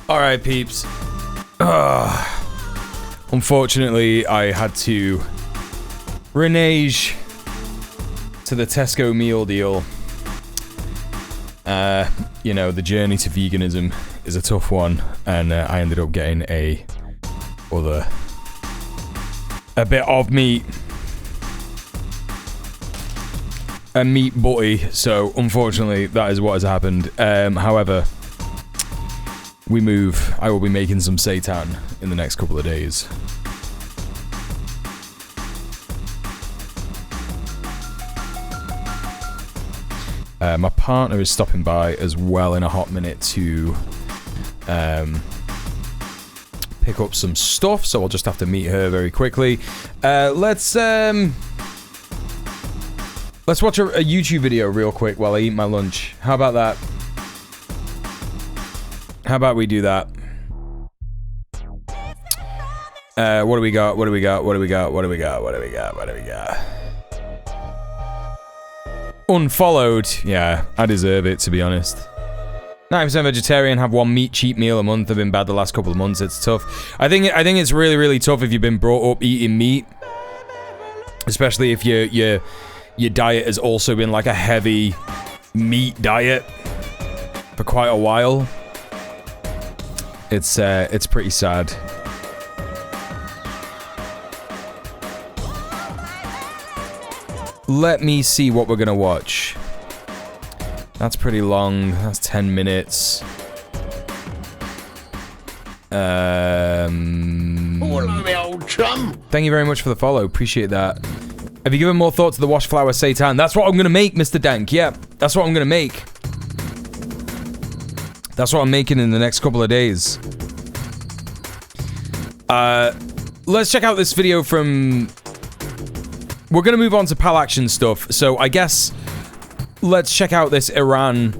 All right, peeps. Unfortunately, I had to renege to the Tesco meal deal. You know, the journey to veganism is a tough one, and I ended up getting a bit of meat. A meat butty, so unfortunately that is what has happened. However, we move. I will be making some seitan in the next couple of days. My partner is stopping by as well in a hot minute to pick up some stuff, so I'll just have to meet her very quickly. Let's watch a YouTube video real quick while I eat my lunch. How about that? How about we do that? What do we got? What do we got? What do we got? What do we got? What do we got? What do we got? Unfollowed. Yeah, I deserve it, to be honest. 9% vegetarian, have one meat cheat meal a month. I've been bad the last couple of months. It's tough. I think it's really, really tough if you've been brought up eating meat, especially if your diet has also been like a heavy meat diet for quite a while. It's pretty sad. Let me see what we're gonna watch. That's pretty long. That's 10 minutes. Old chum. Thank you very much for the follow. Appreciate that. Have you given more thought to the wash flour seitan? That's what I'm gonna make, Mr. Dank. Yeah, that's what I'm gonna make. That's what I'm making in the next couple of days. Let's check out this video from... We're going to move on to PAL action stuff, so I guess let's check out this Iran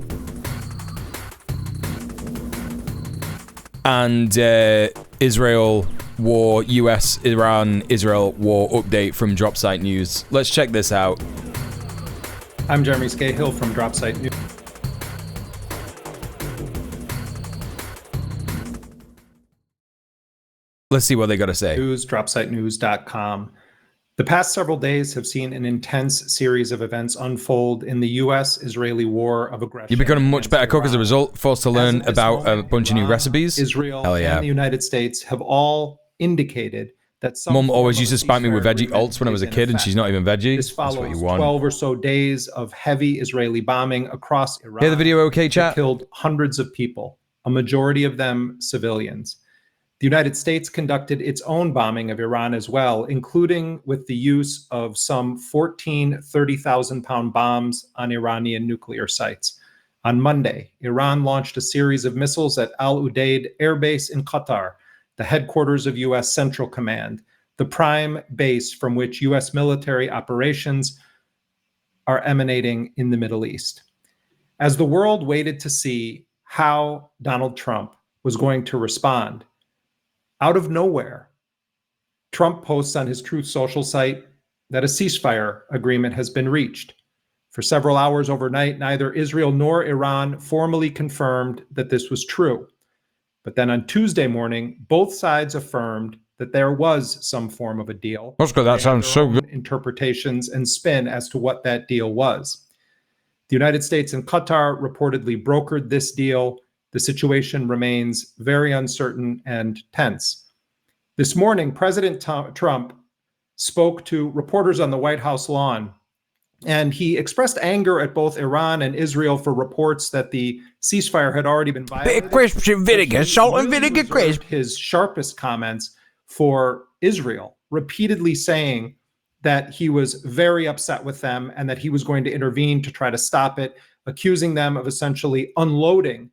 and Israel war, US-Iran-Israel war update from Dropsite News. Let's check this out. I'm Jeremy Scahill from Dropsite News. Let's see what they got to say. Dropsitenews.com. The past several days have seen an intense series of events unfold in the US-Israeli war of aggression. You've become a much better cook as a result, forced to learn about a bunch of new recipes. Israel Hell yeah. and the United States have all indicated that some Mum always used to spank me with veggie alts when I was a kid, and she's not even veggie. This That's what follows you want. 12 or so days of heavy Israeli bombing across Iran. Hear the video okay, chat? That killed hundreds of people, a majority of them civilians. The United States conducted its own bombing of Iran as well, including with the use of some 14 30,000-pound bombs on Iranian nuclear sites. On Monday, Iran launched a series of missiles at Al Udeid Air Base in Qatar, the headquarters of U.S. Central Command, the prime base from which U.S. military operations are emanating in the Middle East. As the world waited to see how Donald Trump was going to respond, out of nowhere, Trump posts on his Truth Social site that a ceasefire agreement has been reached. For several hours overnight, neither Israel nor Iran formally confirmed that this was true. But then on Tuesday morning, both sides affirmed that there was some form of a deal. Let's go. That sounds so good. Interpretations and spin as to what that deal was. The United States and Qatar reportedly brokered this deal. The situation remains very uncertain and tense. This morning, President Trump spoke to reporters on the White House lawn, and he expressed anger at both Iran and Israel for reports that the ceasefire had already been violated. Bit of crisp and vinegar, salt and vinegar crisp. His sharpest comments for Israel, repeatedly saying that he was very upset with them and that he was going to intervene to try to stop it, accusing them of essentially unloading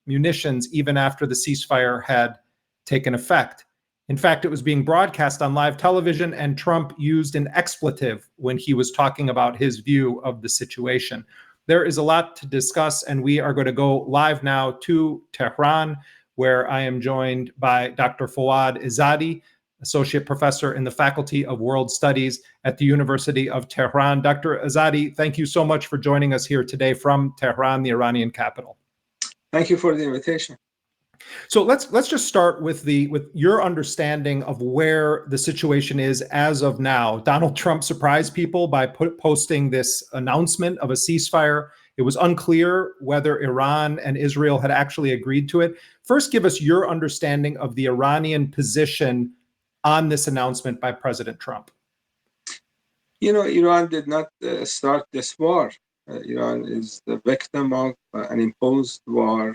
munitions even after the ceasefire had taken effect. In fact, it was being broadcast on live television, and Trump used an expletive when he was talking about his view of the situation. There is a lot to discuss, and we are going to go live now to Tehran, where I am joined by Dr. Fouad Izzadi, Associate Professor in the Faculty of World Studies at the University of Tehran. Dr. Izzadi, thank you so much for joining us here today from Tehran, the Iranian capital. Thank you for the invitation. So let's just start with your understanding of where the situation is as of now. Donald Trump surprised people by posting this announcement of a ceasefire. It was unclear whether Iran and Israel had actually agreed to it. First, give us your understanding of the Iranian position on this announcement by President Trump. Iran did not start this war. Iran is the victim of an imposed war.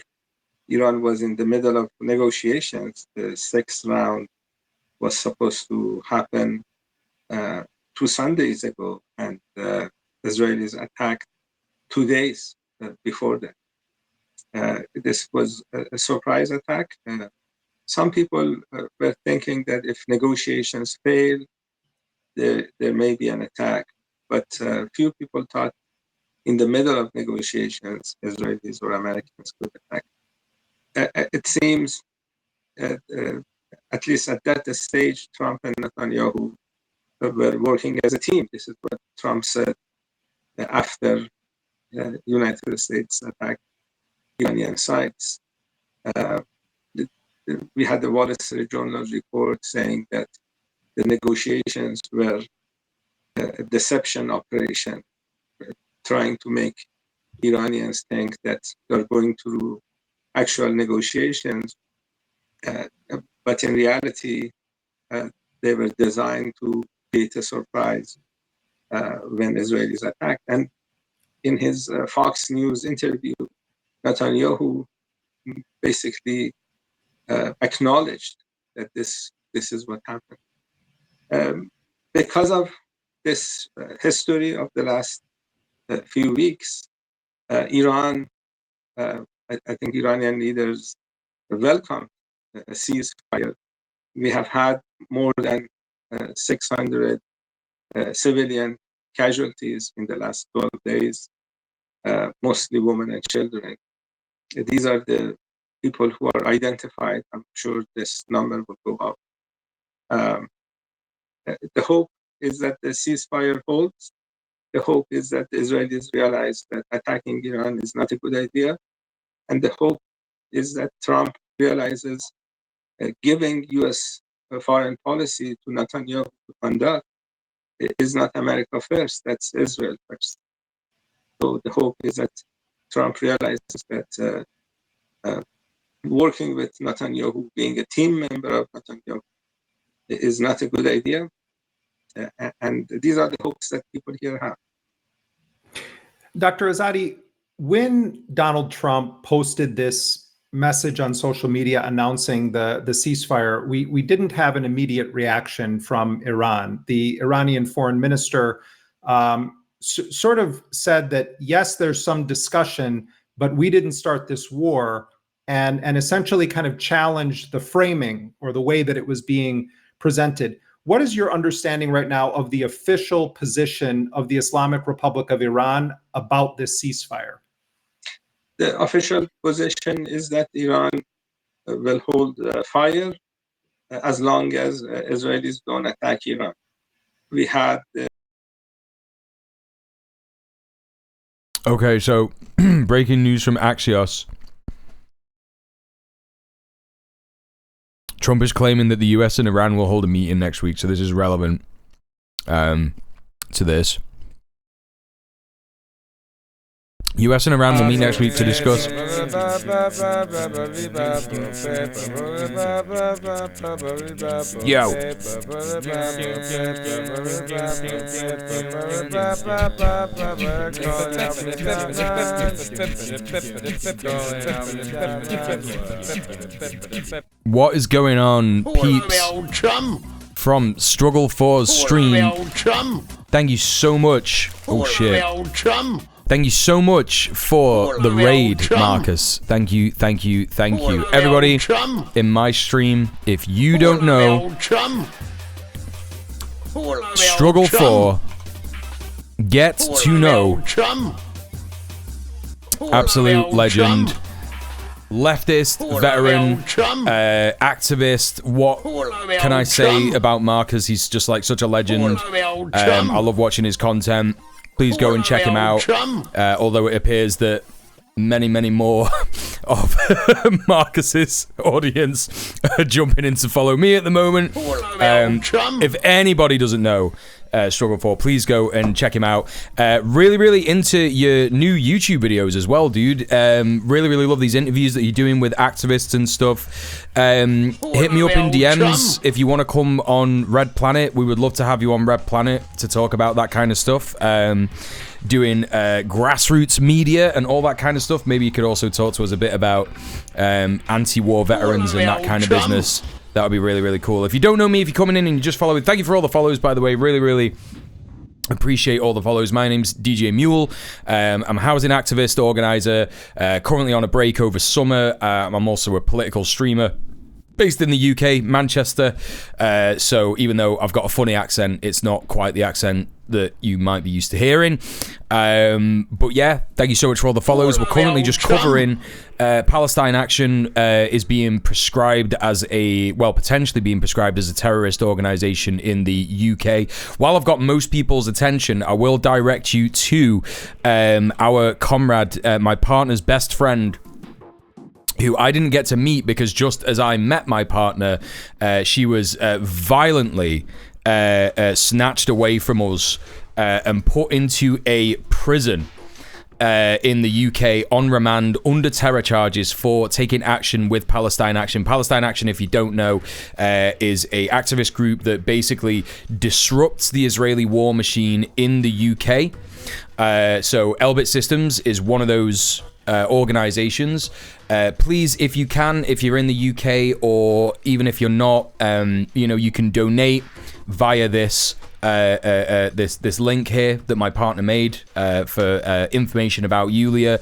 Iran was in the middle of negotiations. The sixth round was supposed to happen 2 Sundays ago, and Israelis attacked 2 days before that. This was a surprise attack. Some people were thinking that if negotiations fail, there may be an attack. But few people thought in the middle of negotiations, Israelis or Americans could attack. It seems, at least at that stage, Trump and Netanyahu were working as a team. This is what Trump said after the United States attacked Iranian sites. We had the Wall Street Journal report saying that the negotiations were a deception operation, trying to make Iranians think that they're going through actual negotiations, but in reality, they were designed to create a surprise when Israelis attacked. And in his Fox News interview, Netanyahu basically acknowledged that this is what happened. Because of this history of the last few weeks, Iran, I think Iranian leaders welcome a ceasefire. We have had more than 600 civilian casualties in the last 12 days, mostly women and children. These are the people who are identified. I'm sure this number will go up. The hope is that the ceasefire holds. The hope is that the Israelis realize that attacking Iran is not a good idea. And the hope is that Trump realizes giving U.S. foreign policy to Netanyahu to conduct is not America first, that's Israel first. So the hope is that Trump realizes that working with Netanyahu, being a team member of Netanyahu, is not a good idea. And these are the hopes that people here have. Dr. Azadi, when Donald Trump posted this message on social media announcing the ceasefire, we didn't have an immediate reaction from Iran. The Iranian foreign minister sort of said that, yes, there's some discussion, but we didn't start this war, and essentially kind of challenged the framing or the way that it was being presented. What is your understanding right now of the official position of the Islamic Republic of Iran about this ceasefire? The official position is that Iran will hold fire as long as Israelis don't attack Iran. We had... Okay, so breaking news from Axios. Trump is claiming that the US and Iran will hold a meeting next week, so this is relevant to this. US and Iran will meet next week to discuss. Yo. What is going on, peeps? From Struggle 4's stream. Thank you so much. Oh shit. Thank you so much for the raid, Marcus. Thank you, thank you, thank you. Everybody in my stream, if you don't know, Struggle 4, get to know, absolute legend, leftist, veteran, activist. What can I say about Marcus? He's just like such a legend. I love watching his content. Please go and check him out. Although it appears that many more of Marcus's audience jumping in to follow me at the moment. If anybody doesn't know Struggle For, please go and check him out. Really into your new YouTube videos as well, dude. Really love these interviews that you're doing with activists and stuff. Hit me up in DMs if you want to come on Red Planet. We would love to have you on Red Planet to talk about that kind of stuff. Doing grassroots media and all that kind of stuff. Maybe you could also talk to us a bit about anti-war veterans and that kind of business. That would be really cool. If you don't know me, if you're coming in and you just follow me, thank you for all the follows, by the way. Really appreciate all the follows. My name's djmuel. I'm a housing activist, organizer, currently on a break over summer. I'm also a political streamer based in the UK, Manchester. So even though I've got a funny accent, it's not quite the accent that you might be used to hearing. But yeah, thank you so much for all the follows. We're currently just covering Palestine Action is being prescribed as potentially being prescribed as a terrorist organization in the UK. While I've got most people's attention, I will direct you to our comrade, my partner's best friend, who I didn't get to meet because just as I met my partner, she was violently snatched away from us and put into a prison in the UK on remand under terror charges for taking action with Palestine Action. Palestine Action, if you don't know, is a activist group that basically disrupts the Israeli war machine in the UK. So Elbit Systems is one of those organizations. Please, if you can, if you're in the UK or even if you're not, you can donate via this this link here that my partner made for information about Yulia.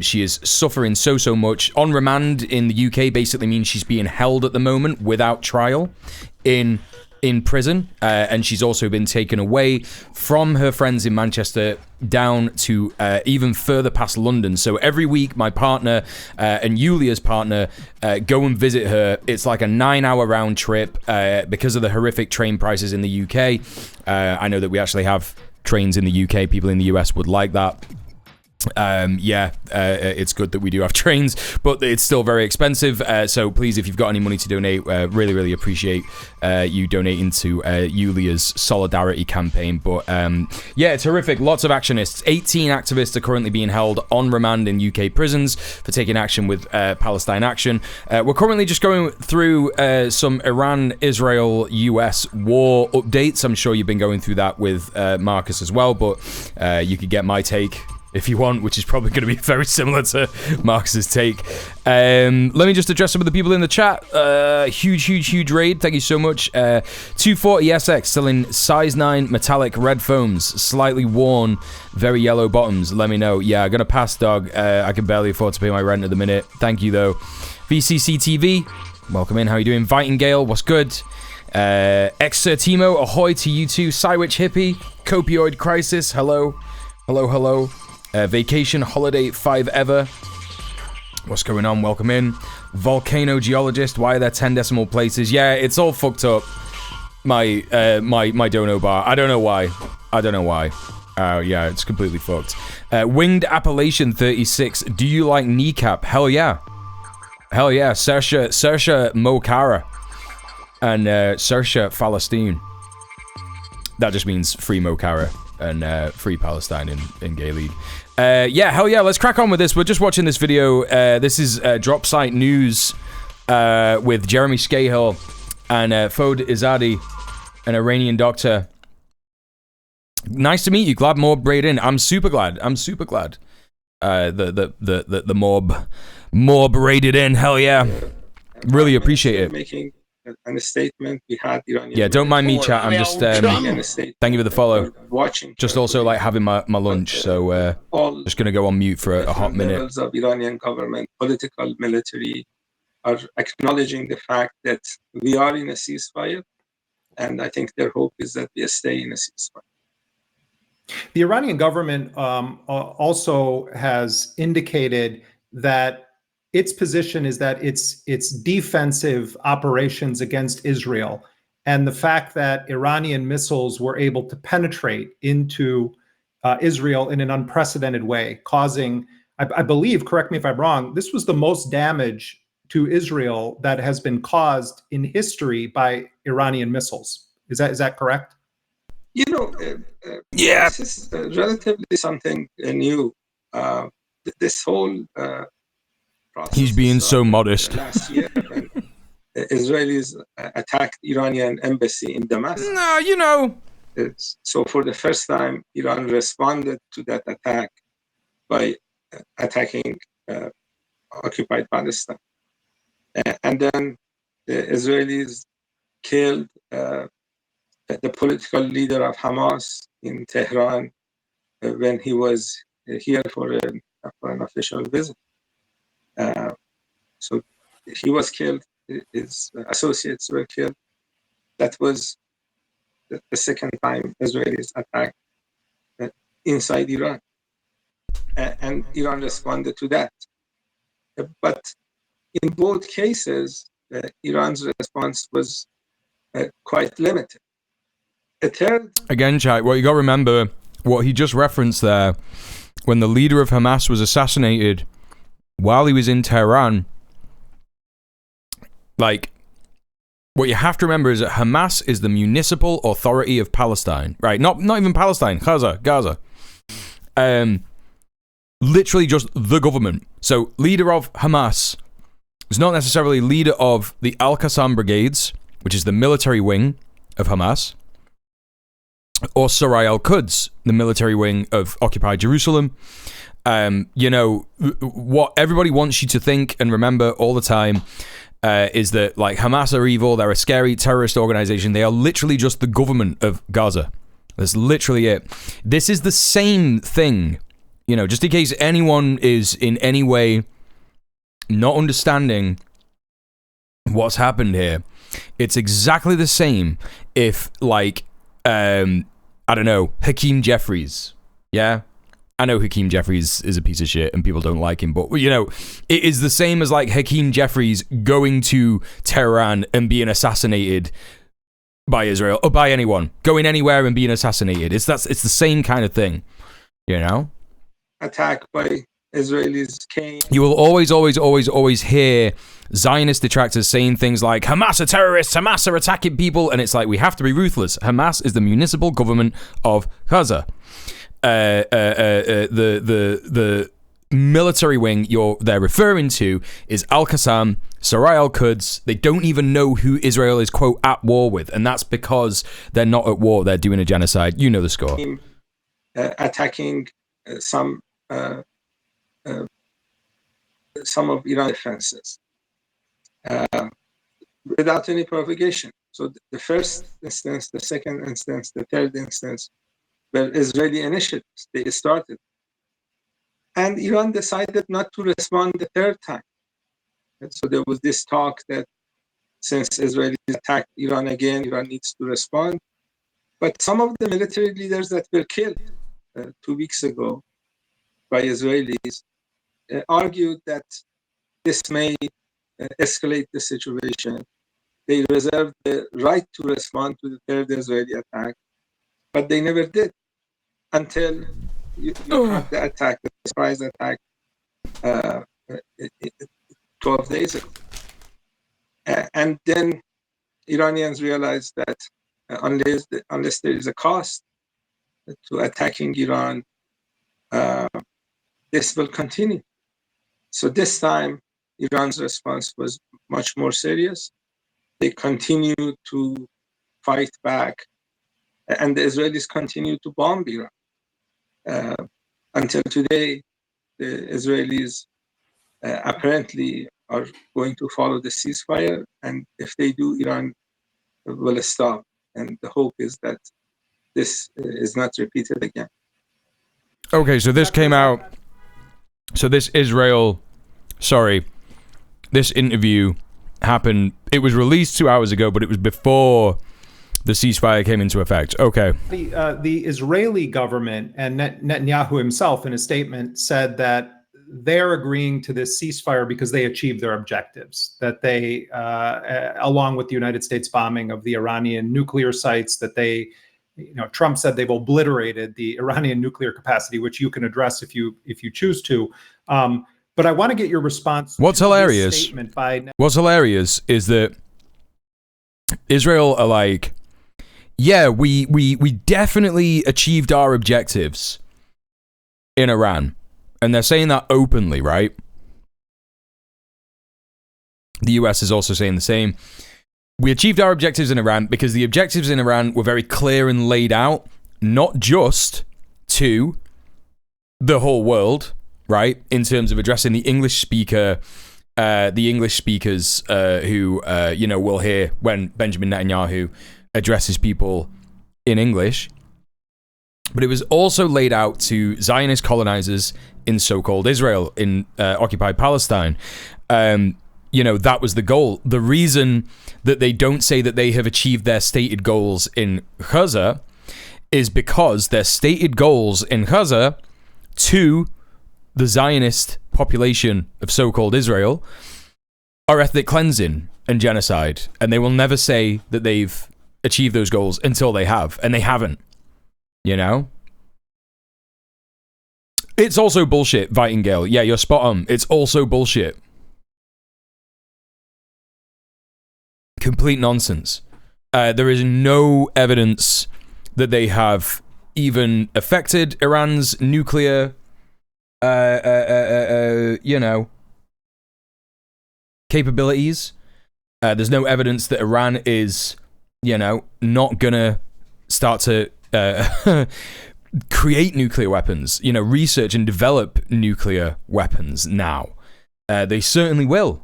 She is suffering so much. On remand in the UK basically means she's being held at the moment without trial in prison, and she's also been taken away from her friends in Manchester down to even further past London. So every week my partner and Yulia's partner go and visit her. It's like a 9-hour round trip because of the horrific train prices in the UK. I know that we actually have trains in the UK. People in the US would like that. It's good that we do have trains, but it's still very expensive. So please, if you've got any money to donate, really appreciate you donating to Yulia's solidarity campaign. But it's horrific. Lots of actionists. 18 activists are currently being held on remand in UK prisons for taking action with Palestine Action. We're currently just going through some Iran-Israel-US war updates. I'm sure you've been going through that with Marcus as well, but you could get my take if you want, which is probably going to be very similar to Marcus's take. Let me just address some of the people in the chat. Huge raid. Thank you so much. 240SX selling size 9 metallic red foams, slightly worn, very yellow bottoms. Let me know. Yeah, I'm going to pass, dog. I can barely afford to pay my rent at the minute. Thank you, though. VCC TV, welcome in. How you doing? Vitingale, what's good? Exertimo, ahoy to you too. Cywitch Hippie, Copioid Crisis, hello. Vacation Holiday 5 Ever. What's going on? Welcome in. Volcano Geologist. Why are there 10 decimal places? Yeah, it's all fucked up. My dono bar. I don't know why. Yeah, it's completely fucked. Winged Appellation 36. Do you like kneecap? Hell yeah. Saoirse Mokara. And Saoirse Palestine. That just means free Mokara and free Palestine in Gay League. Hell yeah, let's crack on with this. We're just watching this video. This is Drop Site News with Jeremy Scahill and Fode Izadi, an Iranian doctor. Nice to meet you. Glad Morb braid in. I'm super glad. The Morb raided in. Hell yeah. Really appreciate it. Making a statement. We had Iranian. Yeah, don't mind me, chat. I'm just thank you for the follow. Watching. Just also like having my lunch, so just gonna go on mute for a hot minute. Levels of Iranian government, political, military, are acknowledging the fact that we are in a ceasefire, and I think their hope is that we stay in a ceasefire. The Iranian government also has indicated that its position is that its defensive operations against Israel and the fact that Iranian missiles were able to penetrate into Israel in an unprecedented way, causing I believe, correct me if I'm wrong, this was the most damage to Israel that has been caused in history by Iranian missiles. Is that correct? You know, yeah, this is relatively something new. This whole process. He's being so modest. Last year, when Israelis attacked Iranian embassy in Damascus. No, you know. So for the first time, Iran responded to that attack by attacking occupied Palestine. And then the Israelis killed the political leader of Hamas in Tehran when he was here for an official visit. So he was killed, his associates were killed. That was the second time Israelis attacked inside Iran. And Iran responded to that. But in both cases, Iran's response was quite limited. A third... Again, Chai, what you got to remember, what he just referenced there, when the leader of Hamas was assassinated while he was in Tehran, like, what you have to remember is that Hamas is the municipal authority of Palestine, right? Not even Palestine, Gaza. Literally just the government. So, leader of Hamas is not necessarily leader of the Al-Qassam brigades, which is the military wing of Hamas, or Sarai al-Quds, the military wing of occupied Jerusalem. You know, what everybody wants you to think and remember all the time is that, like, Hamas are evil, they're a scary terrorist organization. They are literally just the government of Gaza. That's literally it. This is the same thing, you know, just in case anyone is in any way not understanding what's happened here. It's exactly the same if, like, I don't know, Hakeem Jeffries, yeah? I know Hakeem Jeffries is a piece of shit and people don't like him, but, you know, it is the same as, like, Hakeem Jeffries going to Tehran and being assassinated by Israel, or by anyone, going anywhere and being assassinated. It's the same kind of thing, you know? Attack by Israelis came. You will always hear Zionist detractors saying things like, Hamas are terrorists, Hamas are attacking people, and it's like, we have to be ruthless. Hamas is the municipal government of Gaza. The military wing they're referring to is Al-Qassam, Sarai al-Quds. They don't even know who Israel is, quote, at war with, and that's because they're not at war, they're doing a genocide. You know the score. Attacking some of Iran's defenses without any provocation. So the first instance, the second instance, the third instance were Israeli initiatives. They started. And Iran decided not to respond the third time. And so there was this talk that since Israelis attacked Iran again, Iran needs to respond. But some of the military leaders that were killed 2 weeks ago by Israelis argued that this may escalate the situation. They reserved the right to respond to the third Israeli attack, but they never did until you had the attack, the surprise attack 12 days ago. And then Iranians realized that unless there is a cost to attacking Iran, this will continue. So this time, Iran's response was much more serious. They continued to fight back, and the Israelis continued to bomb Iran. Until today, the Israelis apparently are going to follow the ceasefire, and if they do, Iran will stop. And the hope is that this is not repeated again. Okay, so this came out. So this interview happened. It was released 2 hours ago, but it was before the ceasefire came into effect. Okay. The Israeli government and Netanyahu himself in a statement said that they're agreeing to this ceasefire because they achieved their objectives, that they, along with the United States bombing of the Iranian nuclear sites, that they Trump said they've obliterated the Iranian nuclear capacity, which you can address if you choose to. But I want to get your response. What's to hilarious? This statement by What's hilarious is that Israel are like, yeah, we definitely achieved our objectives in Iran, and they're saying that openly, right? The US is also saying the same. We achieved our objectives in Iran because the objectives in Iran were very clear and laid out, not just to the whole world, right? In terms of addressing the English speakers who, will hear when Benjamin Netanyahu addresses people in English. But it was also laid out to Zionist colonizers in so-called Israel, in occupied Palestine. That was the goal. The reason that they don't say that they have achieved their stated goals in Gaza is because their stated goals in Gaza to the Zionist population of so-called Israel are ethnic cleansing and genocide. And they will never say that they've achieved those goals until they have. And they haven't. It's also bullshit, Vitingale. Yeah, you're spot on. It's also bullshit. Complete nonsense. There is no evidence that they have even affected Iran's nuclear, capabilities. There's no evidence that Iran is, not gonna start to create nuclear weapons, research and develop nuclear weapons now. They certainly will.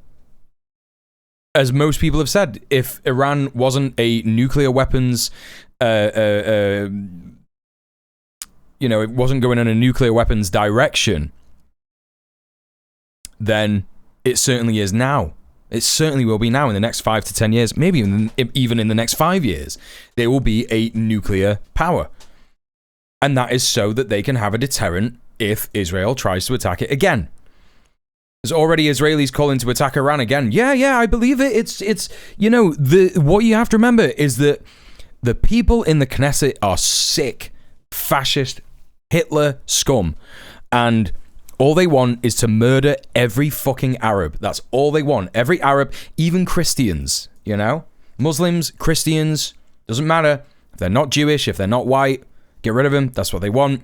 As most people have said, if Iran wasn't a nuclear weapons, it wasn't going in a nuclear weapons direction, then it certainly is now. It certainly will be now in the next 5 to 10 years, maybe even in the next 5 years. There will be a nuclear power. And that is so that they can have a deterrent if Israel tries to attack it again. There's already Israelis calling to attack Iran again. Yeah, I believe it. It's what you have to remember is that the people in the Knesset are sick, fascist, Hitler scum. And all they want is to murder every fucking Arab. That's all they want. Every Arab, even Christians, Muslims, Christians, doesn't matter. If they're not Jewish, if they're not white, get rid of them. That's what they want.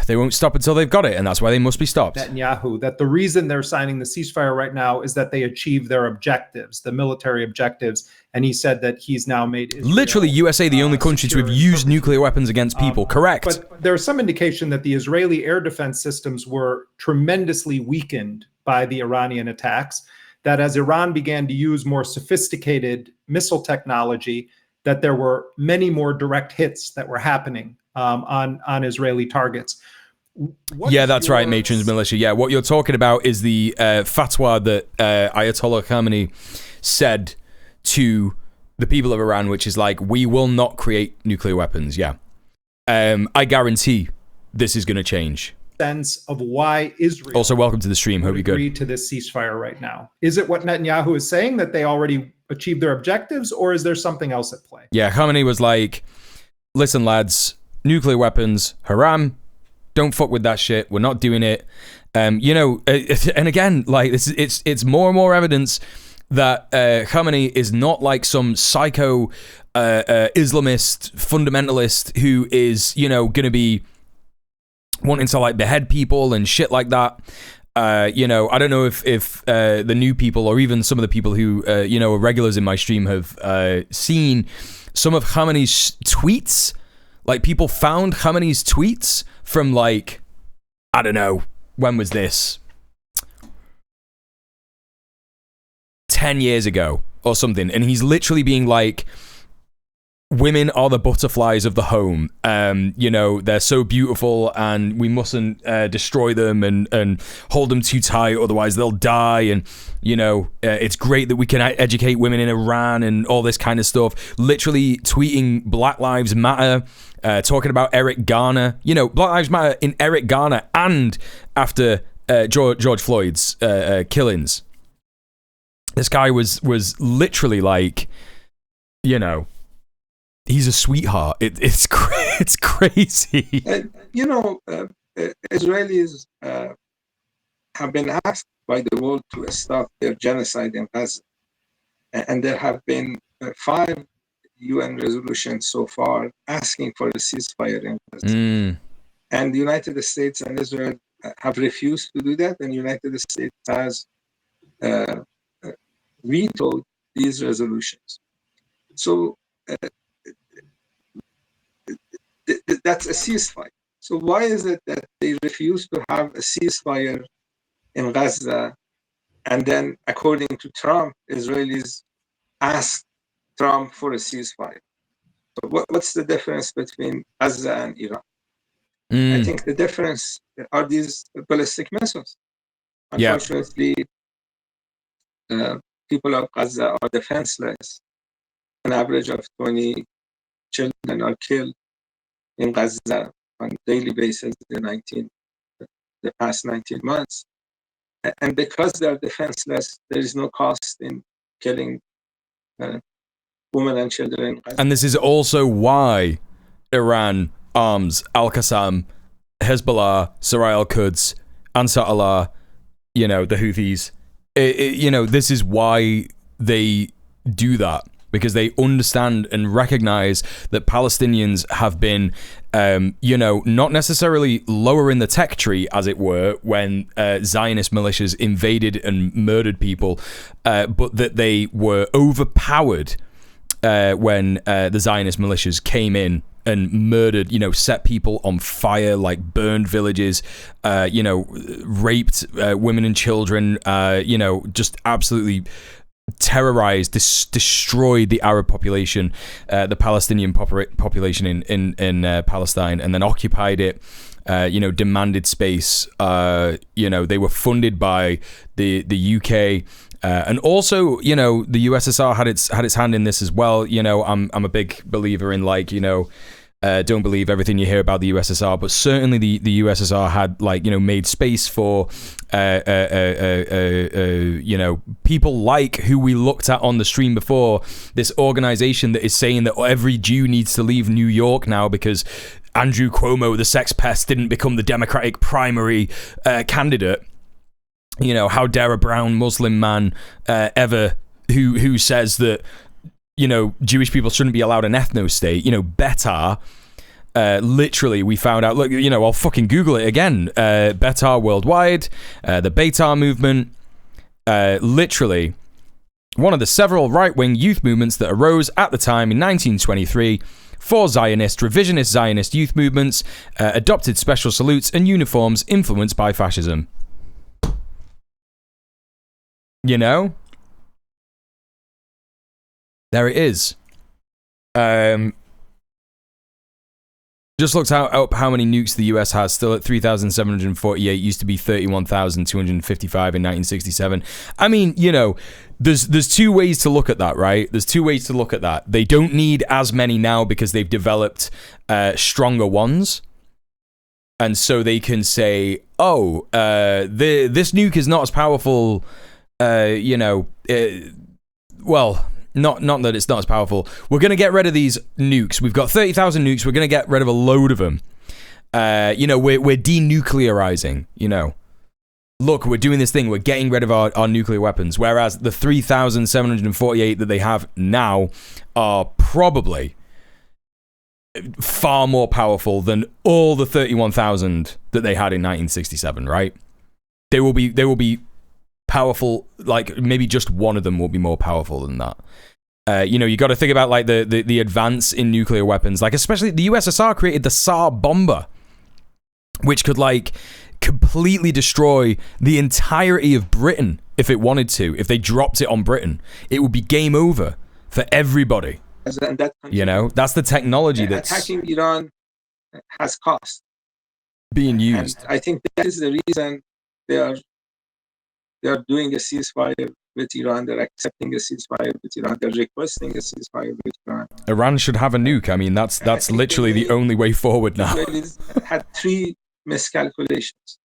They won't stop until they've got it, and that's why they must be stopped. Netanyahu, that the reason they're signing the ceasefire right now is that they achieve their objectives, the military objectives, and he said that he's now made Israel, literally USA the only country to have used nuclear weapons against people. Correct. But there's some indication that the Israeli air defense systems were tremendously weakened by the Iranian attacks, that as Iran began to use more sophisticated missile technology, that there were many more direct hits that were happening on Israeli targets. That's right, Matron's Militia. Yeah, what you're talking about is the fatwa that Ayatollah Khamenei said to the people of Iran, which is like, we will not create nuclear weapons. Yeah. I guarantee this is going to change. Sense of why Israel also welcome to the stream. Hope you're good. Agree to this ceasefire right now. Is it what Netanyahu is saying, that they already achieved their objectives, or is there something else at play? Yeah, Khamenei was like, listen, lads, nuclear weapons, haram. Don't fuck with that shit. We're not doing it. And again, like it's more and more evidence that Khamenei is not like some psycho Islamist fundamentalist who is, going to be wanting to like behead people and shit like that. I don't know if the new people or even some of the people who are regulars in my stream have seen some of Khamenei's tweets. Like, people found Khamenei's tweets from, like, I don't know, when was this? 10 years ago or something. And he's literally being like, women are the butterflies of the home. They're so beautiful and we mustn't destroy them and hold them too tight, otherwise they'll die. And, it's great that we can educate women in Iran and all this kind of stuff. Literally tweeting Black Lives Matter, talking about Eric Garner. Black Lives Matter in Eric Garner and after George Floyd's killings. This guy was literally like, He's a sweetheart. It's crazy. You know, Israelis have been asked by the world to stop their genocide in Gaza. And there have been 5 UN resolutions so far asking for a ceasefire in Gaza. And the United States and Israel have refused to do that, and the United States has vetoed these resolutions. So that's a ceasefire. So why is it that they refuse to have a ceasefire in Gaza, and then, according to Trump, Israelis ask Trump for a ceasefire? So what's the difference between Gaza and Iran? I think the difference are these ballistic missiles. Unfortunately, people of Gaza are defenseless. An average of 20 children are killed in Gaza on a daily basis the past 19 months. And because they are defenseless, there is no cost in killing women and children. And this is also why Iran arms Al-Qassam, Hezbollah, Sarai al-Quds, Ansar Allah, the Houthis. This is why they do that, because they understand and recognize that Palestinians have been, not necessarily lower in the tech tree, as it were, when Zionist militias invaded and murdered people, but that they were overpowered when the Zionist militias came in and murdered, set people on fire, like burned villages, raped women and children, just absolutely terrorized, destroyed the Arab population, the Palestinian population in Palestine, and then occupied it. Demanded space. They were funded by the UK. And also, the USSR had its hand in this as well. I'm a big believer in don't believe everything you hear about the USSR, but certainly the USSR had made space for people like who we looked at on the stream before, this organization that is saying that every Jew needs to leave New York now because Andrew Cuomo, the sex pest, didn't become the Democratic primary candidate. How dare a brown Muslim man ever who says that Jewish people shouldn't be allowed an ethno-state. Betar, literally, we found out, look, I'll fucking Google it again. Betar worldwide, the Betar movement, literally one of the several right-wing youth movements that arose at the time in 1923 for revisionist Zionist youth movements, adopted special salutes and uniforms influenced by fascism. There it is. Just looked up how many nukes the US has, still at 3,748, used to be 31,255 in 1967. I mean, there's 2 ways to look at that, right? There's 2 ways to look at that. They don't need as many now because they've developed stronger ones. And so they can say, this nuke is not as powerful, Not that it's not as powerful. We're going to get rid of these nukes. We've got 30,000 nukes. We're going to get rid of a load of them. We're denuclearizing, Look, we're doing this thing. We're getting rid of our nuclear weapons. Whereas the 3,748 that they have now are probably far more powerful than all the 31,000 that they had in 1967, right? They will be powerful, maybe just one of them will be more powerful than that. You got to think about the advance in nuclear weapons, especially the USSR created the Tsar bomber, which could completely destroy the entirety of Britain if it wanted to. If they dropped it on Britain, it would be game over for everybody. And that that's the technology that's attacking Iran has cost being used. And I think that is the reason they are doing a ceasefire with Iran. They're accepting a ceasefire with Iran. They're requesting a ceasefire with Iran. Iran should have a nuke. I mean, that's literally the only way forward now. Israelis had 3 miscalculations.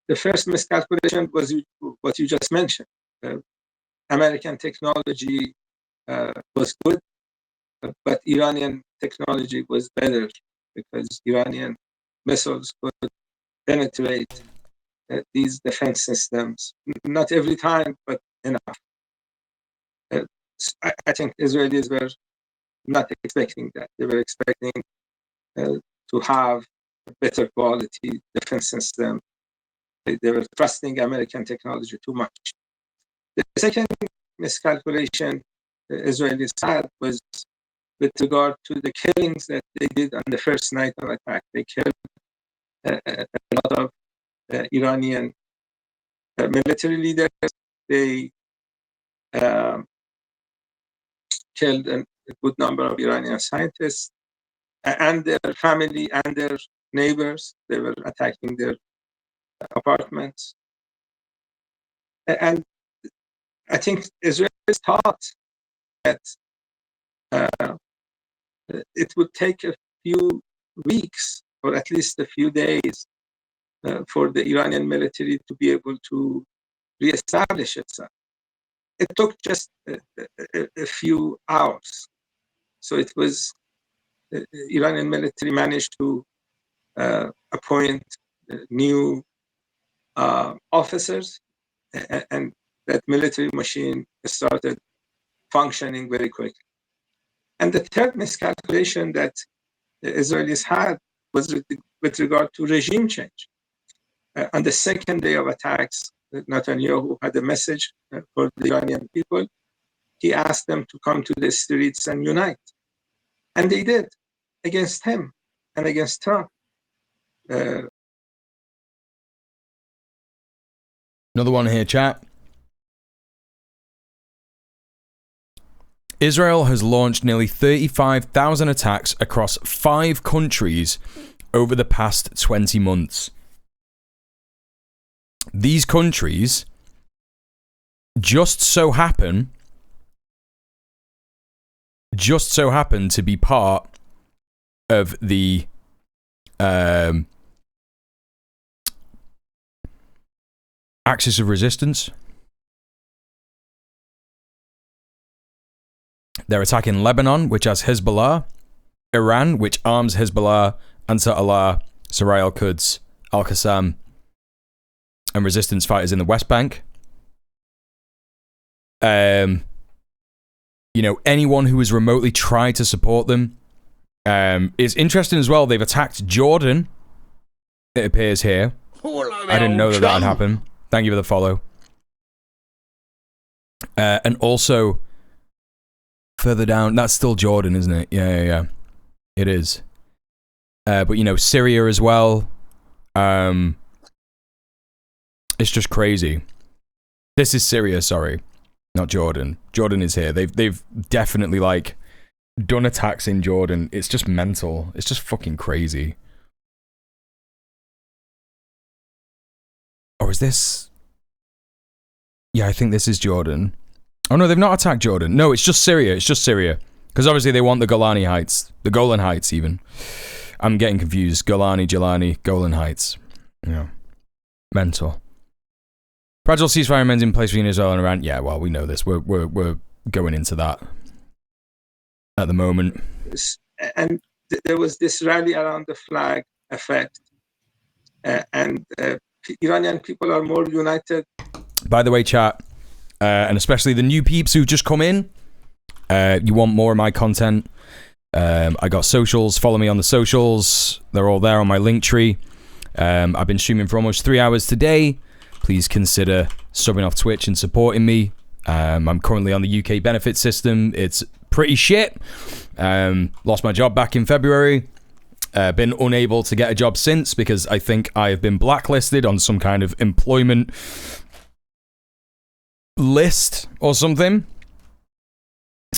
The first miscalculation was what you just mentioned. American technology was good. but Iranian technology was better because Iranian missiles could penetrate these defense systems. Not every time, but enough. I think Israelis were not expecting that. They were expecting to have a better quality defense system. They were trusting American technology too much. The second miscalculation the Israelis had was with regard to the killings that they did on the first night of attack. They killed a lot of Iranian military leaders. They killed a good number of Iranian scientists and their family and their neighbors. They were attacking their apartments. And I think Israel thought that it would take a few weeks or at least a few days for the Iranian military to be able to reestablish itself. It took just a few hours. So it was, the Iranian military managed to appoint new officers, and that military machine started functioning very quickly. And the third miscalculation that the Israelis had was with regard to regime change. On the second day of attacks, Netanyahu had a message for the Iranian people. He asked them to come to the streets and unite. And they did, against him and against Trump. Another one here, chat. Israel has launched nearly 35,000 attacks across 5 countries over the past 20 months. These countries just so happen to be part of the axis of resistance. They're attacking Lebanon, which has Hezbollah, Iran, which arms Hezbollah, Ansar Allah, Sarai al-Quds, Al-Qassam, and resistance fighters in the West Bank. You know, anyone who has remotely tried to support them. It's interesting as well, they've attacked Jordan, it appears here. I didn't know that would happen. Thank you for the follow. And also, further down, that's still Jordan, isn't it? Yeah. It is. But, you know, Syria as well. It's just crazy. This is Syria, sorry. Not Jordan. Jordan is here. They've definitely, like, done attacks in Jordan. It's just mental. It's just fucking crazy. Or is this... Yeah, I think this is Jordan. Oh no, they've not attacked Jordan. No, it's just Syria. It's just Syria. Because obviously they want the Golani Heights. The Golan Heights, even. I'm getting confused. Golani, Golan Heights. Yeah. Mental. Fragile ceasefire remains in place between Israel and Iran. Yeah, well, we know this. We're going into that at the moment. And there was this rally around the flag effect. And Iranian people are more united. By the way, chat, and especially the new peeps who've just come in, you want more of my content, I got socials. Follow me on the socials. They're all there on my link tree. I've been streaming for almost 3 hours today. Please consider subbing off Twitch and supporting me. I'm currently on the UK benefit system. It's pretty shit. Lost my job back in February. Been unable to get a job since because I think I have been blacklisted on some kind of employment list or something.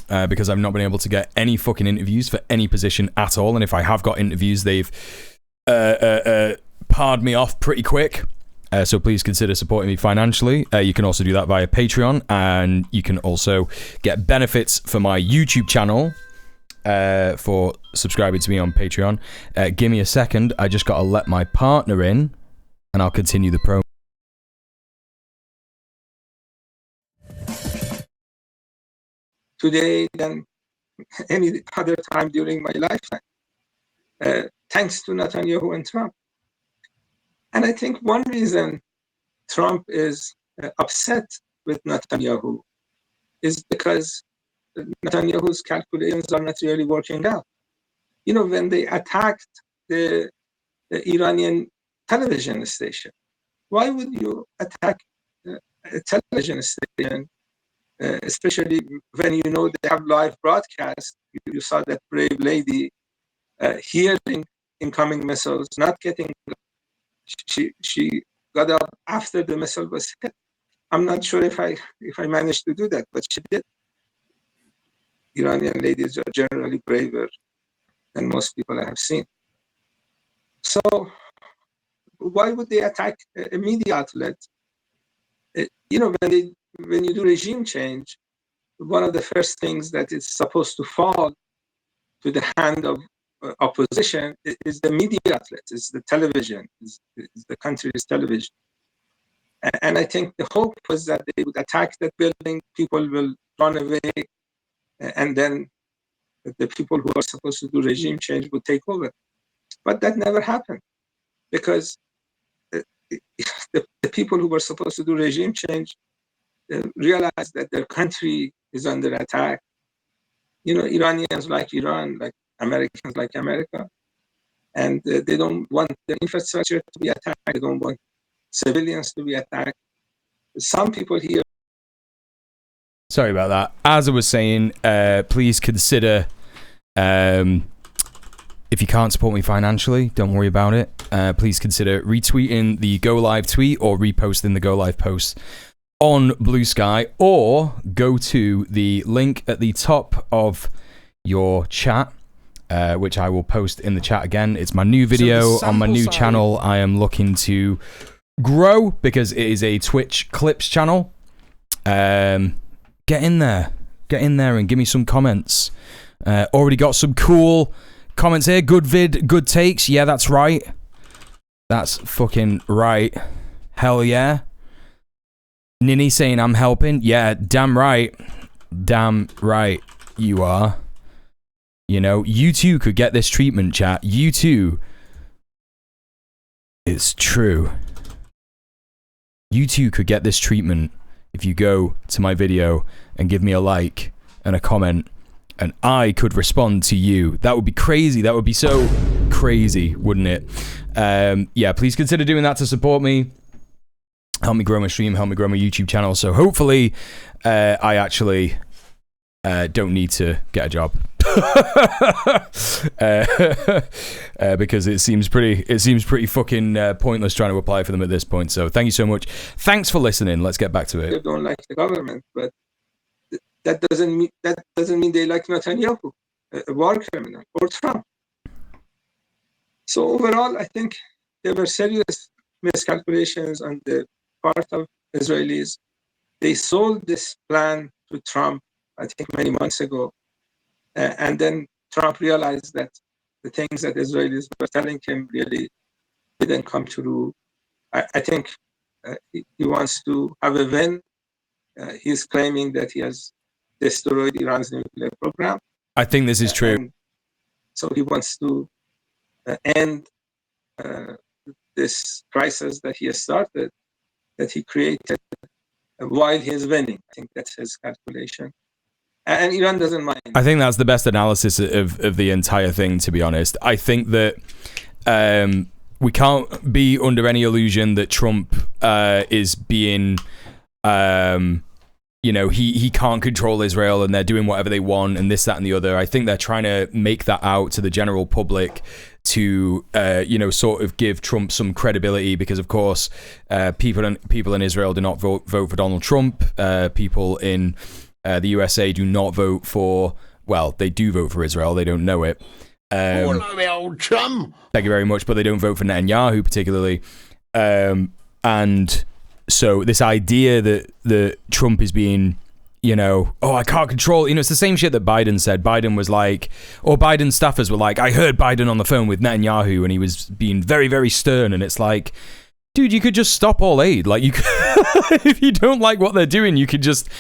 Because I've not been able to get any fucking interviews for any position at all. And if I have got interviews, they've parred me off pretty quick. So please consider supporting me financially. You can also do that via Patreon. And you can also get benefits for my YouTube channel for subscribing to me on Patreon. Give me a second. I just got to let my partner in. And I'll continue the promo. Today, then any other time during my lifetime, thanks to Netanyahu and Trump. And I think one reason Trump is upset with Netanyahu is because Netanyahu's calculations are not really working out. You know, when they attacked the Iranian television station, why would you attack a television station, especially when you know they have live broadcast? You saw that brave lady hearing incoming missiles, not getting. She got up after the missile was hit. I'm not sure if I managed to do that, but she did. Iranian ladies are generally braver than most people I have seen. So why would they attack a media outlet? You know, when you do regime change, one of the first things that is supposed to fall to the hand of opposition is the media outlets, is the television, is the country's television. And I think the hope was that they would attack that building, people will run away, and then the people who are supposed to do regime change would take over. But that never happened, because the people who were supposed to do regime change realized that their country is under attack. You know, Iranians like Iran, like Americans like America, and they don't want the infrastructure to be attacked. They don't want civilians to be attacked. Some people here. Sorry about that. As I was saying, please consider, if you can't support me financially, don't worry about it. Please consider retweeting the Go Live tweet or reposting the Go Live post on Blue Sky, or go to the link at the top of your chat, which I will post in the chat again. It's my new video on my new channel. I am looking to grow because it is a Twitch clips channel. Get in there and give me some comments. Already got some cool comments here. Good vid, good takes. Yeah, that's right. That's fucking right. Hell yeah. Nini saying I'm helping. Yeah, damn right. Damn right you are. You know, you too could get this treatment, chat. You too. It's true. You too could get this treatment if you go to my video and give me a like and a comment, and I could respond to you. That would be crazy. That would be so crazy, wouldn't it? Yeah, please consider doing that to support me. Help me grow my stream, help me grow my YouTube channel. So hopefully I actually don't need to get a job. Because it seems pretty fucking pointless trying to apply for them at this point. So thank you so much. Thanks for listening. Let's get back to it. They don't like the government, but that doesn't mean they like Netanyahu, a war criminal, or Trump. So overall, I think there were serious miscalculations on the part of Israelis. They sold this plan to Trump, I think, many months ago. And then Trump realized that the things that Israelis were telling him really didn't come true. I think he wants to have a win. He's claiming that he has destroyed Iran's nuclear program. I think this is true. And so he wants to end this crisis that he has started, that he created while he's winning. I think that's his calculation. And Iran doesn't mind. I think that's the best analysis of the entire thing, to be honest. I think that we can't be under any illusion that Trump is being, you know, he can't control Israel and they're doing whatever they want and this, that, and the other. I think they're trying to make that out to the general public to, you know, sort of give Trump some credibility because, of course, people in Israel do not vote for Donald Trump. People in the USA do not vote for, well, they do vote for Israel. They don't know it. The old chum. Thank you very much, but they don't vote for Netanyahu particularly. And so this idea that Trump is being, you know, oh, I can't control, you know, it's the same shit that Biden said. Biden was like, or Biden's staffers were like, I heard Biden on the phone with Netanyahu and he was being very, very stern. And it's like, dude, you could just stop all aid. Like, you could, if you don't like what they're doing, you could just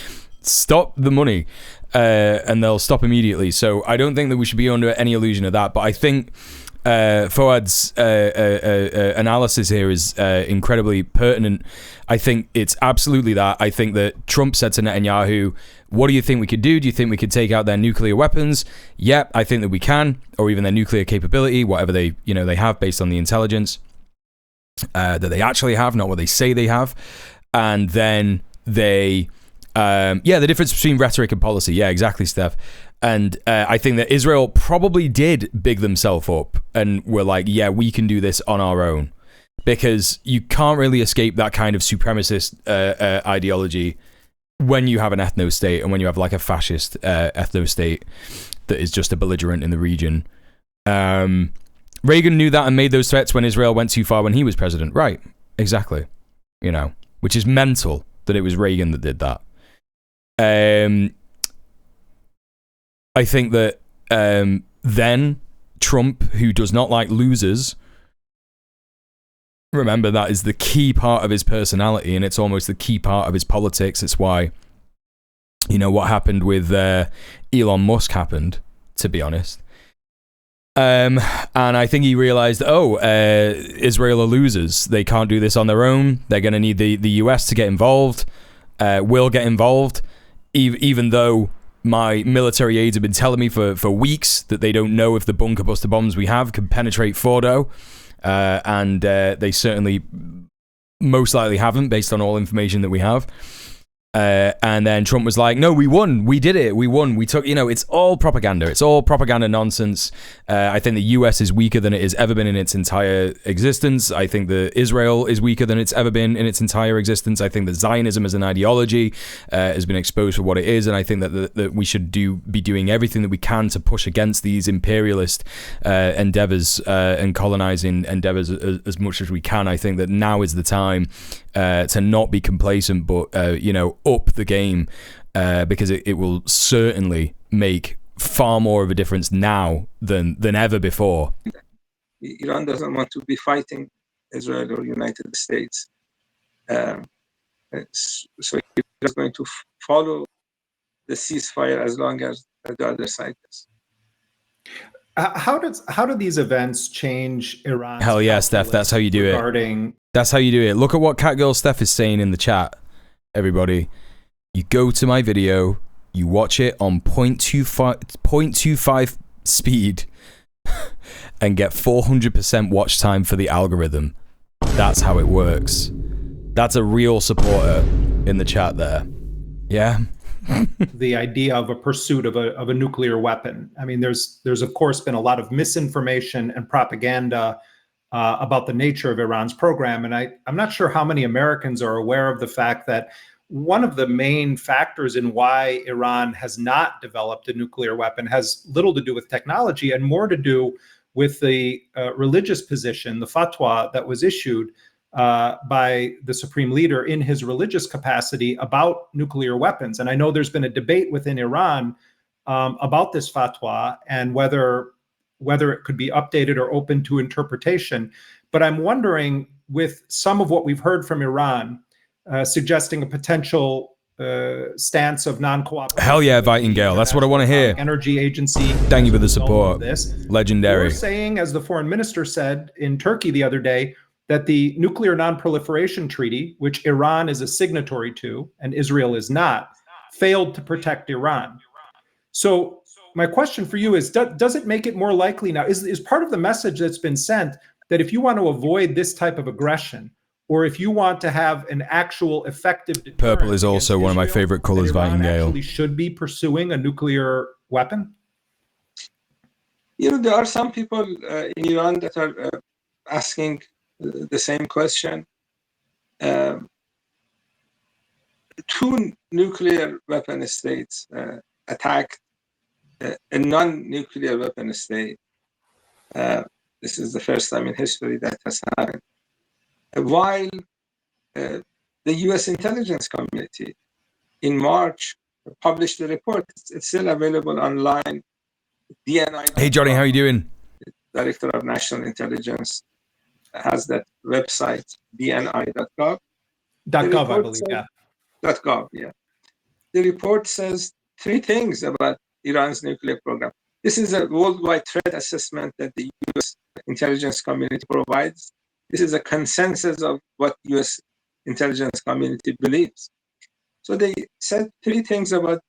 stop the money. and they'll stop immediately. So I don't think that we should be under any illusion of that. But I think Fouad's analysis here is incredibly pertinent. I think it's absolutely that. I think that Trump said to Netanyahu, what do you think we could do? Do you think we could take out their nuclear weapons? Yep, I think that we can, or even their nuclear capability, whatever they have based on the intelligence that they actually have, not what they say they have. And then they, the difference between rhetoric and policy. Yeah, exactly, Steph. And I think that Israel probably did big themselves up and were like, yeah, we can do this on our own. Because you can't really escape that kind of supremacist ideology when you have an ethno-state and when you have like a fascist ethno-state that is just a belligerent in the region. Reagan knew that and made those threats when Israel went too far when he was president. Right, exactly. Which is mental that it was Reagan that did that. I think that then Trump, who does not like losers, remember that is the key part of his personality, and it's almost the key part of his politics. It's why, what happened with Elon Musk happened, to be honest. And I think he realized, Israel are losers. They can't do this on their own. They're going to need the US to get involved. Will get involved, even though my military aides have been telling me for weeks that they don't know if the bunker buster bombs we have can penetrate Fordo. And they certainly most likely haven't, based on all information that we have. And then Trump was like, no, we won. We did it. We won. We took, it's all propaganda. It's all propaganda nonsense. I think the US is weaker than it has ever been in its entire existence. I think that Israel is weaker than it's ever been in its entire existence. I think that Zionism as an ideology has been exposed for what it is. And I think that we should be doing everything that we can to push against these imperialist endeavors and colonizing endeavors as much as we can. I think that now is the time to not be complacent, but, up the game, because it will certainly make far more of a difference now than ever before. Iran doesn't want to be fighting Israel or United States. So it's going to follow the ceasefire as long as the other side does. How do these events change Iran? Hell yeah, Steph, that's how you do it. That's how you do it. Look at what Catgirl Steph is saying in the chat, everybody. You go to my video, you watch it on 0.25 speed, and get 400% watch time for the algorithm. That's how it works. That's a real supporter in the chat there. Yeah. The idea of a pursuit of a nuclear weapon. I mean, there's of course been a lot of misinformation and propaganda about the nature of Iran's program. And I'm not sure how many Americans are aware of the fact that one of the main factors in why Iran has not developed a nuclear weapon has little to do with technology and more to do with the religious position, the fatwa that was issued by the supreme leader in his religious capacity about nuclear weapons. And I know there's been a debate within Iran about this fatwa and whether it could be updated or open to interpretation. But I'm wondering, with some of what we've heard from Iran, suggesting a potential stance of non-cooperation. Hell yeah, Vitingale. That's what I want to hear. Energy Agency. Thank you for the support. Legendary. We're saying, as the foreign minister said in Turkey the other day, that the Nuclear Non-Proliferation Treaty, which Iran is a signatory to and Israel is not, failed to protect Iran. So my question for you is, does it make it more likely now? Is part of the message that's been sent that if you want to avoid this type of aggression, or if you want to have an actual effective deterrent, purple is also one of my favorite colors, Vitingale. Actually should be pursuing a nuclear weapon? There are some people in Iran that are asking the same question. Two nuclear weapon states attacked a non-nuclear weapon state. This is the first time in history that has happened. While the U.S. intelligence community in March published a report, it's still available online. DNI. Hey Johnny, how are you doing? Director of National Intelligence has that website, dni.gov. .gov, I believe, yeah. .gov, yeah. The report says three things about Iran's nuclear program. This is a worldwide threat assessment that the U.S. intelligence community provides. This is a consensus of what U.S. intelligence community believes. So they said three things about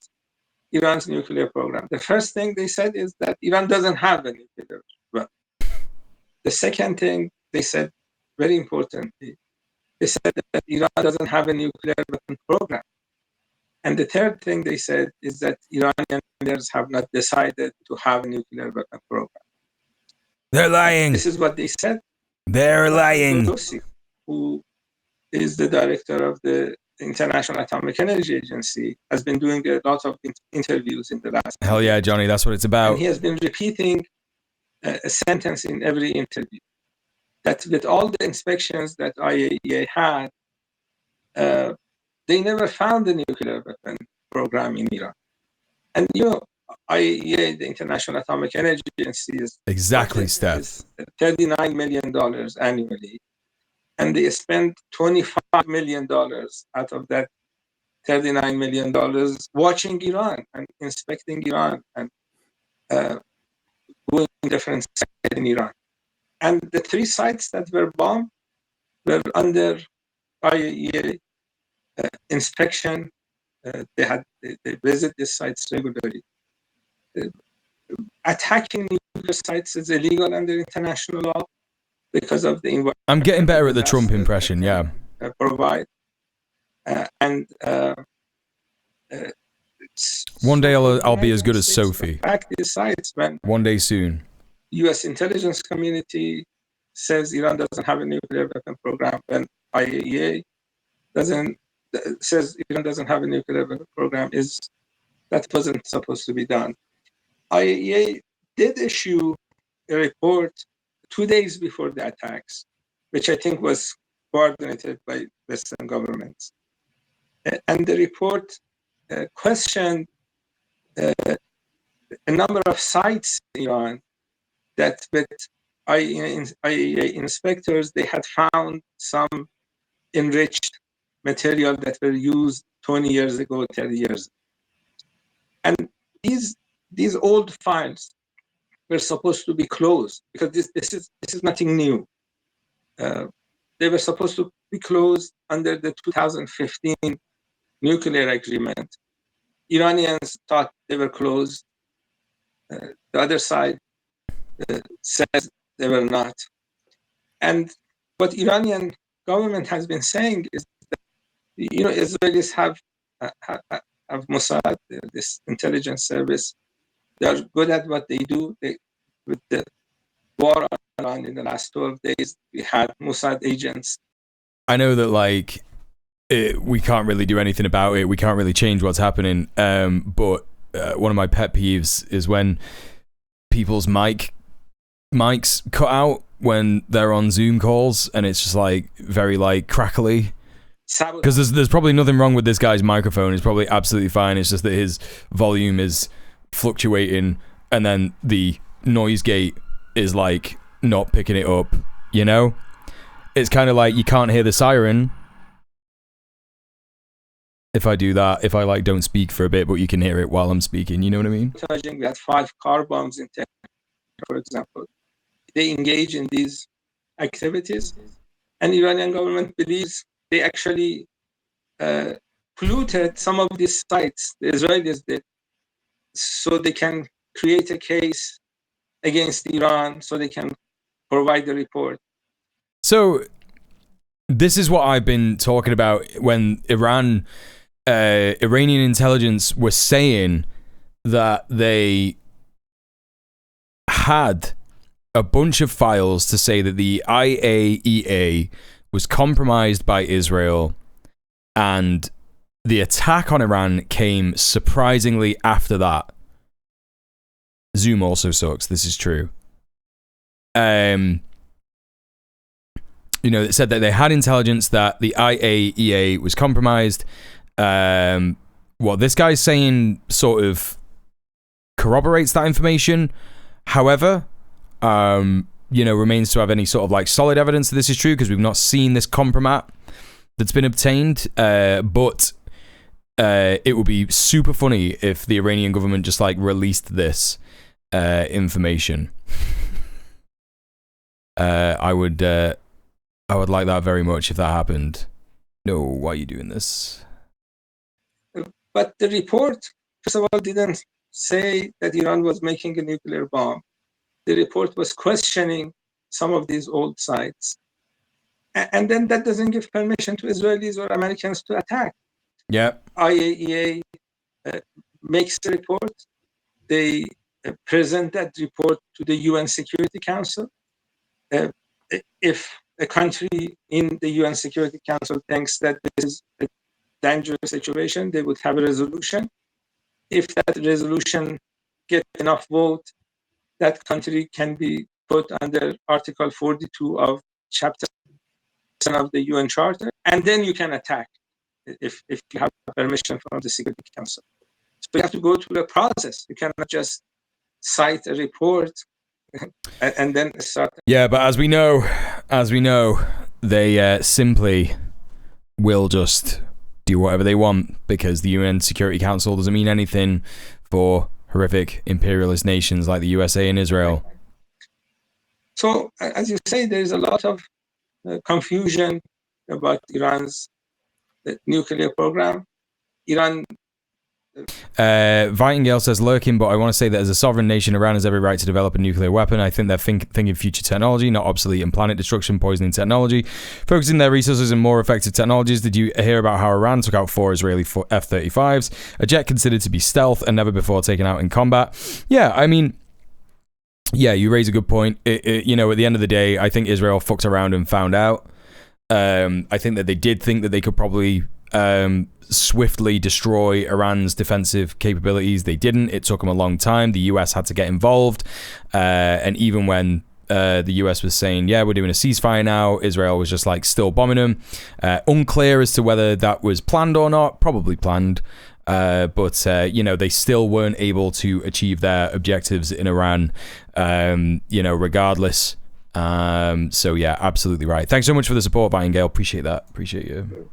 Iran's nuclear program. The first thing they said is that Iran doesn't have a nuclear weapon. The second thing they said, very importantly, they said that Iran doesn't have a nuclear weapon program. And the third thing they said is that Iranian leaders have not decided to have a nuclear weapon program. They're lying. This is what they said. They're lying. Grossi, who is the director of the International Atomic Energy Agency, has been doing a lot of interviews in the last. Hell yeah, Johnny, that's what it's about. And he has been repeating a sentence in every interview that with all the inspections that IAEA had, they never found a nuclear weapon program in Iran. And IAEA, the International Atomic Energy Agency, is exactly, Steph. $39 million annually. And they spend $25 million out of that $39 million watching Iran and inspecting Iran and going different sites in Iran. And the three sites that were bombed were under IAEA inspection. They visit these sites regularly. Attacking nuclear sites is illegal under international law because of the environment. I'm getting better at the Trump impression, yeah. Provide. One day I'll be as good as Sophie. Attack these sites when one day soon. U.S. intelligence community says Iran doesn't have a nuclear weapon program, and IAEA says Iran doesn't have a nuclear weapon program. That wasn't supposed to be done. IAEA did issue a report 2 days before the attacks, which I think was coordinated by Western governments. And the report questioned a number of sites in Iran that with IAEA inspectors, they had found some enriched material that were used 20 years ago, 30 years ago. And these old files were supposed to be closed because this is nothing new. They were supposed to be closed under the 2015 nuclear agreement. Iranians thought they were closed. The other side says they were not. And what Iranian government has been saying is that, Israelis have Mossad, this intelligence service. They are good at what they do. With the war on in the last 12 days, we had Mossad agents. I know that we can't really do anything about it. We can't really change what's happening. But one of my pet peeves is when people's mics cut out when they're on Zoom calls, and it's just very crackly. Because there's probably nothing wrong with this guy's microphone. It's probably absolutely fine. It's just that his volume is fluctuating, and then the noise gate is not picking it up. It's kind of like you can't hear the siren if I do that. If I don't speak for a bit, but you can hear it while I'm speaking. You know what I mean? We had 5 car bombs in Tehran, for example. They engage in these activities, and the Iranian government believes they actually polluted some of these sites, the Israelis did, so they can create a case against Iran, so they can provide the report. So this is what I've been talking about when Iranian intelligence was saying that they had a bunch of files to say that the IAEA was compromised by Israel, and the attack on Iran came surprisingly after that. Zoom also sucks. This is true. It said that they had intelligence that the IAEA was compromised. What this guy's saying sort of corroborates that information. However, remains to have any sort of solid evidence that this is true, because we've not seen this compromat that's been obtained. But it would be super funny if the Iranian government just like released this information. I would like that very much if that happened. No, why are you doing this? But the report, first of all, didn't say that Iran was making a nuclear bomb. The report was questioning some of these old sites. And then that doesn't give permission to Israelis or Americans to attack. Yeah. IAEA makes the report. They present that report to the UN Security Council. If a country in the UN Security Council thinks that this is a dangerous situation, they would have a resolution. If that resolution gets enough vote, that country can be put under Article 42 of Chapter 7 of the UN Charter, and then you can attack if you have permission from the Security Council. So you have to go through a process. You cannot just cite a report and then start. Yeah, but as we know, they simply will just do whatever they want because the UN Security Council doesn't mean anything for horrific imperialist nations like the USA and Israel. So, as you say, there's a lot of confusion about Iran's nuclear program. Iran. Vitingale says, lurking, but I want to say that as a sovereign nation, Iran has every right to develop a nuclear weapon. I think they're thinking future technology, not obsolete and planet destruction, poisoning technology, focusing their resources on more effective technologies. Did you hear about how Iran took out 4 Israeli F-35s, a jet considered to be stealth and never before taken out in combat? Yeah, I mean, yeah, you raise a good point. You know, at the end of the day, I think Israel fucked around and found out. I think that they did think that they could probably swiftly destroy Iran's defensive capabilities. They didn't. It took them a long time. The US had to get involved. And even when the US was saying, yeah, we're doing a ceasefire now, Israel was just like still bombing them. Unclear as to whether that was planned or not. Probably planned. But you know, they still weren't able to achieve their objectives in Iran, you know, regardless. So yeah, absolutely right. Thanks so much for the support, Vitingale. Appreciate that. Appreciate you.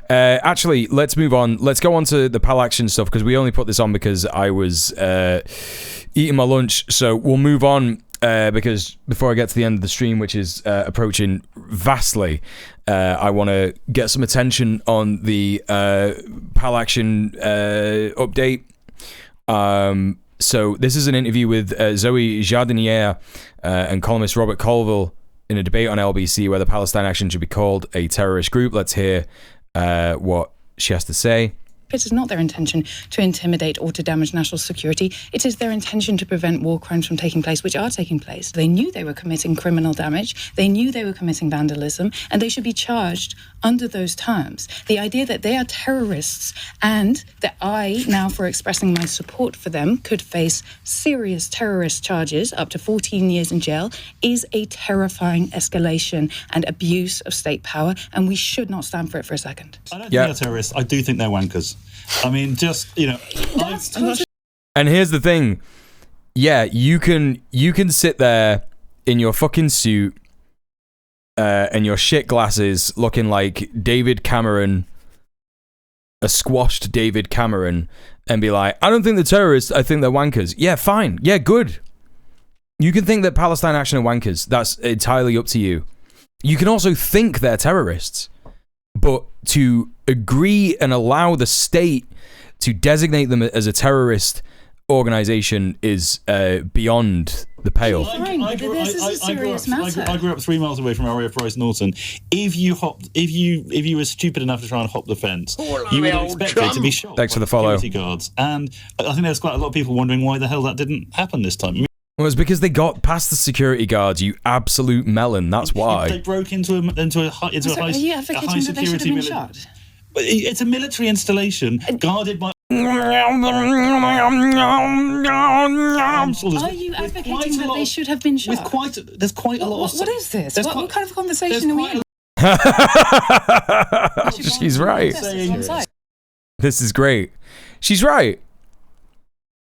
Actually, let's move on. Let's go on to the PAL action stuff because we only put this on because I was eating my lunch. So we'll move on because before I get to the end of the stream, which is approaching vastly, I want to get some attention on the PAL action update. So this is an interview with Zoe Jardiniere and columnist Robert Colville in a debate on LBC where the Palestine Action should be called a terrorist group. Let's hear what she has to say. It is not their intention to intimidate or to damage national security. It is their intention to prevent war crimes from taking place, which are taking place. They knew they were committing criminal damage. They knew they were committing vandalism, and they should be charged under those terms. The idea that they are terrorists and that I, now for expressing my support for them, could face serious terrorist charges, up to 14 years in jail, is a terrifying escalation and abuse of state power, and we should not stand for it for a second. I don't think they're terrorists. I do think they're wankers. I mean, just, you know. And here's the thing. Yeah, you can sit there in your fucking suit and your shit glasses looking like David Cameron, a squashed David Cameron, and be like, I don't think they're terrorists, I think they're wankers. Yeah, fine. Yeah, good. You can think that Palestine Action are wankers. That's entirely up to you. You can also think they're terrorists. But to agree and allow the state to designate them as a terrorist organization is beyond the pale. I grew up 3 miles away from area Price Norton. If you were stupid enough to try and hop the fence, you would have expected to be shot. Thanks for the follow. Security guards. And I think there's quite a lot of people wondering why the hell that didn't happen this time. Well, it's because they got past the security guards, you absolute melon. That's why. They broke into a high Are you advocating that they should have been shot? It's a military installation guarded by. Are you advocating that they should have been shot? There's quite a lot of. What is this? What kind of conversation are we in? She's right. This is great. She's right.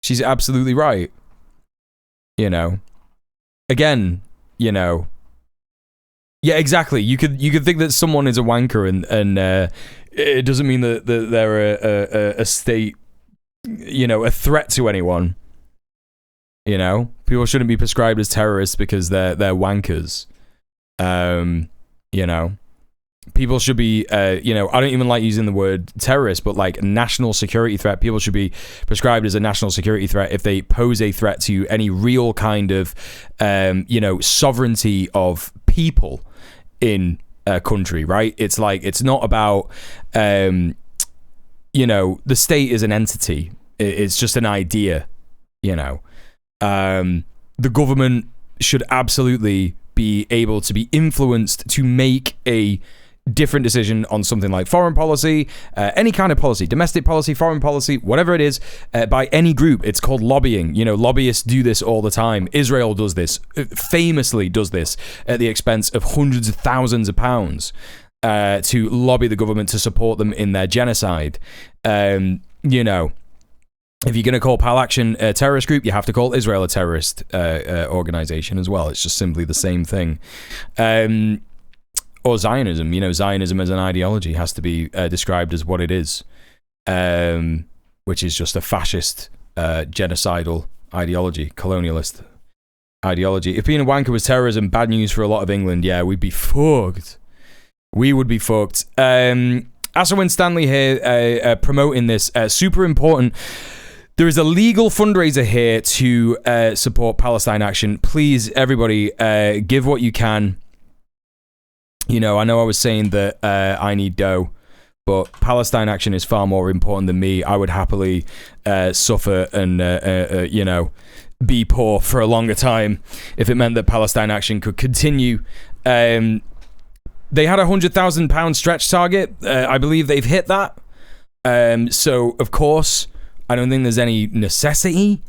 She's absolutely right. You know, again, you know, yeah, exactly. You could think that someone is a wanker and it doesn't mean that they're a state, a threat to anyone. People shouldn't be prescribed as terrorists because they're wankers. People should be, I don't even like using the word terrorist, but like national security threat. People should be prescribed as a national security threat if they pose a threat to any real kind of, sovereignty of people in a country, right? It's like, it's not about, the state is an entity. It's just an idea, The government should absolutely be able to be influenced to make a different decision on something like foreign policy, any kind of policy, domestic policy, foreign policy, whatever it is, by any group. It's called lobbying. Lobbyists do this all the time. Israel does this, famously does this at the expense of hundreds of thousands of pounds to lobby the government to support them in their genocide. If you're going to call Pal Action a terrorist group, you have to call Israel a terrorist organization as well. It's just simply the same thing. Or Zionism. Zionism as an ideology has to be described as what it is, which is just a fascist, genocidal ideology, colonialist ideology. If being a wanker was terrorism, bad news for a lot of England, yeah, we'd be fucked. We would be fucked. Aswin Stanley here promoting this. Super important. There is a legal fundraiser here to support Palestine Action. Please, everybody, give what you can. I know I was saying that I need dough, but Palestine Action is far more important than me. I would happily suffer and, be poor for a longer time if it meant that Palestine Action could continue. They had a £100,000 stretch target. I believe they've hit that. So, of course, I don't think there's any necessity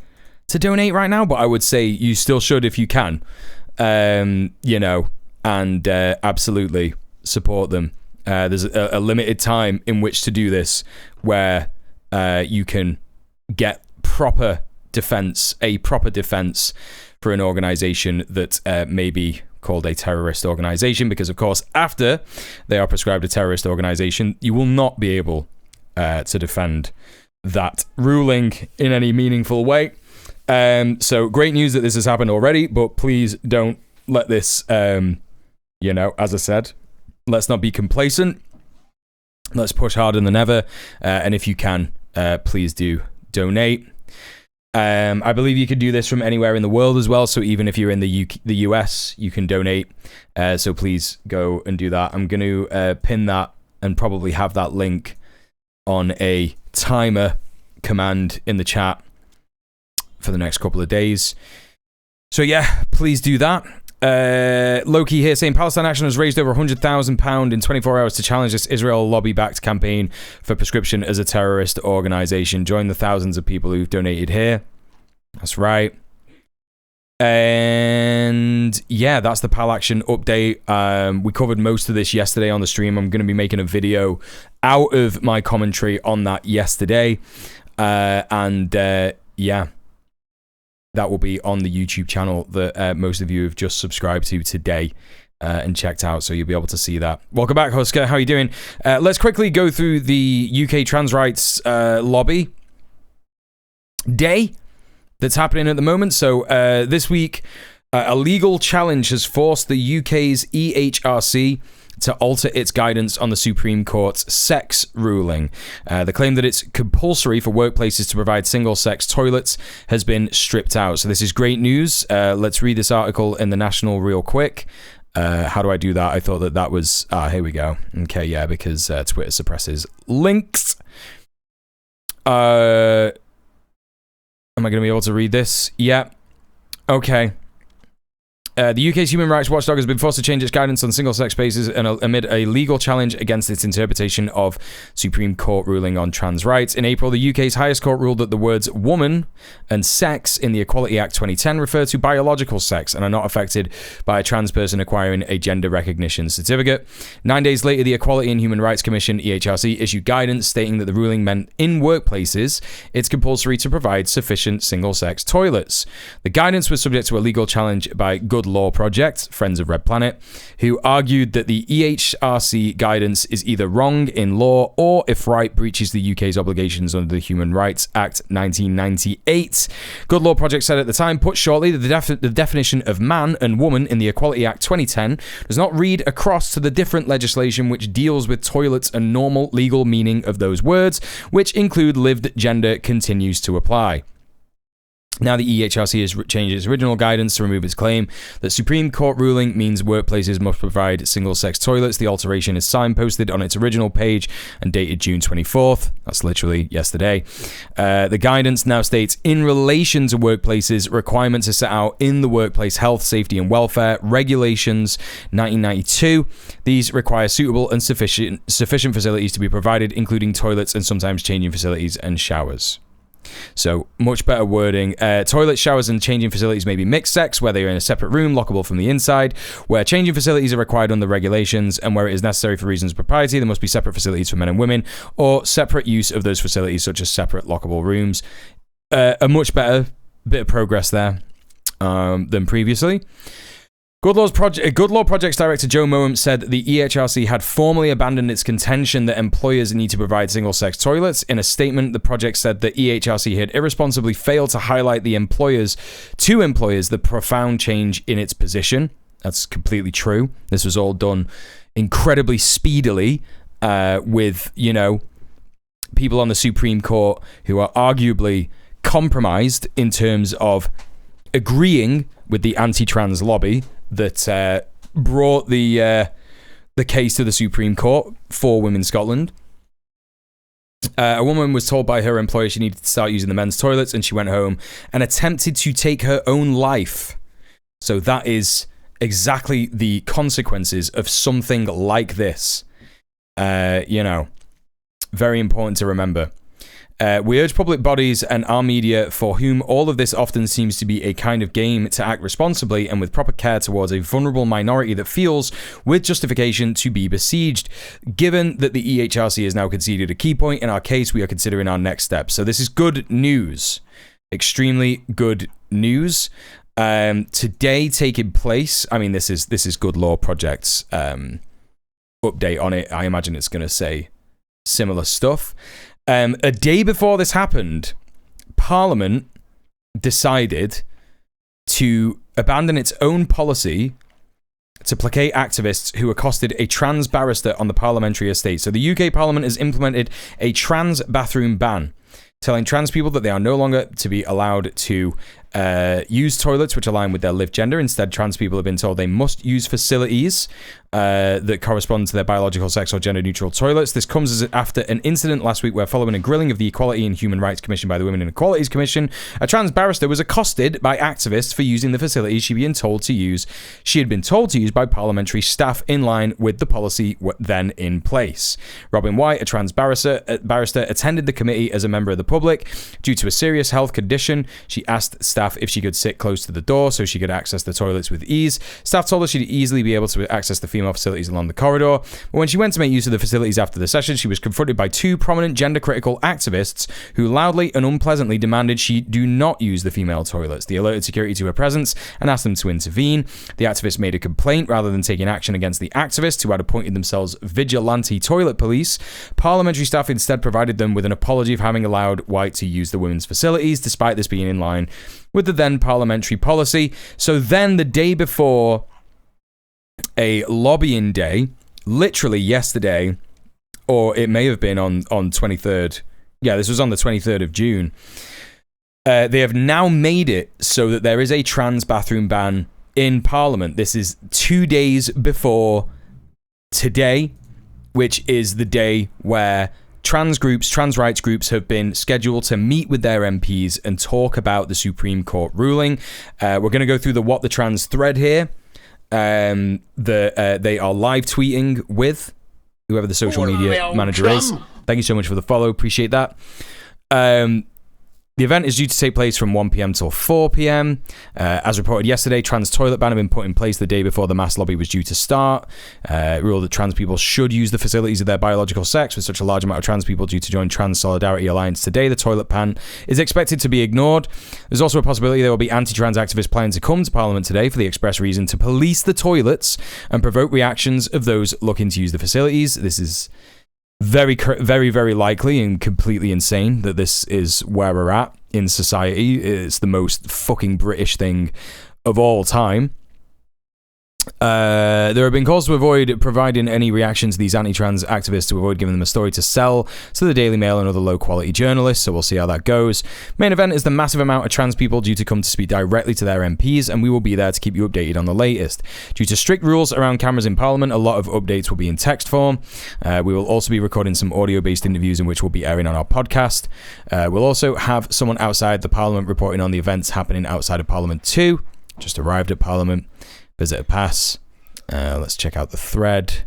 to donate right now, but I would say you still should if you can, and absolutely support them. There's a limited time in which to do this where you can get a proper defense for an organization that may be called a terrorist organization, because of course after they are prescribed a terrorist organization, you will not be able to defend that ruling in any meaningful way. So great news that this has happened already, but please don't let this as I said, let's not be complacent. Let's push harder than ever. And if you can, please do donate. I believe you can do this from anywhere in the world as well. So even if you're in the US, you can donate. So please go and do that. I'm going to pin that and probably have that link on a timer command in the chat for the next couple of days. So yeah, please do that. Loki here saying Palestine Action has raised over £100,000 in 24 hours to challenge this Israel lobby-backed campaign for prescription as a terrorist organization. Join the thousands of people who've donated here. That's right. And yeah, that's the Pal Action update. We covered most of this yesterday on the stream. I'm going to be making a video out of my commentary on that yesterday. Yeah. That will be on the YouTube channel that most of you have just subscribed to today and checked out, so you'll be able to see that. Welcome back, Husker. How are you doing? Let's quickly go through the UK trans rights lobby day that's happening at the moment. So this week, a legal challenge has forced the UK's EHRC to alter its guidance on the Supreme Court's sex ruling. The claim that it's compulsory for workplaces to provide single-sex toilets has been stripped out. So this is great news. Let's read this article in The National real quick. How do I do that? I thought that was... here we go. Okay, yeah, because Twitter suppresses links. Am I going to be able to read this? Yeah. Okay. The UK's Human Rights Watchdog has been forced to change its guidance on single-sex spaces amid a legal challenge against its interpretation of Supreme Court ruling on trans rights. In April, the UK's highest court ruled that the words woman and sex in the Equality Act 2010 refer to biological sex and are not affected by a trans person acquiring a gender recognition certificate. 9 days later, the Equality and Human Rights Commission, EHRC, issued guidance stating that the ruling meant in workplaces it's compulsory to provide sufficient single-sex toilets. The guidance was subject to a legal challenge by Gus Good Law Project, Friends of Red Planet, who argued that the EHRC guidance is either wrong in law or, if right, breaches the UK's obligations under the Human Rights Act 1998. Good Law Project said at the time, put shortly, that the definition of man and woman in the Equality Act 2010 does not read across to the different legislation which deals with toilets and normal legal meaning of those words, which include lived gender, continues to apply. Now the EHRC has changed its original guidance to remove its claim that Supreme Court ruling means workplaces must provide single-sex toilets. The alteration is signposted on its original page and dated June 24th. That's literally yesterday. The guidance now states, in relation to workplaces, requirements are set out in the Workplace Health, Safety and Welfare Regulations 1992. These require suitable and sufficient facilities to be provided, including toilets and sometimes changing facilities and showers. So, much better wording. Toilet, showers and changing facilities may be mixed sex, where they are in a separate room, lockable from the inside. Where changing facilities are required under regulations, and where it is necessary for reasons of propriety, there must be separate facilities for men and women, or separate use of those facilities, such as separate lockable rooms. A much better bit of progress there than previously. Good Law Project's director Joe Moem said the EHRC had formally abandoned its contention that employers need to provide single-sex toilets. In a statement, the project said that EHRC had irresponsibly failed to highlight to employers the profound change in its position. That's completely true. This was all done incredibly speedily with, people on the Supreme Court who are arguably compromised in terms of agreeing with the anti-trans lobby that brought the case to the Supreme Court for Women Scotland. A woman was told by her employer she needed to start using the men's toilets, and she went home and attempted to take her own life. So that is exactly the consequences of something like this. Very important to remember. We urge public bodies and our media, for whom all of this often seems to be a kind of game, to act responsibly and with proper care towards a vulnerable minority that feels, with justification, to be besieged. Given that the EHRC has now conceded a key point in our case, we are considering our next steps. So this is good news. Extremely good news. Today taking place, this is Good Law Project's update on it. I imagine it's going to say similar stuff. A day before this happened, Parliament decided to abandon its own policy to placate activists who accosted a trans barrister on the parliamentary estate. So the UK Parliament has implemented a trans bathroom ban, telling trans people that they are no longer to be allowed to use toilets which align with their lived gender. Instead, trans people have been told they must use facilities that correspond to their biological sex or gender-neutral toilets. This comes after an incident last week where, following a grilling of the Equality and Human Rights Commission by the Women and Equalities Commission, a trans barrister was accosted by activists for using the facilities she had been told to use by parliamentary staff in line with the policy then in place. Robin White, a trans barrister, attended the committee as a member of the public. Due to a serious health condition, she asked staff if she could sit close to the door so she could access the toilets with ease. Staff told her she'd easily be able to access the female facilities along the corridor. But when she went to make use of the facilities after the session, she was confronted by two prominent gender-critical activists who loudly and unpleasantly demanded she do not use the female toilets. They alerted security to her presence and asked them to intervene. The activists made a complaint rather than taking action against the activists, who had appointed themselves vigilante toilet police. Parliamentary staff instead provided them with an apology for having allowed White to use the women's facilities, despite this being in line with the then parliamentary policy. So then, the day before a lobbying day, literally yesterday, or it may have been on 23rd. Yeah, this was on the 23rd of June. They have now made it so that there is a trans bathroom ban in Parliament. This is 2 days before today, which is the day where trans rights groups have been scheduled to meet with their MPs and talk about the Supreme Court ruling. We're going to go through the What the Trans thread here. They are live tweeting with whoever the social media manager is. Thank you so much for the follow. Appreciate that. The The event is due to take place from 1 p.m. till 4 p.m. As reported yesterday, trans toilet ban had been put in place the day before the mass lobby was due to start. Ruled that trans people should use the facilities of their biological sex. With such a large amount of trans people due to join Trans Solidarity Alliance today, the toilet ban is expected to be ignored. There's also a possibility there will be anti-trans activists planning to come to Parliament today for the express reason to police the toilets and provoke reactions of those looking to use the facilities. This is very, very likely and completely insane that this is where we're at in society. It's the most fucking British thing of all time. There have been calls to avoid providing any reaction to these anti-trans activists, to avoid giving them a story to sell to the Daily Mail and other low-quality journalists, so we'll see how that goes. Main event is the massive amount of trans people due to come to speak directly to their MPs, and we will be there to keep you updated on the latest. Due to strict rules around cameras in Parliament, a lot of updates will be in text form. We will also be recording some audio-based interviews in which we'll be airing on our podcast. We'll also have someone outside the Parliament reporting on the events happening outside of Parliament too. Just arrived at Parliament. Visitor pass. Let's check out the thread.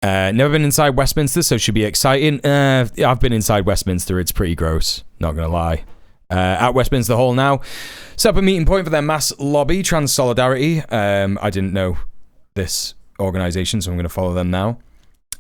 Never been inside Westminster, so should be exciting. I've been inside Westminster. It's pretty gross. Not going to lie. At Westminster Hall now. Set up a meeting point for their mass lobby, Trans Solidarity. I didn't know this organisation, so I'm going to follow them now.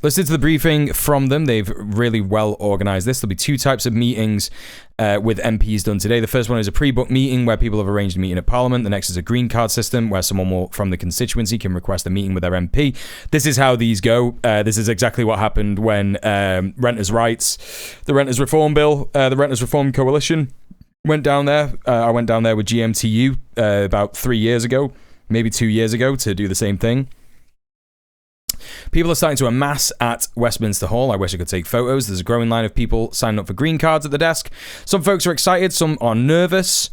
Listen to the briefing from them. They've really well organised this. There'll be 2 types of meetings with MPs done today. The first one is a pre-booked meeting where people have arranged a meeting at Parliament. The next is a green card system where someone from the constituency can request a meeting with their MP. This is how these go. This is exactly what happened when Renters' Rights, the Renters' Reform Bill, the Renters' Reform Coalition went down there. I went down there with GMTU about 3 years ago, maybe 2 years ago, to do the same thing. People are starting to amass at Westminster Hall. I wish I could take photos. There's a growing line of people signing up for green cards at the desk. Some folks are excited, some are nervous.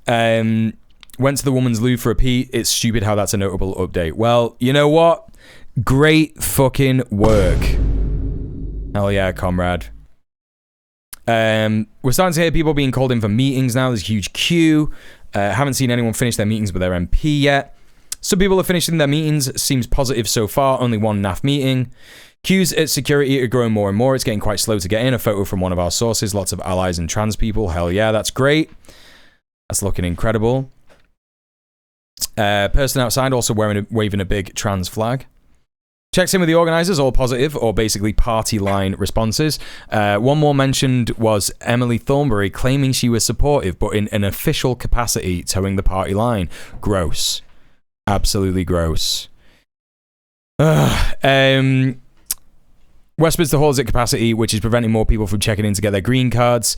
Went to the woman's loo for a pee. It's stupid how that's a notable update. Well, you know what? Great fucking work. Hell yeah, comrade. We're starting to hear people being called in for meetings now. There's a huge queue. Haven't seen anyone finish their meetings with their MP yet. Some people are finishing their meetings. Seems positive so far. Only one NAF meeting. Queues at security are growing more and more. It's getting quite slow to get in. A photo from one of our sources. Lots of allies and trans people. Hell yeah, that's great. That's looking incredible. Person outside also waving a big trans flag. Checks in with the organisers, all positive, or basically party line responses. One more mentioned was Emily Thornberry claiming she was supportive, but in an official capacity, towing the party line. Gross. Absolutely gross. Westminster Hall is at capacity, which is preventing more people from checking in to get their green cards.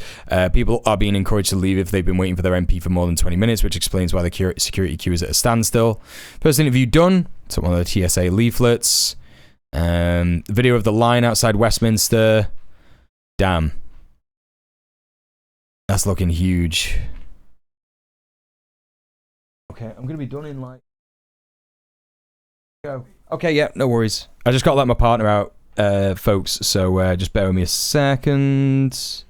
People are being encouraged to leave if they've been waiting for their MP for more than 20 minutes, which explains why the security queue is at a standstill. First interview done. Took one of the TSA leaflets. Video of the line outside Westminster. Damn. That's looking huge. Okay, I'm going to be done in like... Go. Okay, yeah, no worries. I just got to let my partner out, folks, so just bear with me a second.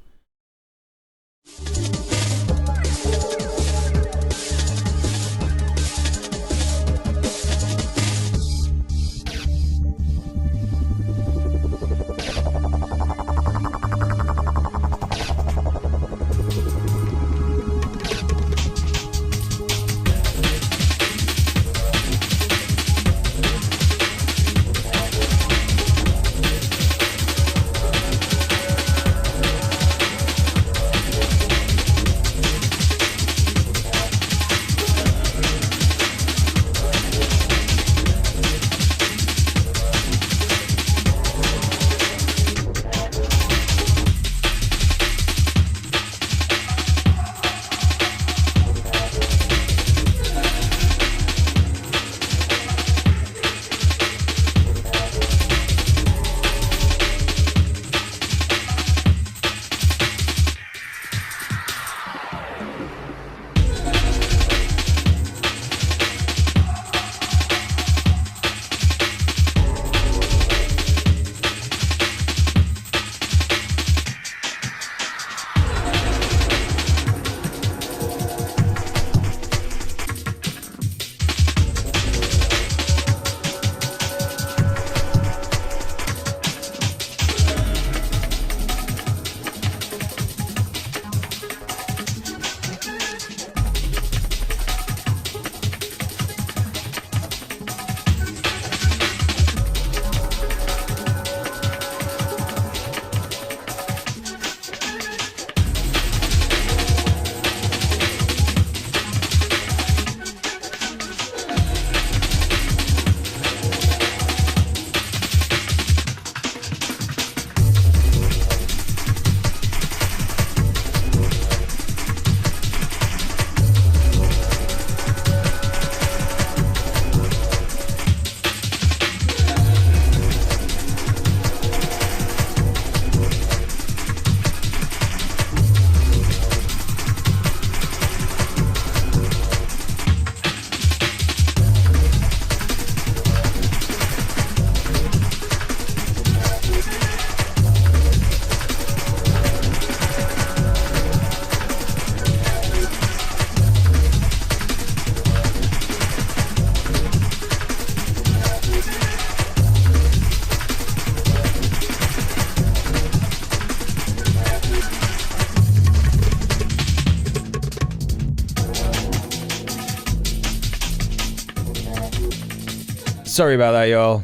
Sorry about that, y'all.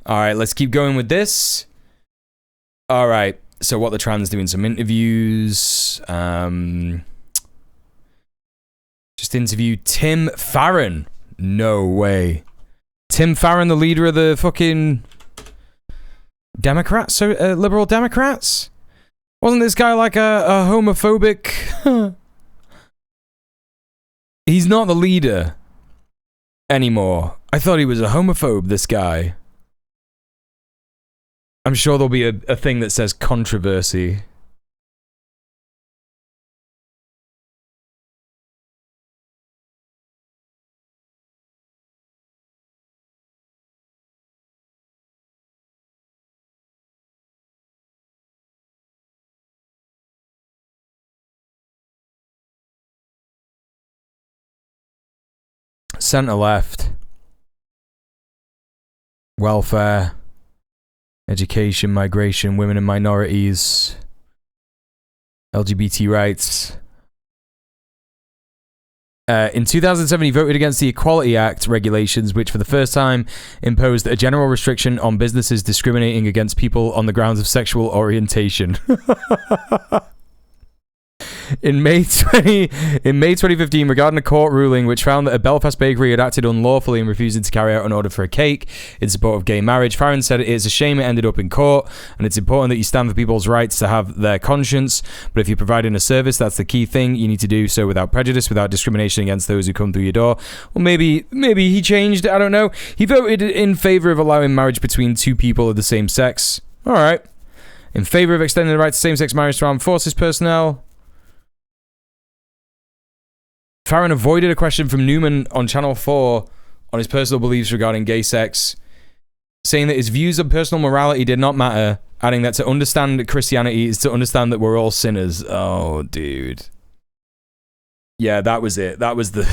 All right, let's keep going with this. All right, so what the trans doing some interviews. Just interviewed Tim Farron. No way. Tim Farron, the leader of the fucking Democrats, liberal Democrats? Wasn't this guy like a homophobic? He's not the leader anymore. I thought he was a homophobe, this guy. I'm sure there'll be a thing that says controversy. Centre left. Welfare. Education, migration, women and minorities. LGBT rights. In 2007, he voted against the Equality Act regulations, which for the first time imposed a general restriction on businesses discriminating against people on the grounds of sexual orientation. In May 2015, regarding a court ruling which found that a Belfast bakery had acted unlawfully in refusing to carry out an order for a cake in support of gay marriage, Farron said it is a shame it ended up in court, and it's important that you stand for people's rights to have their conscience, but if you're providing a service, that's the key thing. You need to do so without prejudice, without discrimination against those who come through your door. Well, maybe he changed, I don't know. He voted in favour of allowing marriage between two people of the same sex. Alright. In favour of extending the right to same-sex marriage to armed forces personnel. Farron avoided a question from Newman on Channel 4 on his personal beliefs regarding gay sex, saying that his views on personal morality did not matter, adding that to understand Christianity is to understand that we're all sinners. Oh, dude. Yeah, that was it. That was the...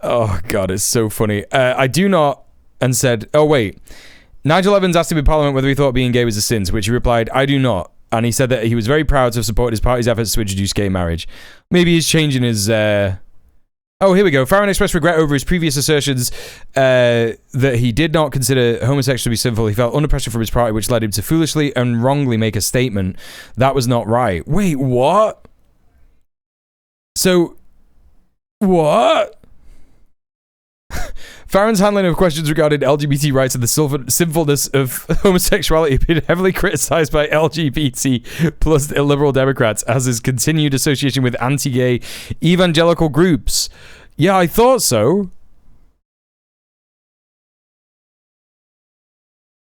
Oh, God, it's so funny. I do not... And said... Oh, wait. Nigel Evans asked him in Parliament whether he thought being gay was a sin, to which he replied, I do not. And he said that he was very proud to have supported his party's efforts to introduce gay marriage. Maybe he's changing his... Oh, here we go. Farron expressed regret over his previous assertions that he did not consider homosexuality to be sinful. He felt under pressure from his party, which led him to foolishly and wrongly make a statement. That was not right. Wait, what? So, what? Farron's handling of questions regarding LGBT rights and the sinfulness of homosexuality have been heavily criticised by LGBT plus liberal Democrats as his continued association with anti-gay evangelical groups. Yeah, I thought so.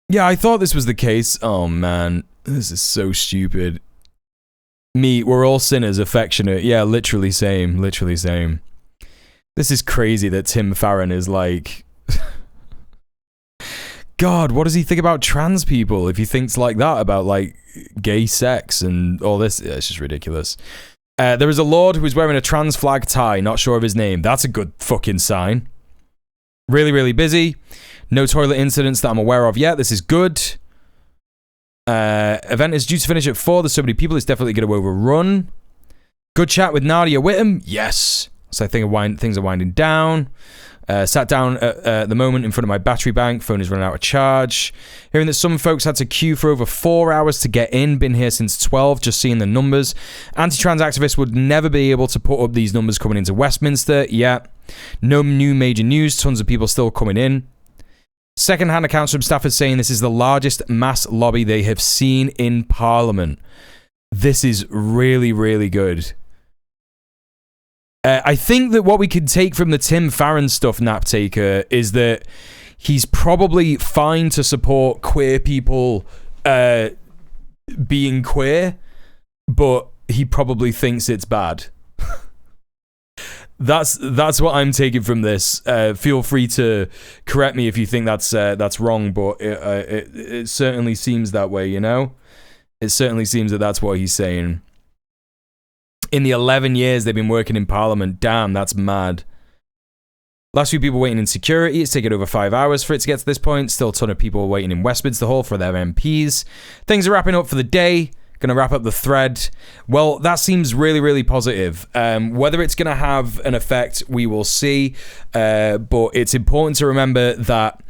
Yeah, I thought this was the case. Oh, man. This is so stupid. We're all sinners, affectionate. Yeah, literally same. Literally same. This is crazy that Tim Farron is like... God, what does he think about trans people if he thinks like that about, like, gay sex and all this? Yeah, it's just ridiculous. There is a lord who is wearing a trans flag tie, not sure of his name. That's a good fucking sign. Really, really busy. No toilet incidents that I'm aware of yet. This is good. Event is due to finish at 4. There's so many people, it's definitely going to overrun. Good chat with Nadia Whittam. Yes. So I think things are winding down. Sat down at the moment in front of my battery bank. Phone is running out of charge. Hearing that some folks had to queue for over 4 hours to get in. Been here since 12, just seeing the numbers. Anti-trans activists would never be able to put up these numbers coming into Westminster. Yeah. No new major news. Tons of people still coming in. Second-hand accounts from staffers saying this is the largest mass lobby they have seen in Parliament. This is really, really good. I think that what we can take from the Tim Farron stuff, Naptaker, is that he's probably fine to support queer people being queer, but he probably thinks it's bad. That's what I'm taking from this. Feel free to correct me if you think that's wrong, but it certainly seems that way, you know? It certainly seems that that's what he's saying. In the 11 years they've been working in Parliament, damn, that's mad. Last few people waiting in security. It's taken over 5 hours for it to get to this point. Still a ton of people waiting in Westminster Hall for their MPs. Things are wrapping up for the day. Going to wrap up the thread. Well, that seems really, really positive. Whether it's going to have an effect, we will see. But it's important to remember that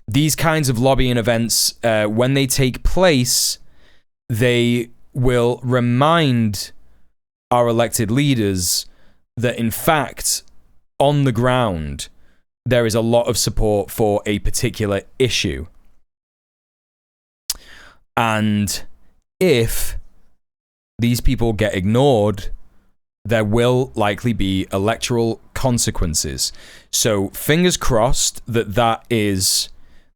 these kinds of lobbying events, when they take place, they will remind our elected leaders that, in fact, on the ground, there is a lot of support for a particular issue. And if these people get ignored, there will likely be electoral consequences. So fingers crossed that that is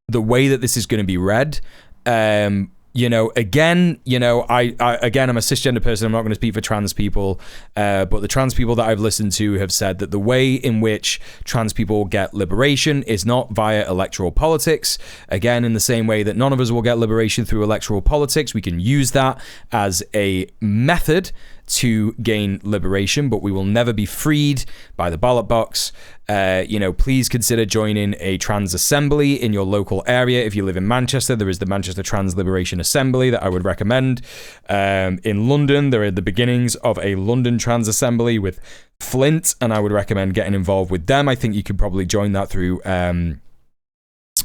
the way that this is going to be read. Again, I'm a cisgender person. I'm not going to speak for trans people, but the trans people that I've listened to have said that the way in which trans people get liberation is not via electoral politics. Again, in the same way that none of us will get liberation through electoral politics, we can use that as a method to gain liberation, but we will never be freed by the ballot box. Please consider joining a trans assembly in your local area. If you live in Manchester, there is the Manchester Trans Liberation Assembly that I would recommend. In London, there are the beginnings of a London Trans Assembly with Flint, and I would recommend getting involved with them. I think you could probably join that through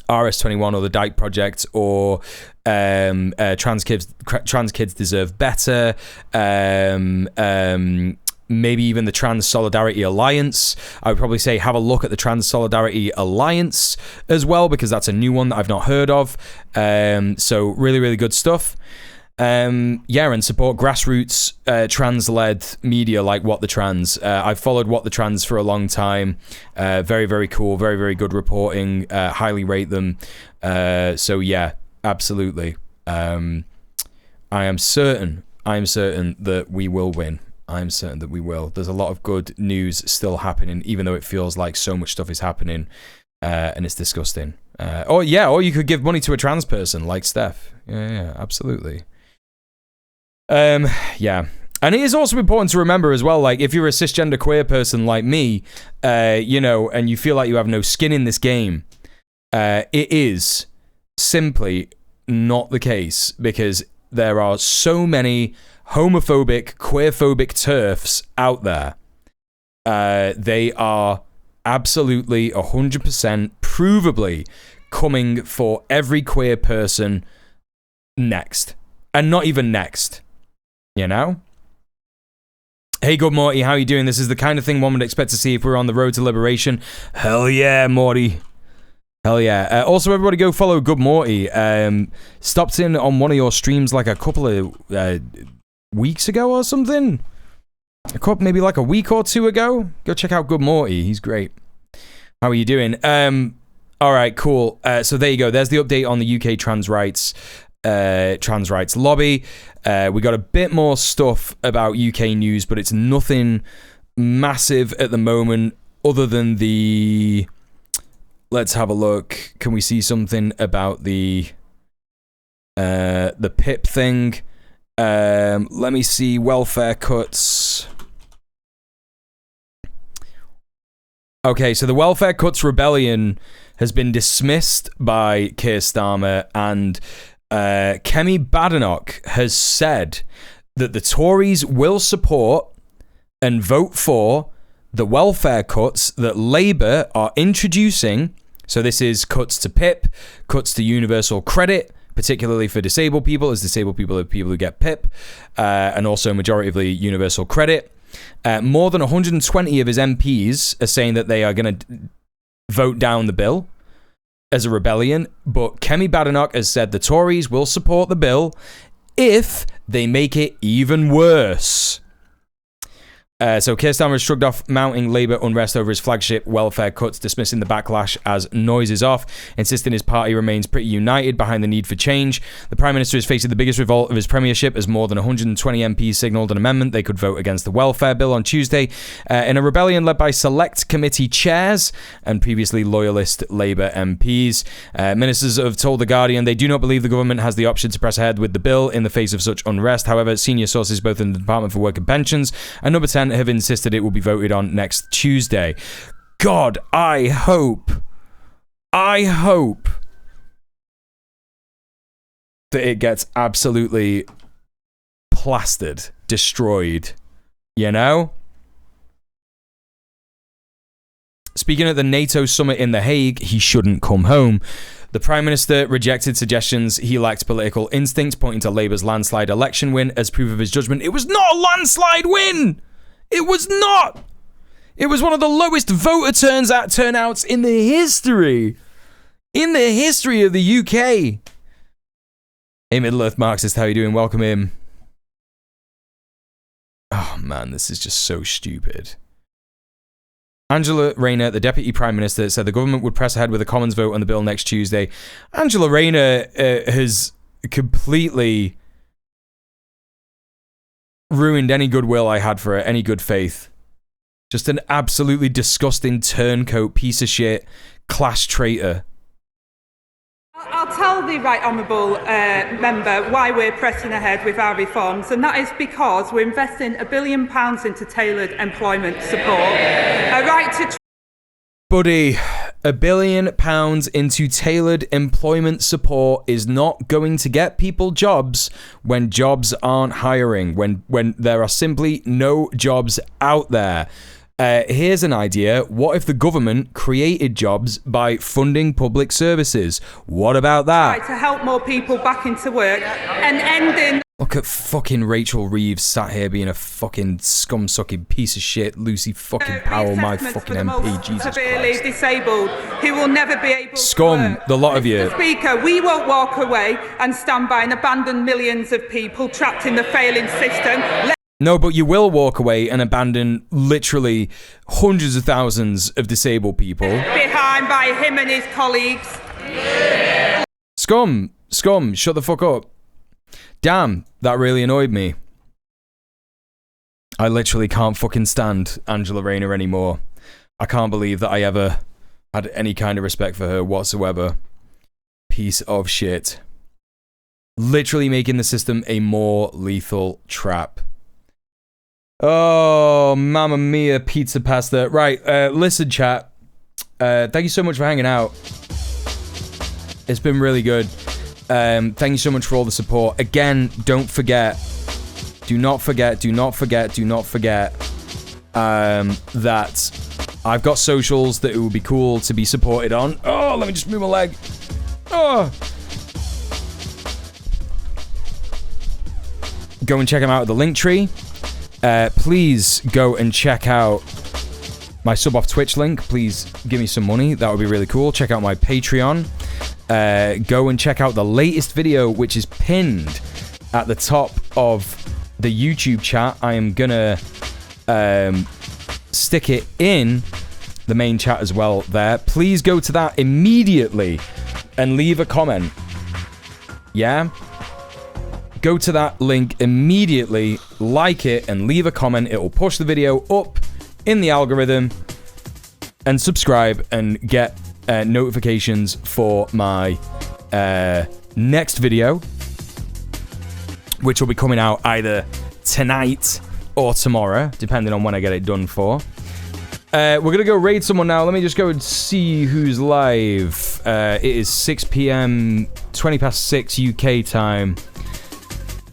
RS21 or the Dyke Project, or Trans Kids Deserve Better, maybe even the Trans Solidarity Alliance. I would probably say have a look at the Trans Solidarity Alliance as well, because that's a new one that I've not heard of. So really, really good stuff. And support grassroots trans-led media like What the Trans. I've followed What the Trans for a long time. Very, very cool. Very, very good reporting. Highly rate them. So yeah, absolutely. I am certain that we will win. I'm certain that we will. There's a lot of good news still happening, even though it feels like so much stuff is happening, and it's disgusting. Or you could give money to a trans person like Steph. Yeah, absolutely. And it is also important to remember as well, like, if you're a cisgender queer person like me, and you feel like you have no skin in this game, it is simply not the case, because there are so many homophobic, queerphobic TERFs out there. They are absolutely 100% provably coming for every queer person next. And not even next. Hey, good Morty, how you doing? This is the kind of thing one would expect to see if we're on the road to liberation. Hell yeah, Morty. Hell yeah. Also, everybody go follow Good Morty. Stopped in on one of your streams like a couple of weeks ago or something. Maybe like a week or two ago. Go check out Good Morty. He's great. How are you doing? All right, cool. So there you go. There's the update on the UK trans rights lobby. We got a bit more stuff about UK news, but it's nothing massive at the moment other than the... Let's have a look. Can we see something about the PIP thing? Let me see. Welfare cuts. Okay, so the welfare cuts rebellion has been dismissed by Keir Starmer, and Kemi Badenoch has said that the Tories will support and vote for the welfare cuts that Labour are introducing. So this is cuts to PIP, cuts to universal credit, particularly for disabled people, as disabled people are people who get PIP, and also majoritively universal credit. More than 120 of his MPs are saying that they are going to vote down the bill as a rebellion, but Kemi Badenoch has said the Tories will support the bill if they make it even worse. So Keir Starmer has shrugged off mounting Labour unrest over his flagship welfare cuts, dismissing the backlash as noise is off, insisting his party remains pretty united behind the need for change. The Prime Minister is facing the biggest revolt of his premiership as more than 120 MPs signalled an amendment they could vote against the welfare bill on Tuesday in a rebellion led by select committee chairs and previously loyalist Labour MPs. Ministers have told The Guardian they do not believe the government has the option to press ahead with the bill in the face of such unrest. However, senior sources both in the Department for Work and Pensions and Number 10 have insisted it will be voted on next Tuesday. God, I hope that it gets absolutely plastered, destroyed, you know? Speaking at the NATO summit in The Hague, he shouldn't come home. The Prime Minister rejected suggestions he lacked political instinct, pointing to Labour's landslide election win as proof of his judgment. It was not a landslide win! It was not! It was one of the lowest voter turnouts in the history. In the history of the UK. Hey, Middle-earth Marxist, how you doing? Welcome in. Oh, man, this is just so stupid. Angela Rayner, the Deputy Prime Minister, said the government would press ahead with a Commons vote on the bill next Tuesday. Angela Rayner has completely ruined any goodwill I had for her, any good faith. Just an absolutely disgusting turncoat piece of shit, class traitor. I'll tell the Right Honourable Member why we're pressing ahead with our reforms, and that is because we're investing £1 billion into tailored employment support. A right to... Buddy, £1 billion into tailored employment support is not going to get people jobs when jobs aren't hiring, when there are simply no jobs out there. Here's an idea. What if the government created jobs by funding public services? What about that? To help more people back into work and ending... Look at fucking Rachel Reeves sat here being a fucking scum-sucking piece of shit. Lucy fucking Powell, my fucking MP. Jesus severely Christ. disabled who will never be able Scum, to work. the lot of you. Mr. Speaker, we won't walk away and stand by and abandon millions of people trapped in the failing system. No, but you will walk away and abandon literally hundreds of thousands of disabled people. Behind by him and his colleagues. Scum, shut the fuck up. Damn, that really annoyed me. I literally can't fucking stand Angela Rayner anymore. I can't believe that I ever had any kind of respect for her whatsoever. Piece of shit. Literally making the system a more lethal trap. Oh, mamma mia, pizza pasta. Right, listen, chat. Thank you so much for hanging out. It's been really good. Thank you so much for all the support. Again, don't forget. Do not forget that I've got socials that it would be cool to be supported on. Oh, let me just move my leg. Oh. Go and check them out at the link tree. Please go and check out my sub off Twitch link. Please give me some money. That would be really cool. Check out my Patreon. Go and check out the latest video, which is pinned at the top of the YouTube chat. I am gonna stick it in the main chat as well there. Please go to that immediately and leave a comment. Yeah? Go to that link immediately, like it, and leave a comment. It will push the video up in the algorithm. And subscribe and get notifications for my next video, which will be coming out either tonight or tomorrow, depending on when I get it done for. We're going to go raid someone now. Let me just go and see who's live. It is 6 p.m., 20 past 6 UK time.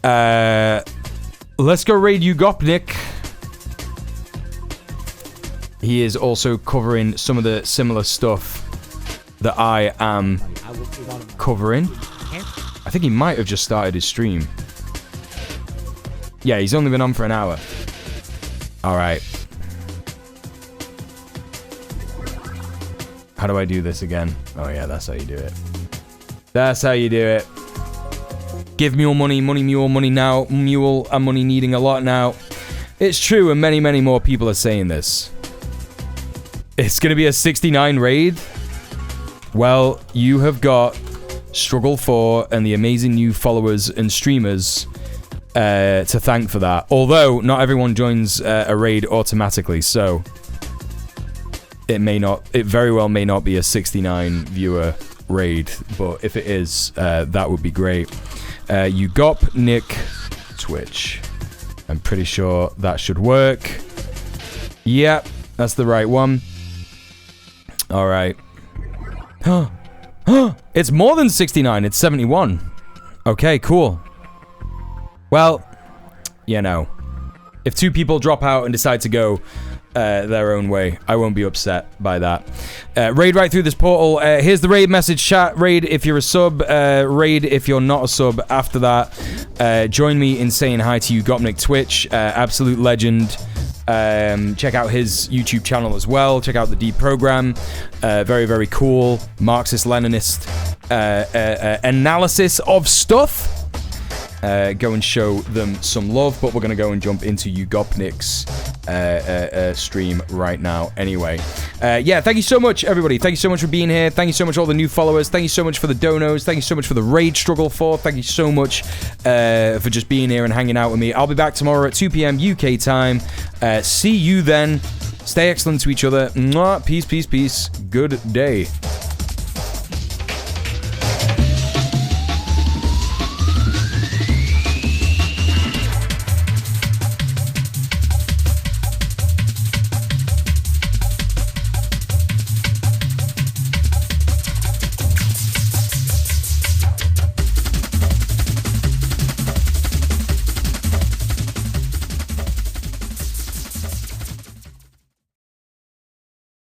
Let's go raid Ugopnik. He is also covering some of the similar stuff that I am covering. I think he might have just started his stream. Yeah, he's only been on for an hour. Alright. How do I do this again? Oh yeah, that's how you do it. That's how you do it. Give Mule money, Mule money now. Mule and money needing a lot now. It's true, and many, many more people are saying this. It's going to be a 69 raid. Well, you have got Struggle 4 and the amazing new followers and streamers to thank for that. Although, not everyone joins a raid automatically, so it very well may not be a 69 viewer raid, but if it is, that would be great. Ugopnik Twitch. I'm pretty sure that should work. Yep, that's the right one. Alright. It's more than 69, it's 71. Okay, cool. Well, you know, if 2 people drop out and decide to go their own way, I won't be upset by that. Raid right through this portal. Here's the raid message chat. Raid if you're a sub. Raid if you're not a sub. After that, join me in saying hi to you, Gopnik Twitch. Absolute legend. Check out his YouTube channel as well. Check out the Deprogram. Very, very cool Marxist-Leninist analysis of stuff. Go and show them some love, but we're going to go and jump into Ugopnik's stream right now anyway. Yeah, thank you so much, everybody. Thank you so much for being here. Thank you so much, all the new followers. Thank you so much for the donos. Thank you so much for the raid struggle for. Thank you so much for just being here and hanging out with me. I'll be back tomorrow at 2 p.m. UK time. See you then. Stay excellent to each other. Mwah. Peace, peace, peace. Good day.